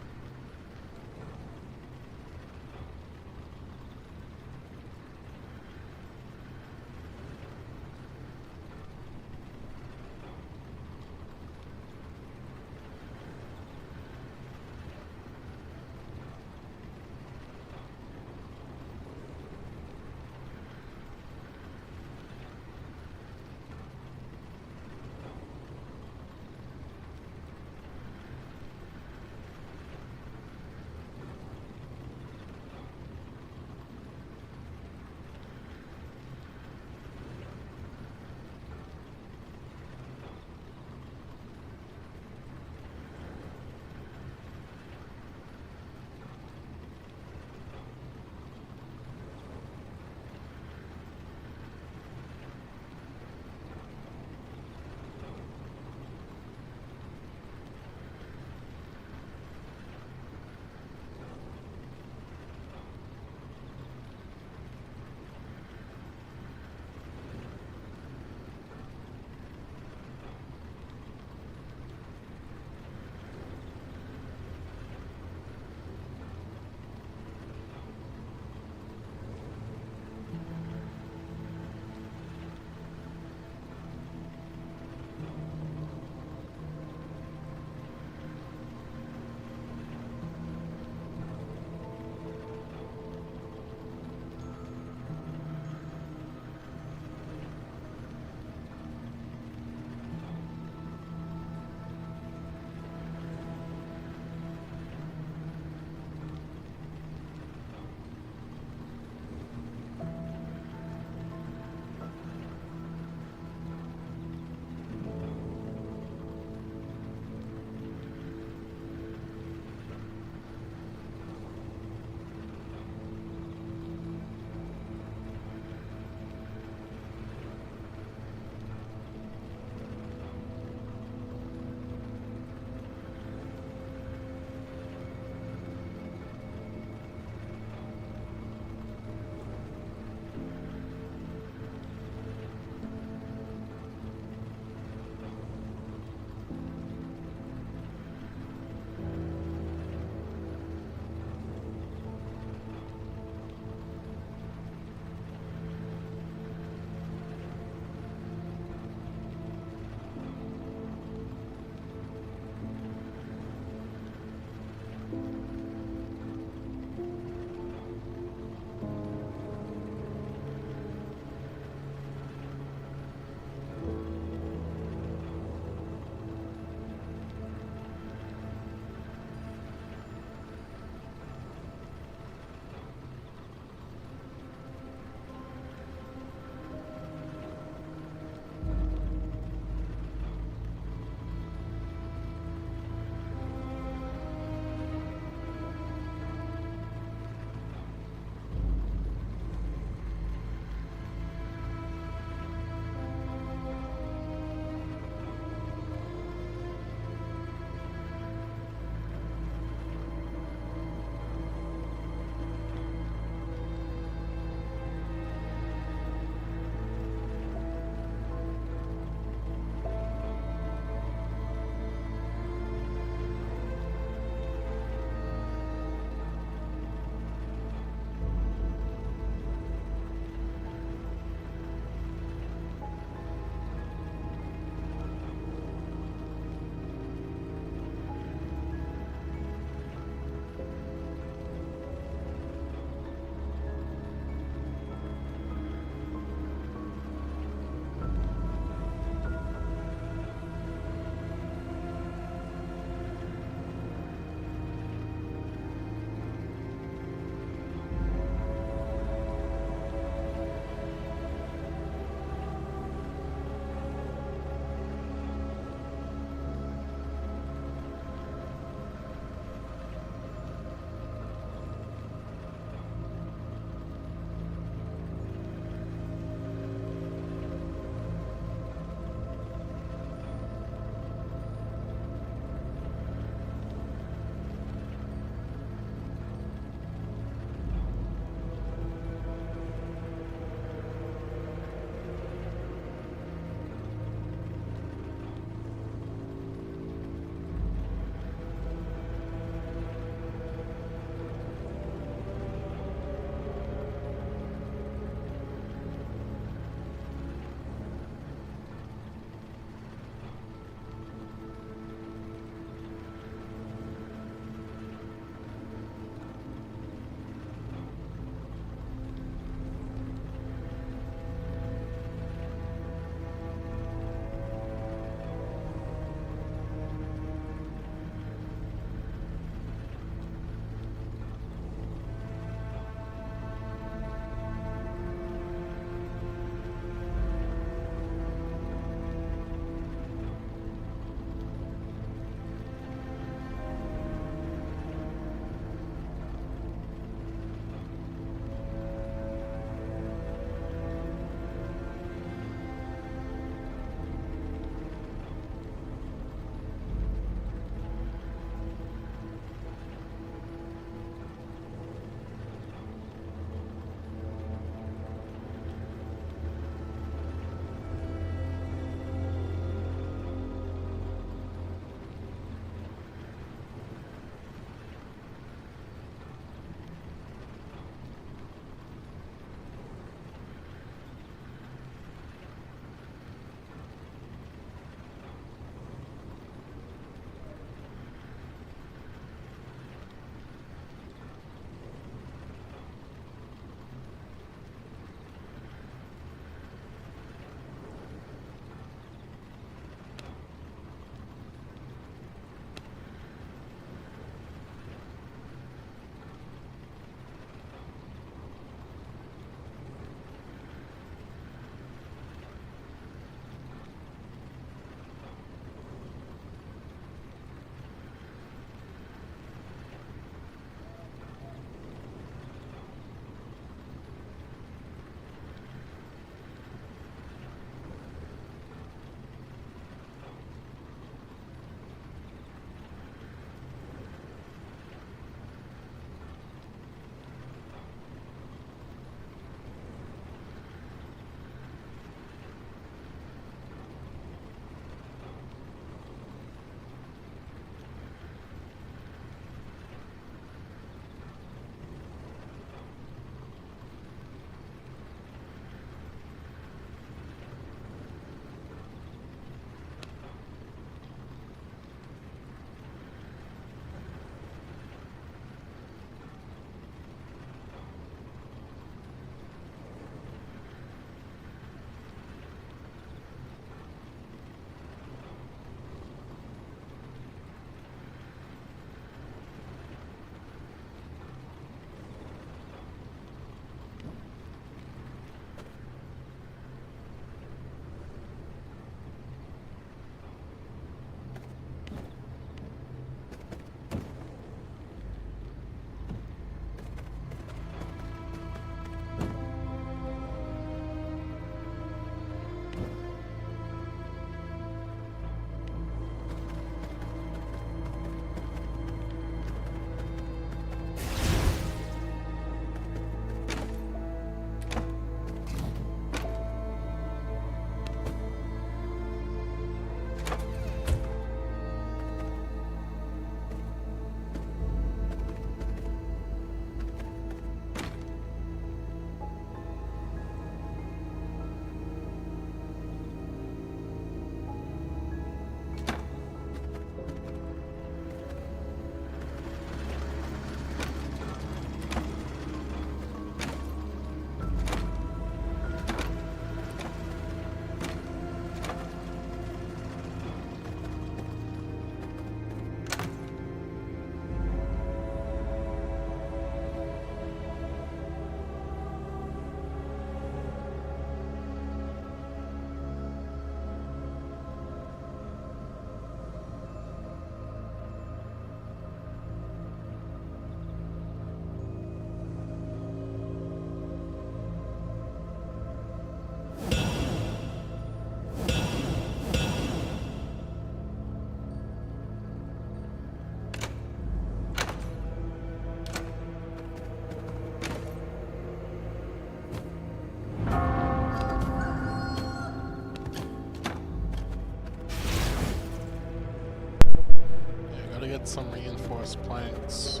Speaker 2: get some reinforced planks.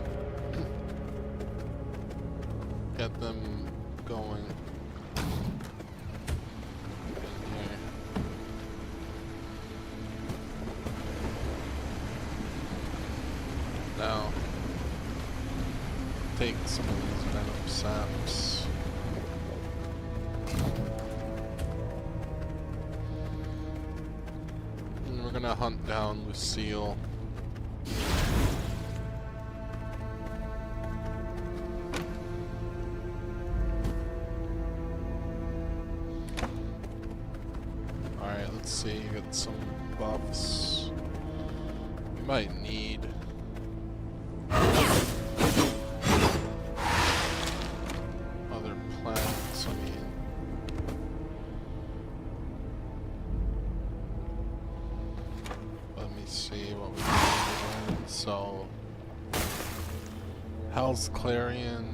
Speaker 2: Get them going. Here. Now, take some of these venom saps. And we're gonna hunt down Lucille. Alright, let's see, get some buffs. We might need other plants, I mean. Let me see what we can do. So, Hell's Clarion,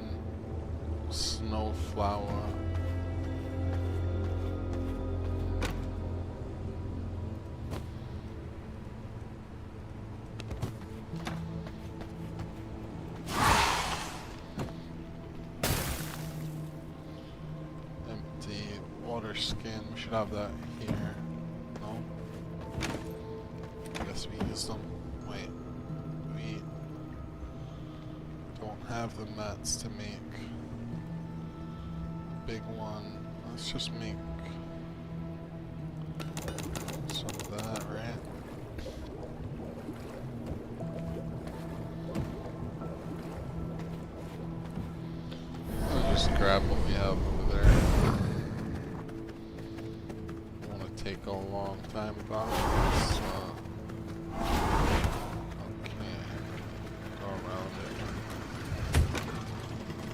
Speaker 2: Snowflower. Empty water skin, we should have that here. No? I guess we use them. Wait. We don't have the mats to make big one. Let's just make some of that, right? I'll just grab what we have over there. Don't want to take a long time about this. Okay. Go around it.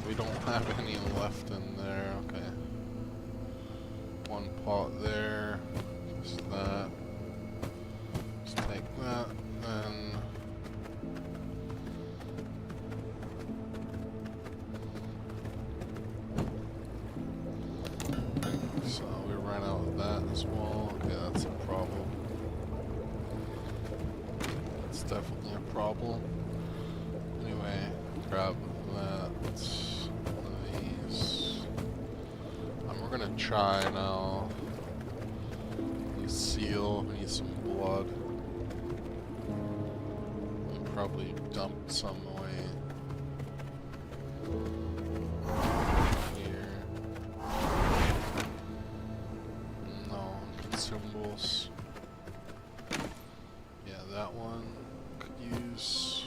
Speaker 2: We don't have any left in there. Okay. One pot there. Just that. Just take that. Then. So we ran out of that as well. Okay, that's a problem. It's definitely a problem. Anyway, grab that. One of these. And we're gonna try now. Lucille, we need some blood. We'll probably dump some away. Consumables. Yeah, that one could use.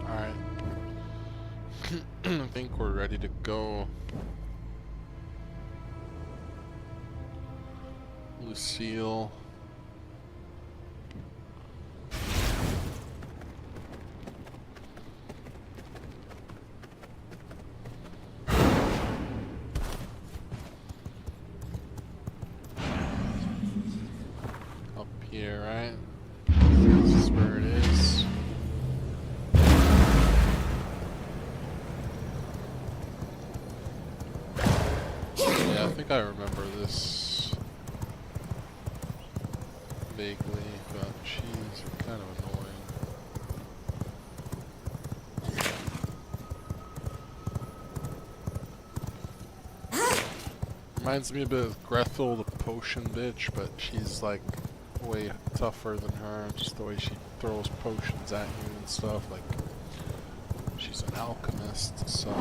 Speaker 2: Alright. I think we're ready to go. Lucille. Here, right? This is where it is. Yeah, I think I remember this vaguely, but she's kind of annoying. Reminds me a bit of Grethel, the potion bitch, but she's like way tougher than her, just the way she throws potions at you and stuff. Like, she's an alchemist, so.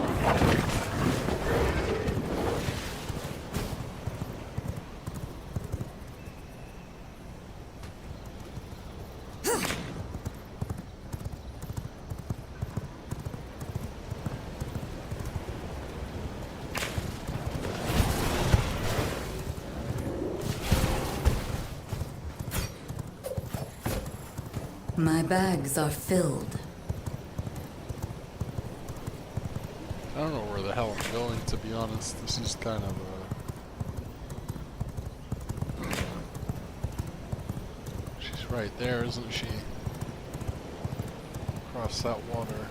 Speaker 3: My bags are filled.
Speaker 2: I don't know where the hell I'm going, to be honest. This is kind of she's right there, isn't she? Across that water.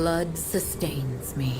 Speaker 3: blood sustains me.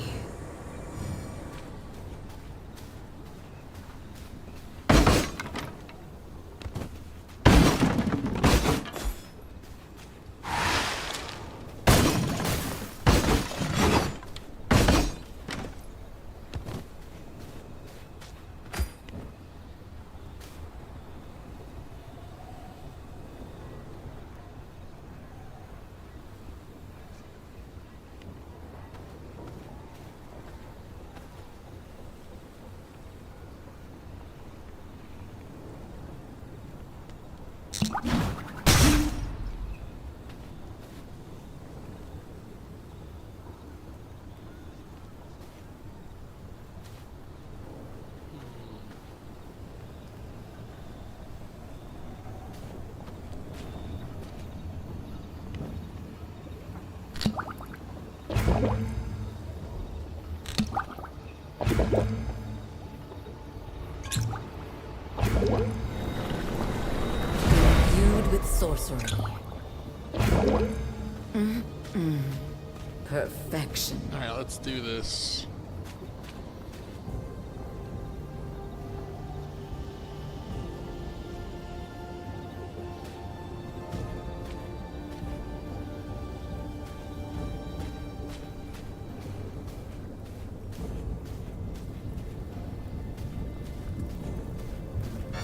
Speaker 3: Imbued with sorcery. Perfection.
Speaker 2: Alright, let's do this.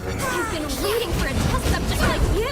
Speaker 6: I've been waiting for a test subject like you!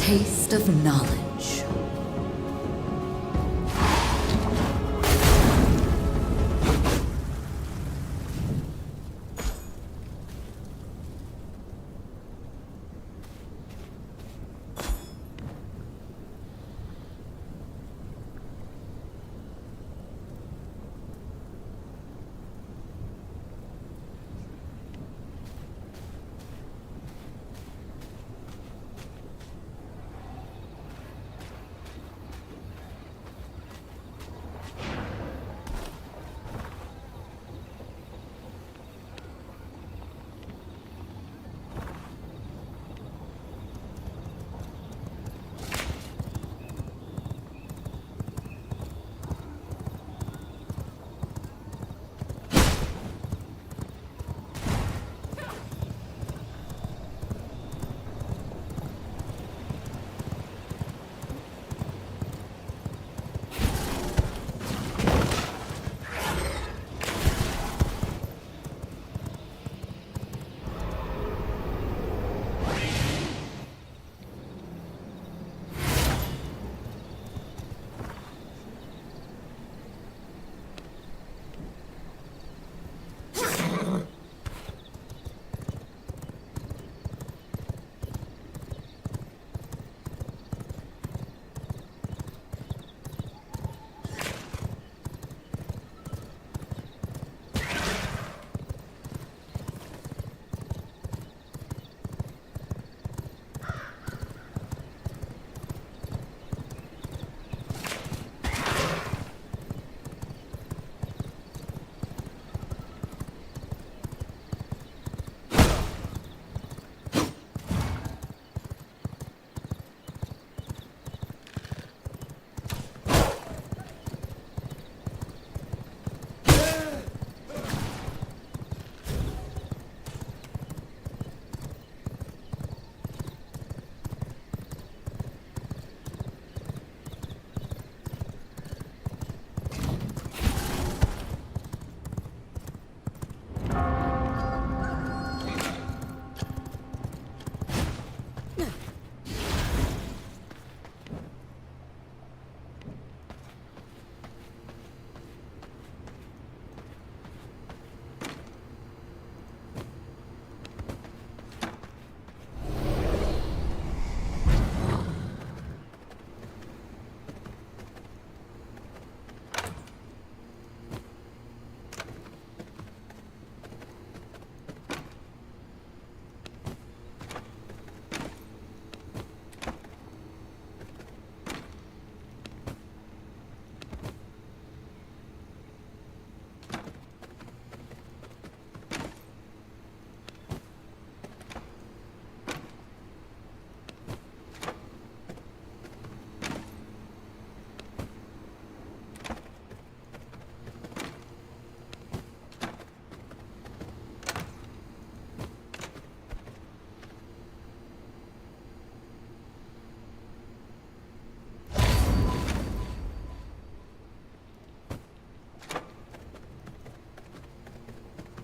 Speaker 3: taste of knowledge.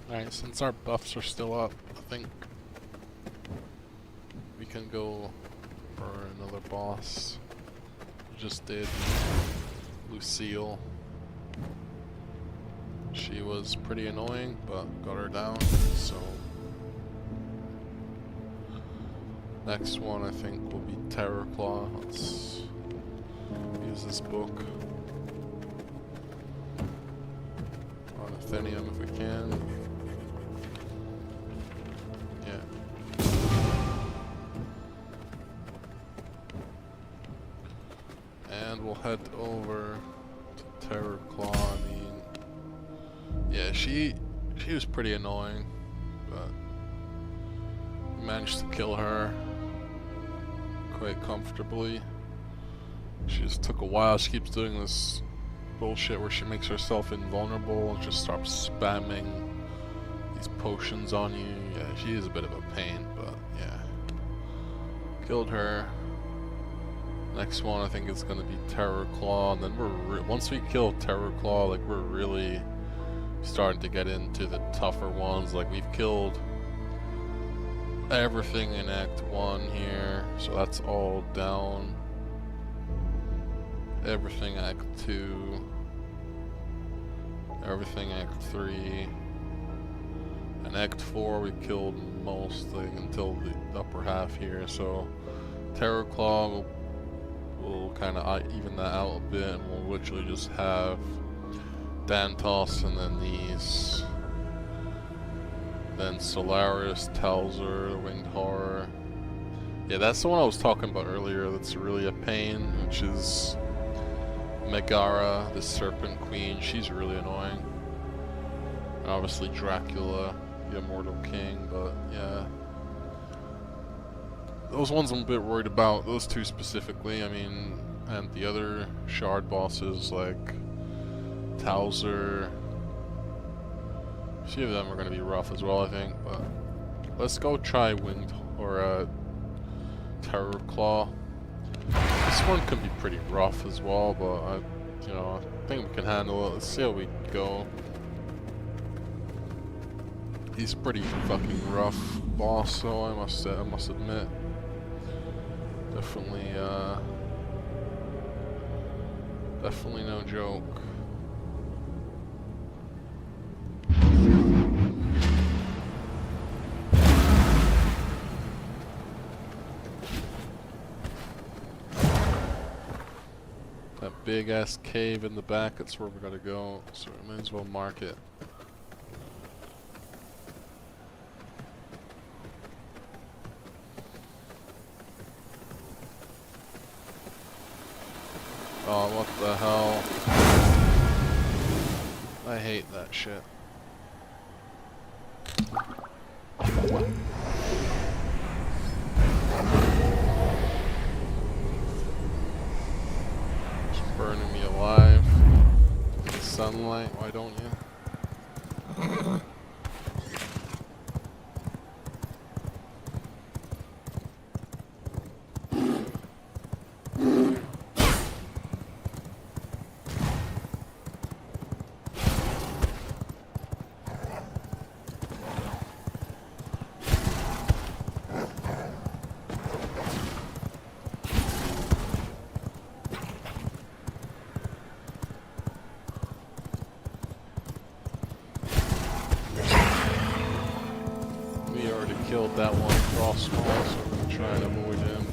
Speaker 2: Alright, since our buffs are still up, I think we can go for another boss. We just did Lucille. She was pretty annoying, but got her down, so next one I think will be Terrorclaw. Let's use this book on Athenium if we can. Yeah. And we'll head over to Terrorclaw. I mean, yeah, she was pretty annoying, but we managed to kill her quite comfortably. She just took a while. She keeps doing this bullshit where she makes herself invulnerable and just starts spamming these potions on you. Yeah, she is a bit of a pain, but yeah. Killed her. Next one I think is gonna be Terrorclaw, and then once we kill Terrorclaw, like, we're really starting to get into the tougher ones. Like, we've killed everything in Act 1 here, so that's all down. Everything Act 2. Everything Act 3. In Act 4 we killed mostly until the upper half here, so Terror Claw will kind of even that out a bit, and we'll literally just have Dantos and then these. Then Solaris, Talzur, the Winged Horror. Yeah, that's the one I was talking about earlier that's really a pain, which is Megara, the Serpent Queen. She's really annoying. And obviously Dracula, the Immortal King, but yeah. Those ones I'm a bit worried about, those two specifically. I mean, and the other shard bosses like Talzur. A few of them are going to be rough as well, I think, but let's go try Winged or Terror Claw. This one could be pretty rough as well, but I think we can handle it. Let's see how we go. He's pretty fucking rough boss, so I must admit. Definitely no joke. That big ass cave in the back, that's where we gotta go, so we might as well mark it. Oh, what the hell? I hate that shit. Just burning me alive. In the sunlight, why don't you? Killed that one Frostmaw, so we're gonna try and avoid him.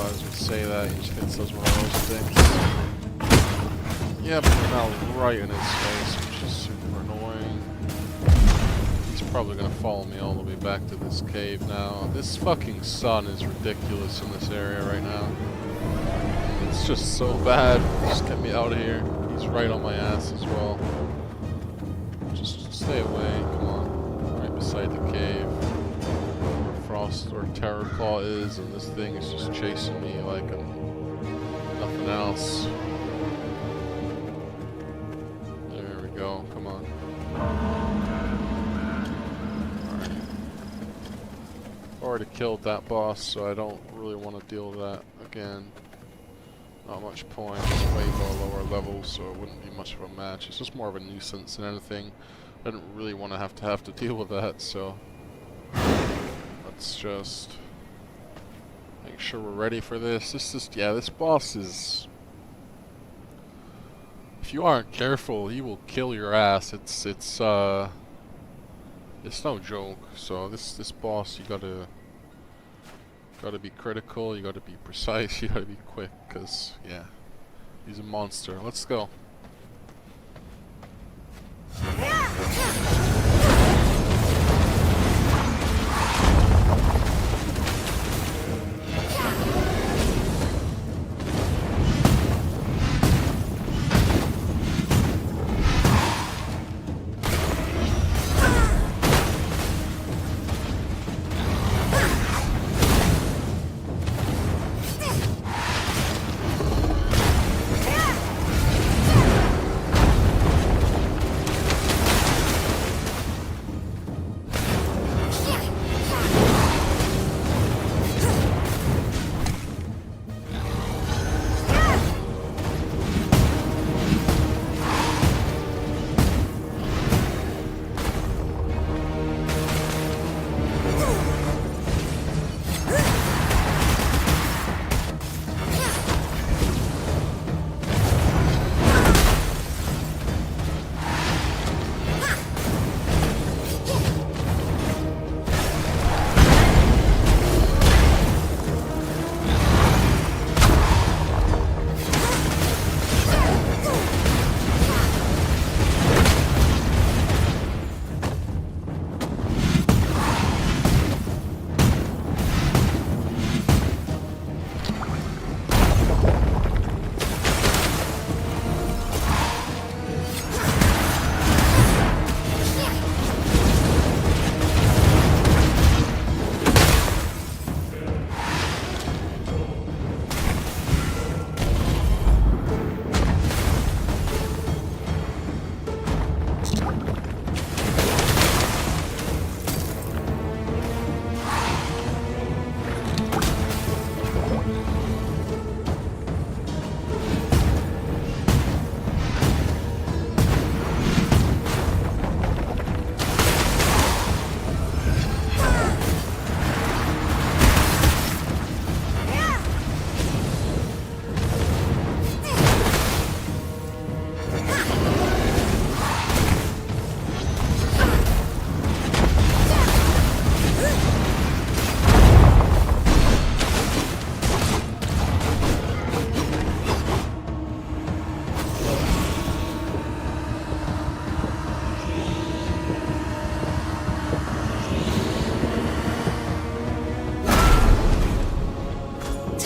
Speaker 2: As we say that, he just hits us one of those things. Yeah, but we're now right in his face, which is super annoying. He's probably gonna follow me all the way back to this cave now. This fucking sun is ridiculous in this area right now. It's just so bad. Just get me out of here. He's right on my ass as well. Just stay away, come on. Beside the cave where Frost or Terror Claw is, and this thing is just chasing me like nothing else. There we go, come on. Alright. Already killed that boss, so I don't really want to deal with that again. Not much point, it's way lower levels, so it wouldn't be much of a match. It's just more of a nuisance than anything. I didn't really want to have to deal with that, so let's just make sure we're ready for this. This boss is, if you aren't careful, he will kill your ass. It's no joke. So this boss, you gotta be critical, you gotta be precise, you gotta be quick, cause yeah, he's a monster. Let's go.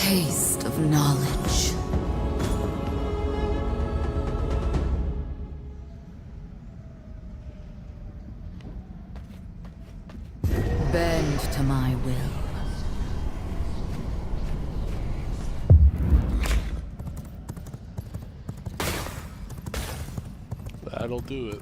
Speaker 3: taste of knowledge. Bend to my will.
Speaker 2: That'll do it.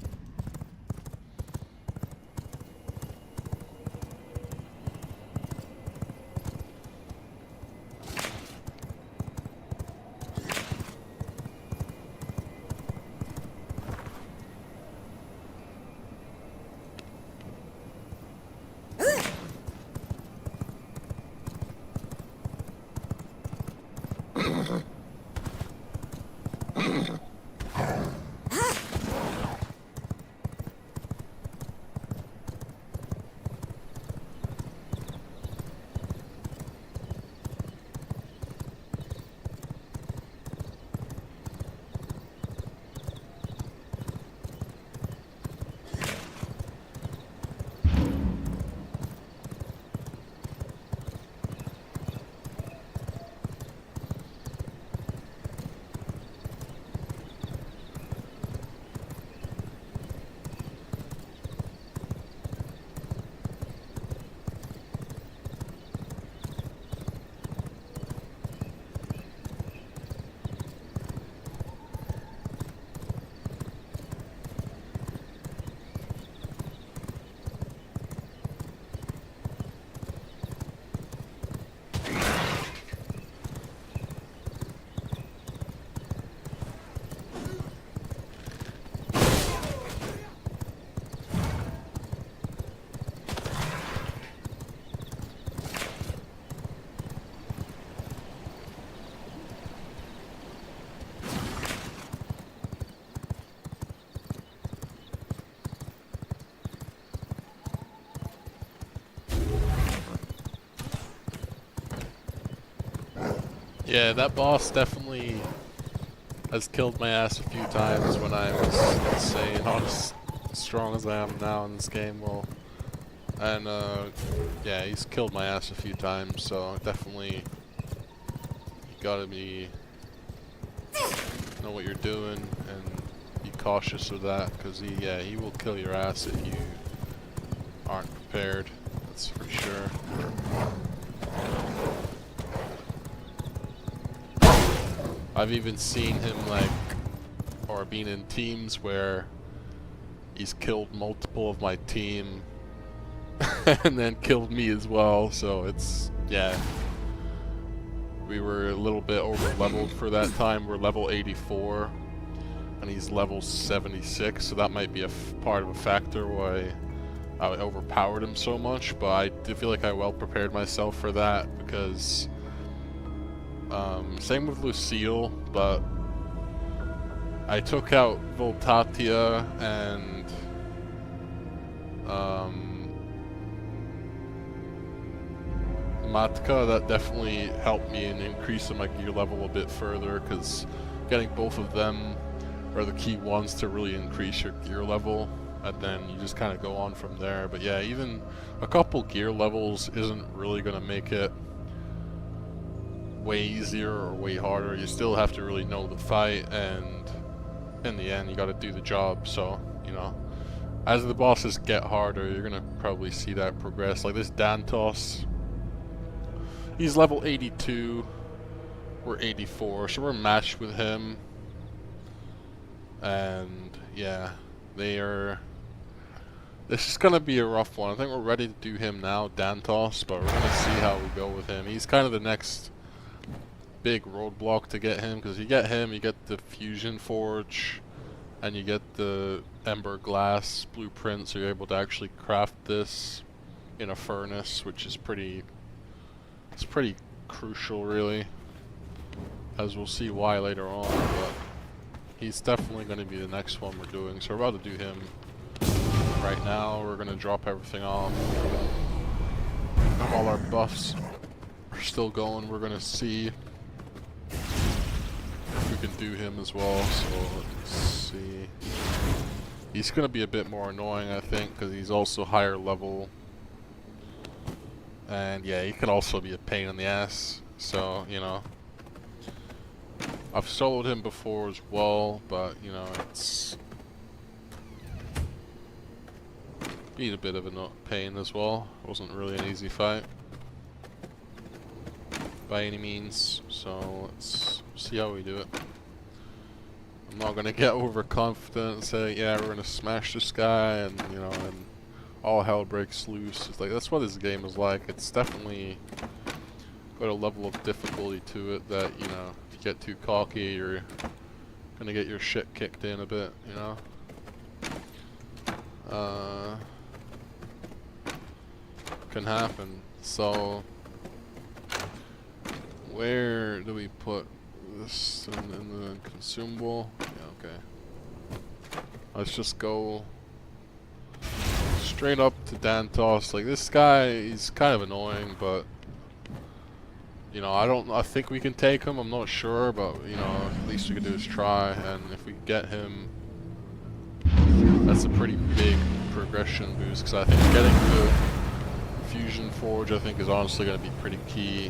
Speaker 2: Yeah, that boss definitely has killed my ass a few times when I was insane, not as strong as I am now in this game. Well, and yeah, he's killed my ass a few times, so definitely you gotta know what you're doing and be cautious of that, because he will kill your ass if you aren't prepared. That's for sure. I've even seen him or been in teams where he's killed multiple of my team and then killed me as well, so it's, yeah. We were a little bit over leveled for that time. We're level 84 and he's level 76, so that might be a part of a factor why I overpowered him so much, but I do feel like I well prepared myself for that, because same with Lucille, but I took out Voltatia and Matka. That definitely helped me in increasing my gear level a bit further, because getting both of them are the key ones to really increase your gear level, and then you just kind of go on from there. But yeah, even a couple gear levels isn't really going to make it way easier or way harder. You still have to really know the fight, and in the end you got to do the job. So, you know, as the bosses get harder, you're gonna probably see that progress. Like this Dantos, he's level 82, we're 84, so we're matched with him, and yeah, this is gonna be a rough one. I think we're ready to do him now, Dantos, but we're gonna see how we go with him. He's kind of the next big roadblock to get him, because you get him, you get the Fusion Forge, and you get the Ember Glass blueprint, so you're able to actually craft this in a furnace, which is pretty crucial, really, as we'll see why later on. But he's definitely going to be the next one we're doing, so we're about to do him right now. We're going to drop everything off. All our buffs are still going. We're going to see if we can do him as well. So let's see. He's going to be a bit more annoying, I think, because he's also higher level. And yeah, he can also be a pain in the ass. so, you know. I've soloed him before as well, but, you know, it's been a bit of a pain as well. It wasn't really an easy fight by any means, so let's see how we do it. I'm not gonna get overconfident and say, yeah, we're gonna smash this guy, and you know, and all hell breaks loose. It's like, that's what this game is like. It's definitely got a level of difficulty to it that, you know, if you get too cocky, you're gonna get your shit kicked in a bit, you know. Can happen. So where do we put this in the consumable? Yeah, okay. Let's just go straight up to Dantos. Like, this guy, he's kind of annoying, but you know, I think we can take him. I'm not sure, but you know, at least we can do is try, and if we get him, that's a pretty big progression boost, because I think getting the Fusion Forge, I think, is honestly going to be pretty key.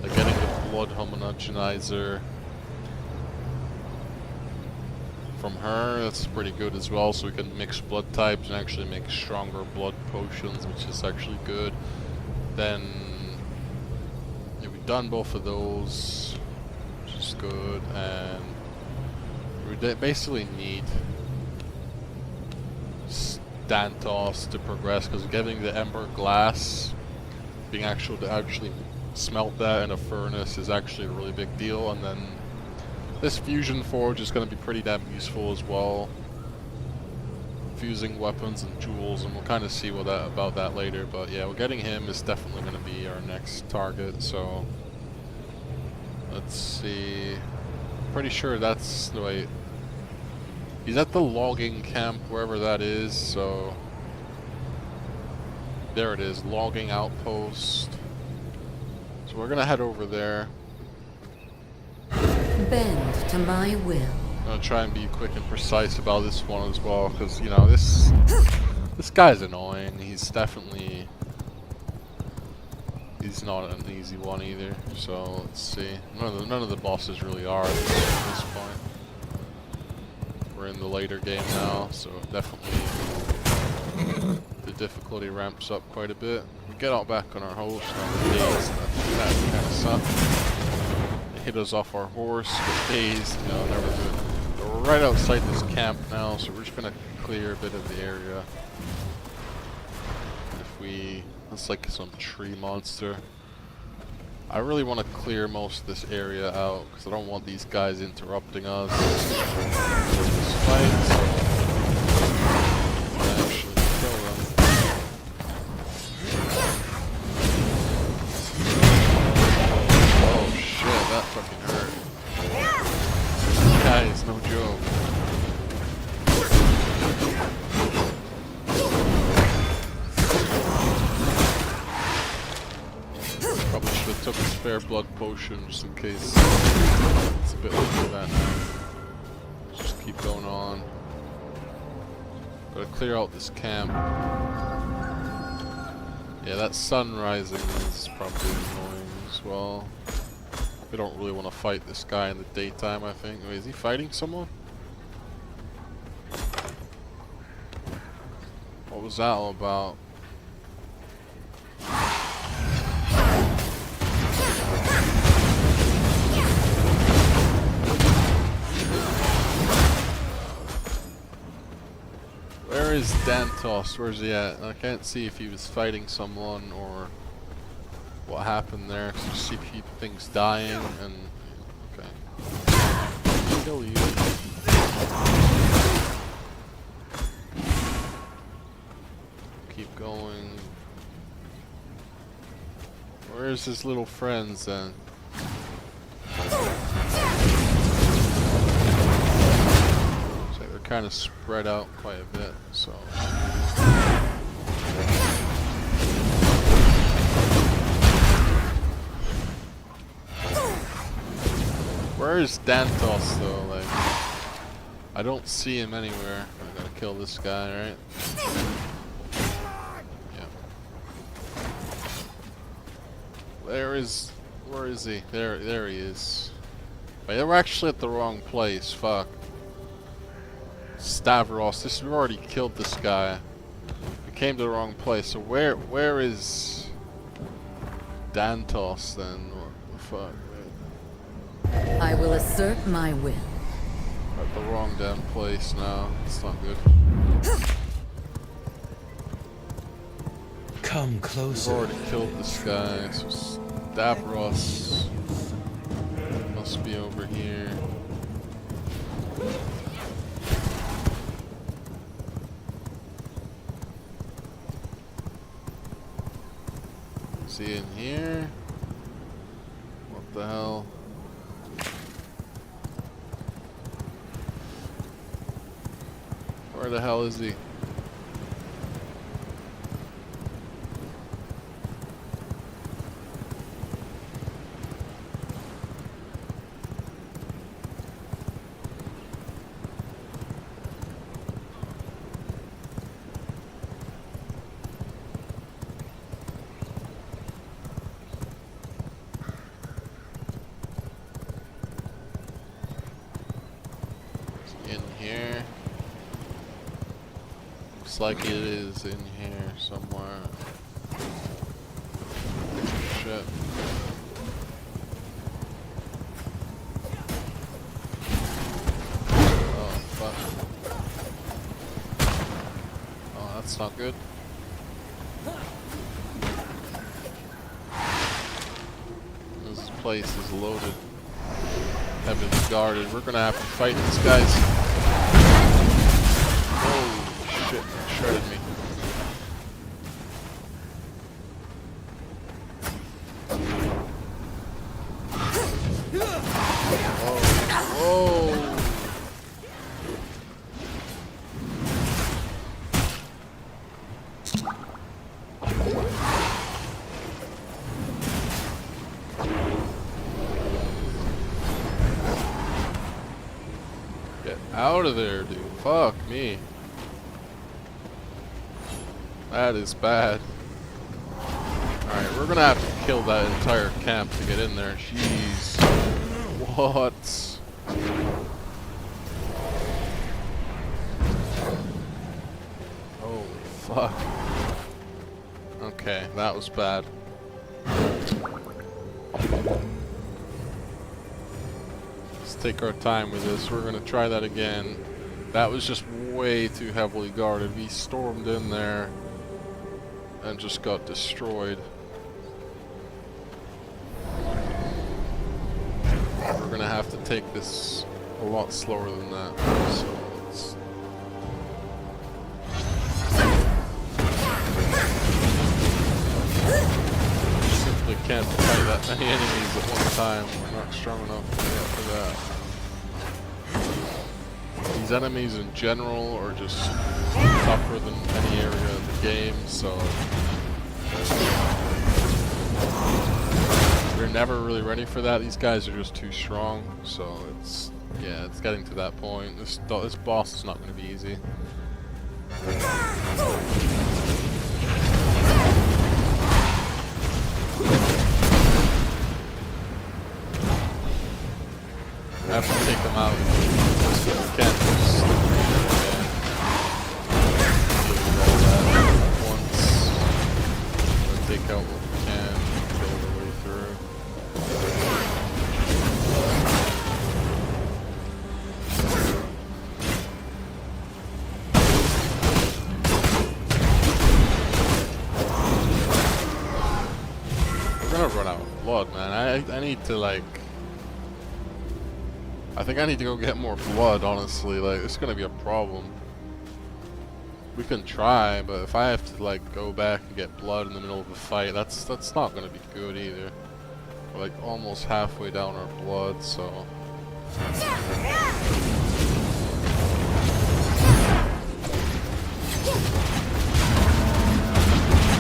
Speaker 2: Like, getting the Blood Homogenizer from her, that's pretty good as well, so we can mix blood types and actually make stronger blood potions, which is actually good. Then, yeah, we've done both of those, which is good, and we basically need Dantos to progress, because getting the Ember Glass, being able to actually smelt that in a furnace is actually a really big deal, and then this Fusion Forge is going to be pretty damn useful as well, fusing weapons and jewels, and we'll kind of see about that later. But yeah, we're getting him is definitely going to be our next target, so let's see. Pretty sure that's the way. He's at the logging camp, wherever that is, so there it is, logging outpost. So we're gonna head over there.
Speaker 3: Bend to my will.
Speaker 2: I'm gonna try and be quick and precise about this one as well, because you know, this guy's annoying. He's definitely, he's not an easy one either. So let's see. None of the bosses really are at this point. We're in the later game now, so definitely the difficulty ramps up quite a bit. We get out back on our host on the days, that kind of sucked. They hit us off our horse, get dazed, you know, never good. But we're right outside this camp now, so we're just gonna clear a bit of the area. That's like some tree monster. I really want to clear most of this area out, because I don't want these guys interrupting us. This fight. Actually kill them. Oh shit, that fucking hurt. This guy is no joke. Probably should have took a spare blood potion just in case. It's a bit late for that now. Let's just keep going on. Gotta clear out this camp. Yeah, that sun rising is probably annoying as well. We don't really want to fight this guy in the daytime, I think. Wait, is he fighting someone? What was that all about? Where is Dantos? Where's he at? I can't see if he was fighting someone or what happened there. So just see things dying and okay. Kill you. Keep going. Where's his little friends then? Kind of spread out quite a bit, so where is Dantos though? Like, I don't see him anywhere. I gotta kill this guy, right? Yeah. Where is he? There he is. Wait, we're actually at the wrong place. Fuck. Stavros. We already killed this guy. We came to the wrong place. So where is Dantos then? What the fuck?
Speaker 3: I will assert my will.
Speaker 2: We're at the wrong damn place now. It's not good.
Speaker 7: Come
Speaker 2: We've
Speaker 7: closer.
Speaker 2: already killed this guy. So Stavros must be over here. Is he in here? What the hell? Where the hell is he? In here. Looks like it is in here somewhere. Shit. Oh fuck. Oh, that's not good. This place is loaded. Heavily guarded. We're gonna have to fight these guys. Holy shit, that shredded me. Oh. Get out of there, dude. Fuck me. That is bad. Alright, we're gonna have to kill that entire camp to get in there. Jeez. What? Holy fuck. Okay, that was bad. Let's take our time with this. We're gonna try that again. That was just way too heavily guarded. We stormed in there and just got destroyed. We're gonna have to take this a lot slower than that. So let's simply can't fight that many enemies at one time. We're not strong enough for that. These enemies in general are just tougher than any area of the game, so we're never really ready for that. These guys are just too strong, so it's getting to that point. This boss is not going to be easy. I have to take them out. We can't just once. We'll take out what we can, kill our way through. We're gonna run out of blood, man. I need to like. I think I need to go get more blood, honestly. Like, it's gonna be a problem. We can try, but if I have to like go back and get blood in the middle of a fight, that's not gonna be good either. We're like almost halfway down our blood, so.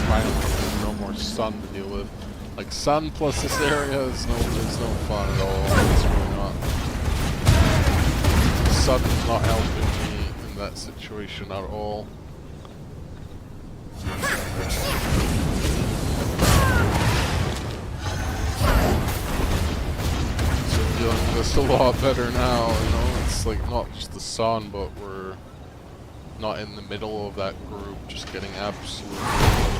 Speaker 2: Finally, there's no more sun to deal with. Like sun plus this area is no fun at all. It's really not. Sun is not helping me in that situation at all. just a lot better now, you know, it's like not just the sun, but we're not in the middle of that group, just getting absolutely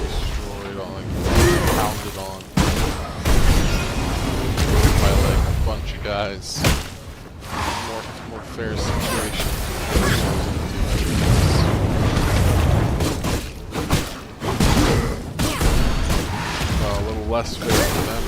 Speaker 2: destroyed on, like, pounded on by like a bunch of guys. More fair situation. A little less fair for them.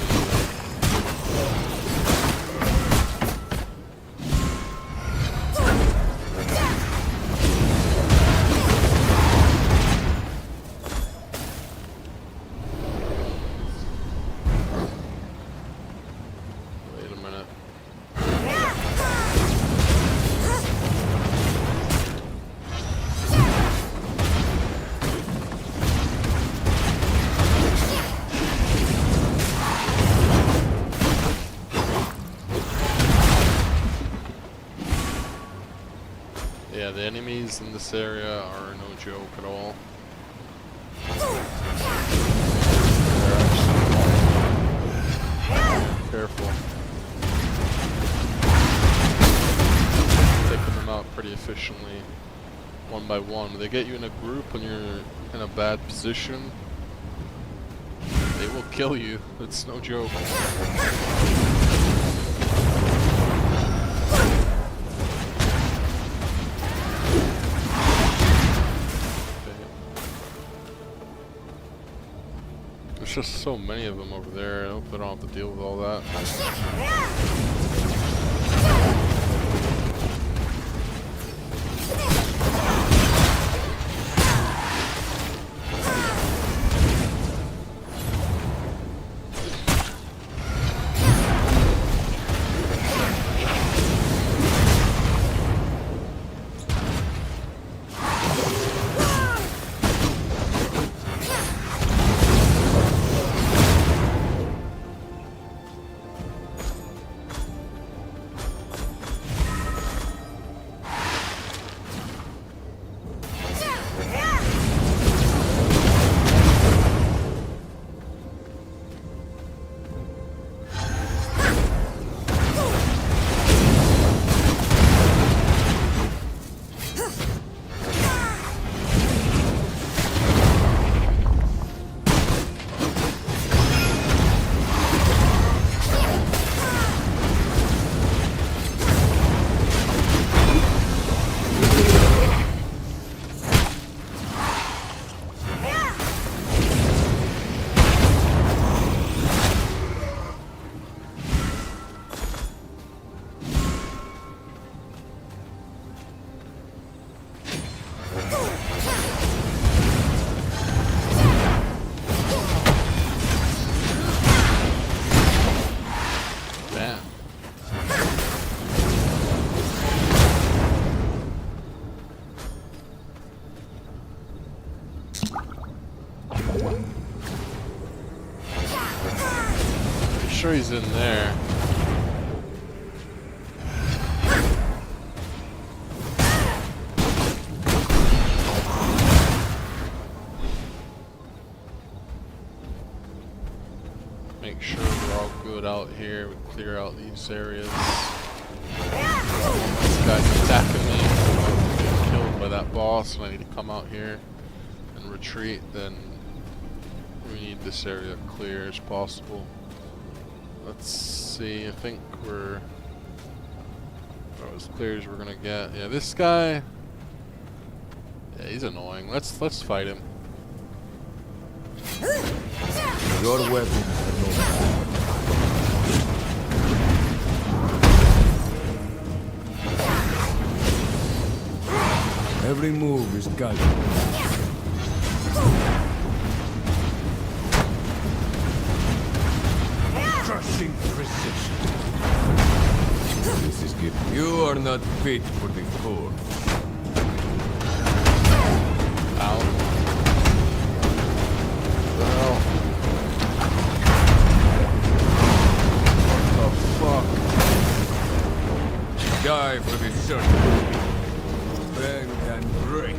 Speaker 2: Yeah, the enemies in this area are no joke at all. Careful. Taking them out pretty efficiently, one by one. They get you in a group when you're in a bad position. They will kill you. It's no joke. There's just so many of them over there. I hope they don't have to deal with all that. Sure he's in there. Make sure we're all good out here. We clear out these areas. This guy's attacking me. I'm getting killed by that boss, and I need to come out here and retreat. Then we need this area clear as possible. Let's see, I think we're as clear as we're gonna get. Yeah, this guy, yeah, he's annoying. Let's fight him.
Speaker 1: Your weapons are no match. Every move is guided. Crushing precision. This is good. You are not fit for the force.
Speaker 2: Ow. Well. What the fuck?
Speaker 1: Die for the sun. Bend and break.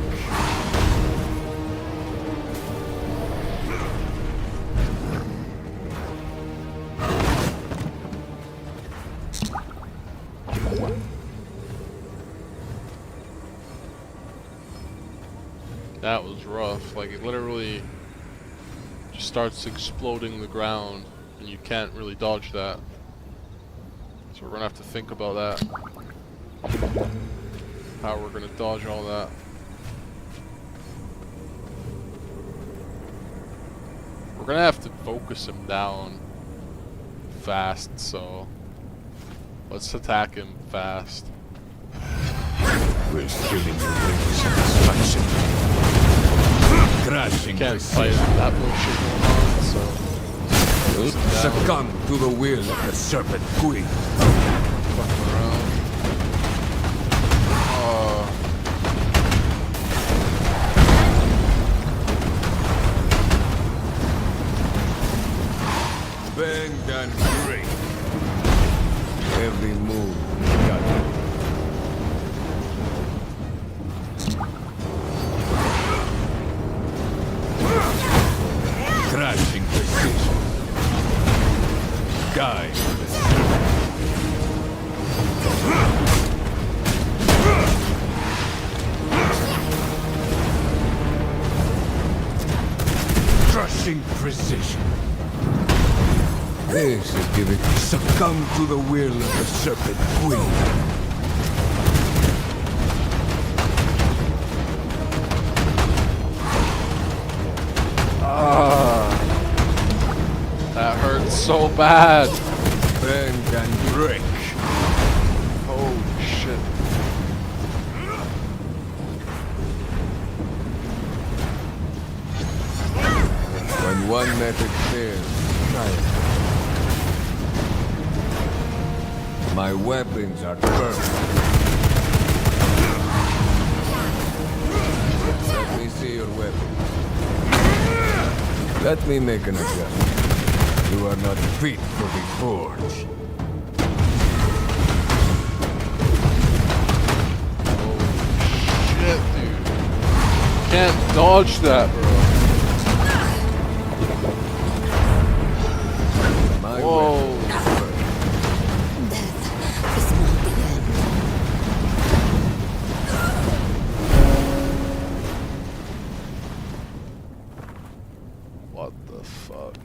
Speaker 2: Like, it literally just starts exploding the ground, and you can't really dodge that. So we're gonna have to think about that. How we're gonna dodge all that. We're gonna have to focus him down fast, so let's attack him fast.
Speaker 1: We're stealing your way to satisfaction. Crashing
Speaker 2: Can't fight that bullshit going on, so
Speaker 1: succumb to the will of the Serpent Queen.
Speaker 2: fucking around.
Speaker 1: Bend and break. Every move got it. Crashing precision. Die for the serpent. Crushing precision. This is giving succumb to the will of the Serpent Queen.
Speaker 2: That hurts so bad.
Speaker 1: Bend and break.
Speaker 2: Holy shit.
Speaker 1: When one method fails, try it. My weapons are perfect. Let me see your weapon. Let me make an adjustment. You are not fit for the forge.
Speaker 2: Shit, dude. Can't dodge that, bro.
Speaker 1: My
Speaker 2: Whoa.
Speaker 1: weapon is perfect.
Speaker 3: Death is not the end.
Speaker 2: What the fuck?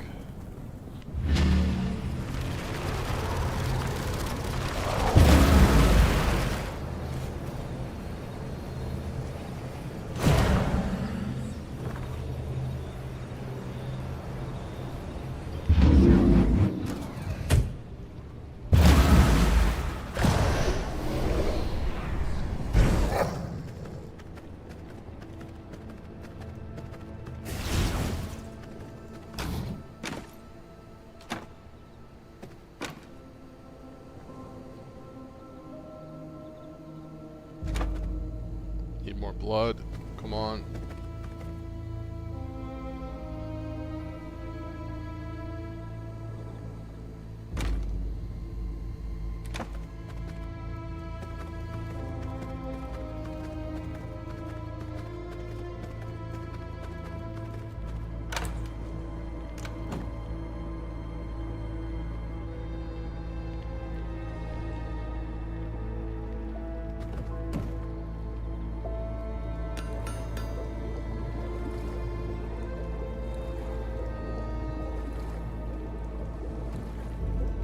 Speaker 2: Need more blood. Come on.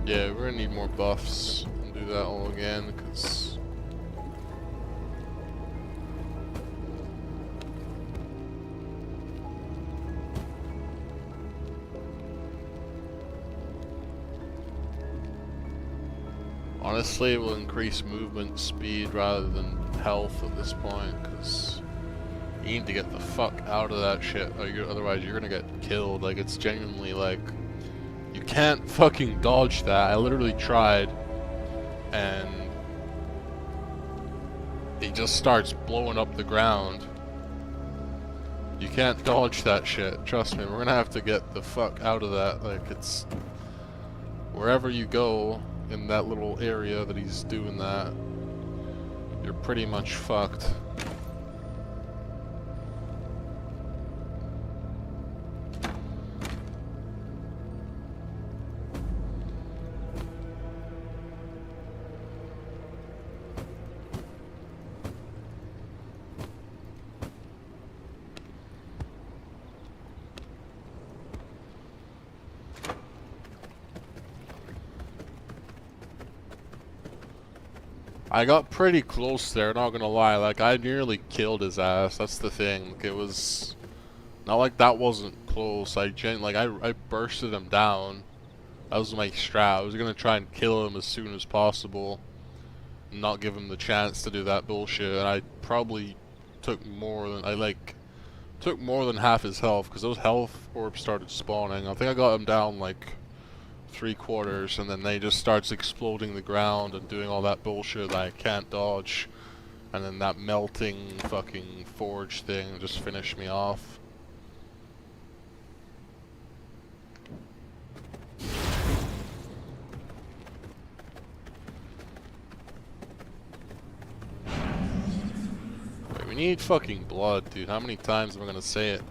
Speaker 2: Yeah, we're gonna need more buffs and do that all again, because honestly it will increase movement speed rather than health at this point, because you need to get the fuck out of that shit, or otherwise you're gonna get killed. Like, it's genuinely like, you can't fucking dodge that. I literally tried, and it just starts blowing up the ground. You can't dodge that shit. Trust me, we're gonna have to get the fuck out of that. Like, it's wherever you go in that little area that he's doing that, you're pretty much fucked. I got pretty close there, not gonna lie. Like, I nearly killed his ass. That's the thing. Like, it was not like that wasn't close. I bursted him down. That was my strat. I was gonna try and kill him as soon as possible, and not give him the chance to do that bullshit. And I probably took more than half his health, because those health orbs started spawning. I think I got him down like 3/4, and then they just starts exploding the ground and doing all that bullshit that I can't dodge, and then that melting fucking forge thing just finished me off. Wait, we need fucking blood, dude. How many times am I gonna say it?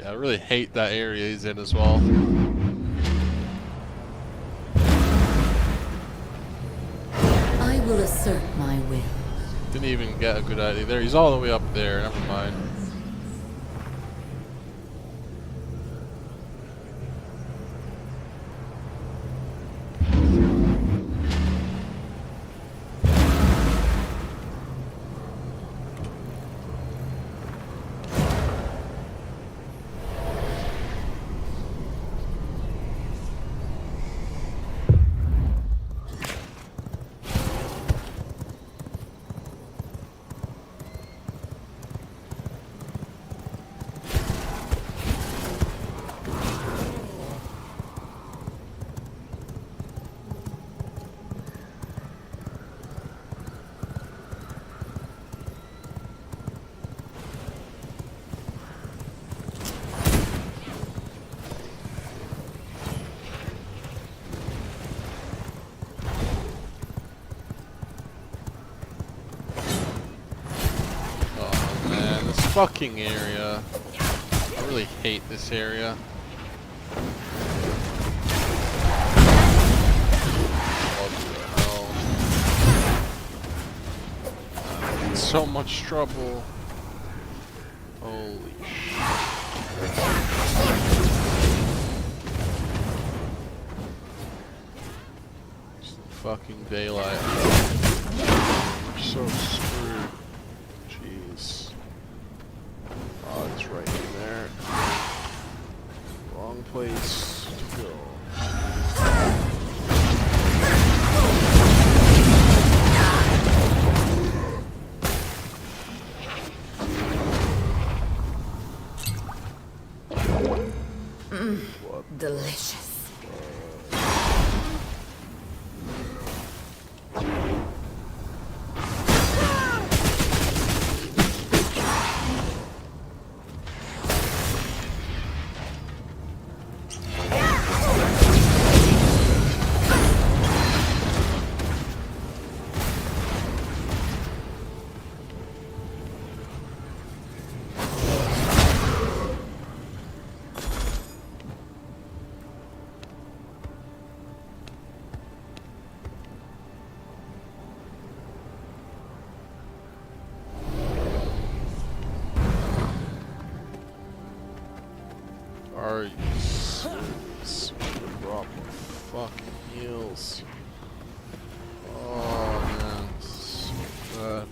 Speaker 2: I really hate that area he's in as well.
Speaker 3: I will assert my will.
Speaker 2: Didn't even get a good idea there. He's all the way up there. Never mind. Fucking area. I really hate this area. What the hell? I'm in so much trouble. Holy shit. Just fucking daylight. We're so screwed. Jeez. Oh, it's right in there. Wrong place to go.
Speaker 3: Delicious. Are you serious? Brought more fucking heals. Oh man, so bad.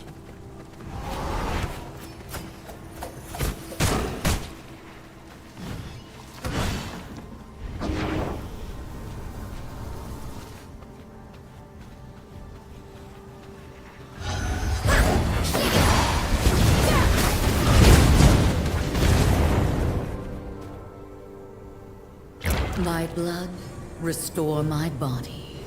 Speaker 3: Thy blood, restore my body.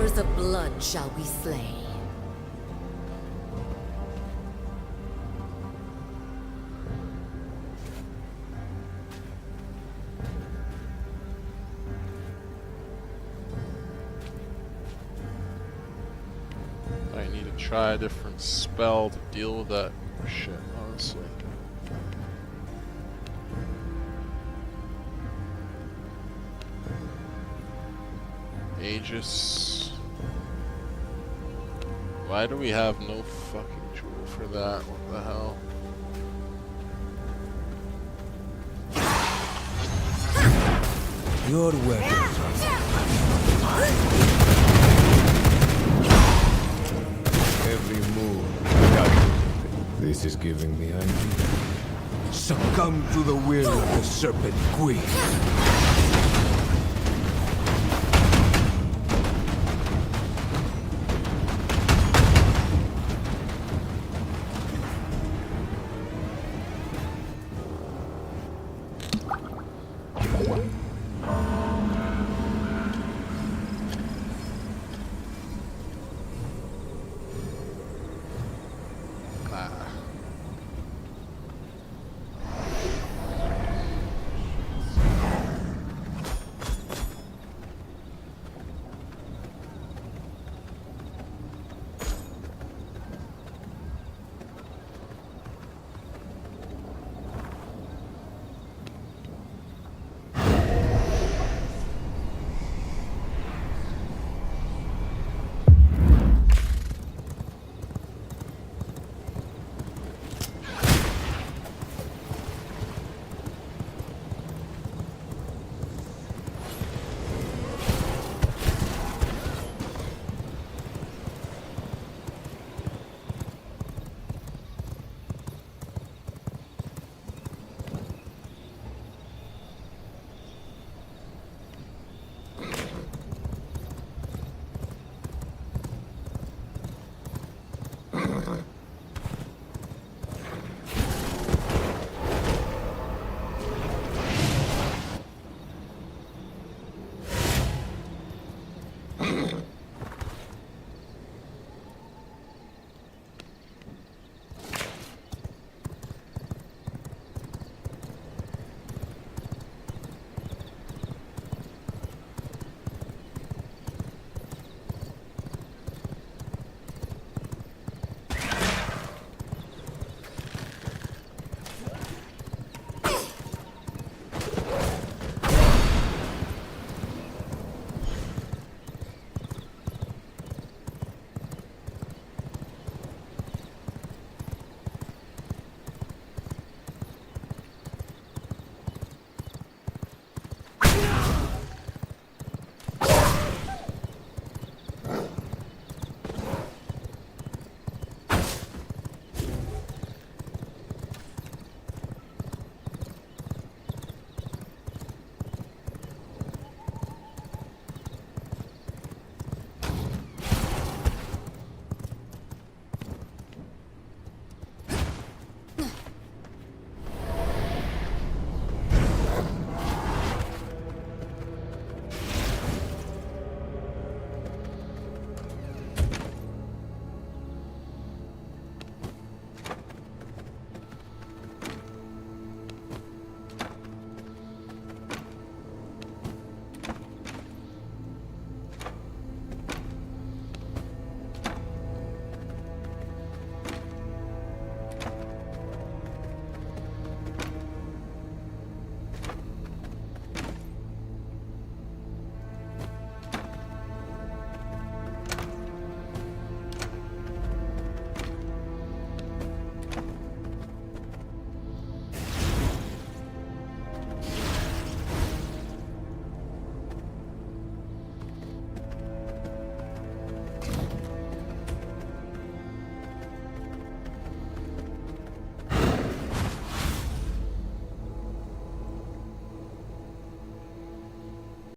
Speaker 3: Rivers of blood shall we slay.
Speaker 2: I need to try a different spell to deal with that shit, honestly. Aegis. Why do we have no fucking jewel for that? What the hell?
Speaker 1: Your weapons are every move. Calculated. This is giving me ideas. Succumb to the will of the Serpent Queen.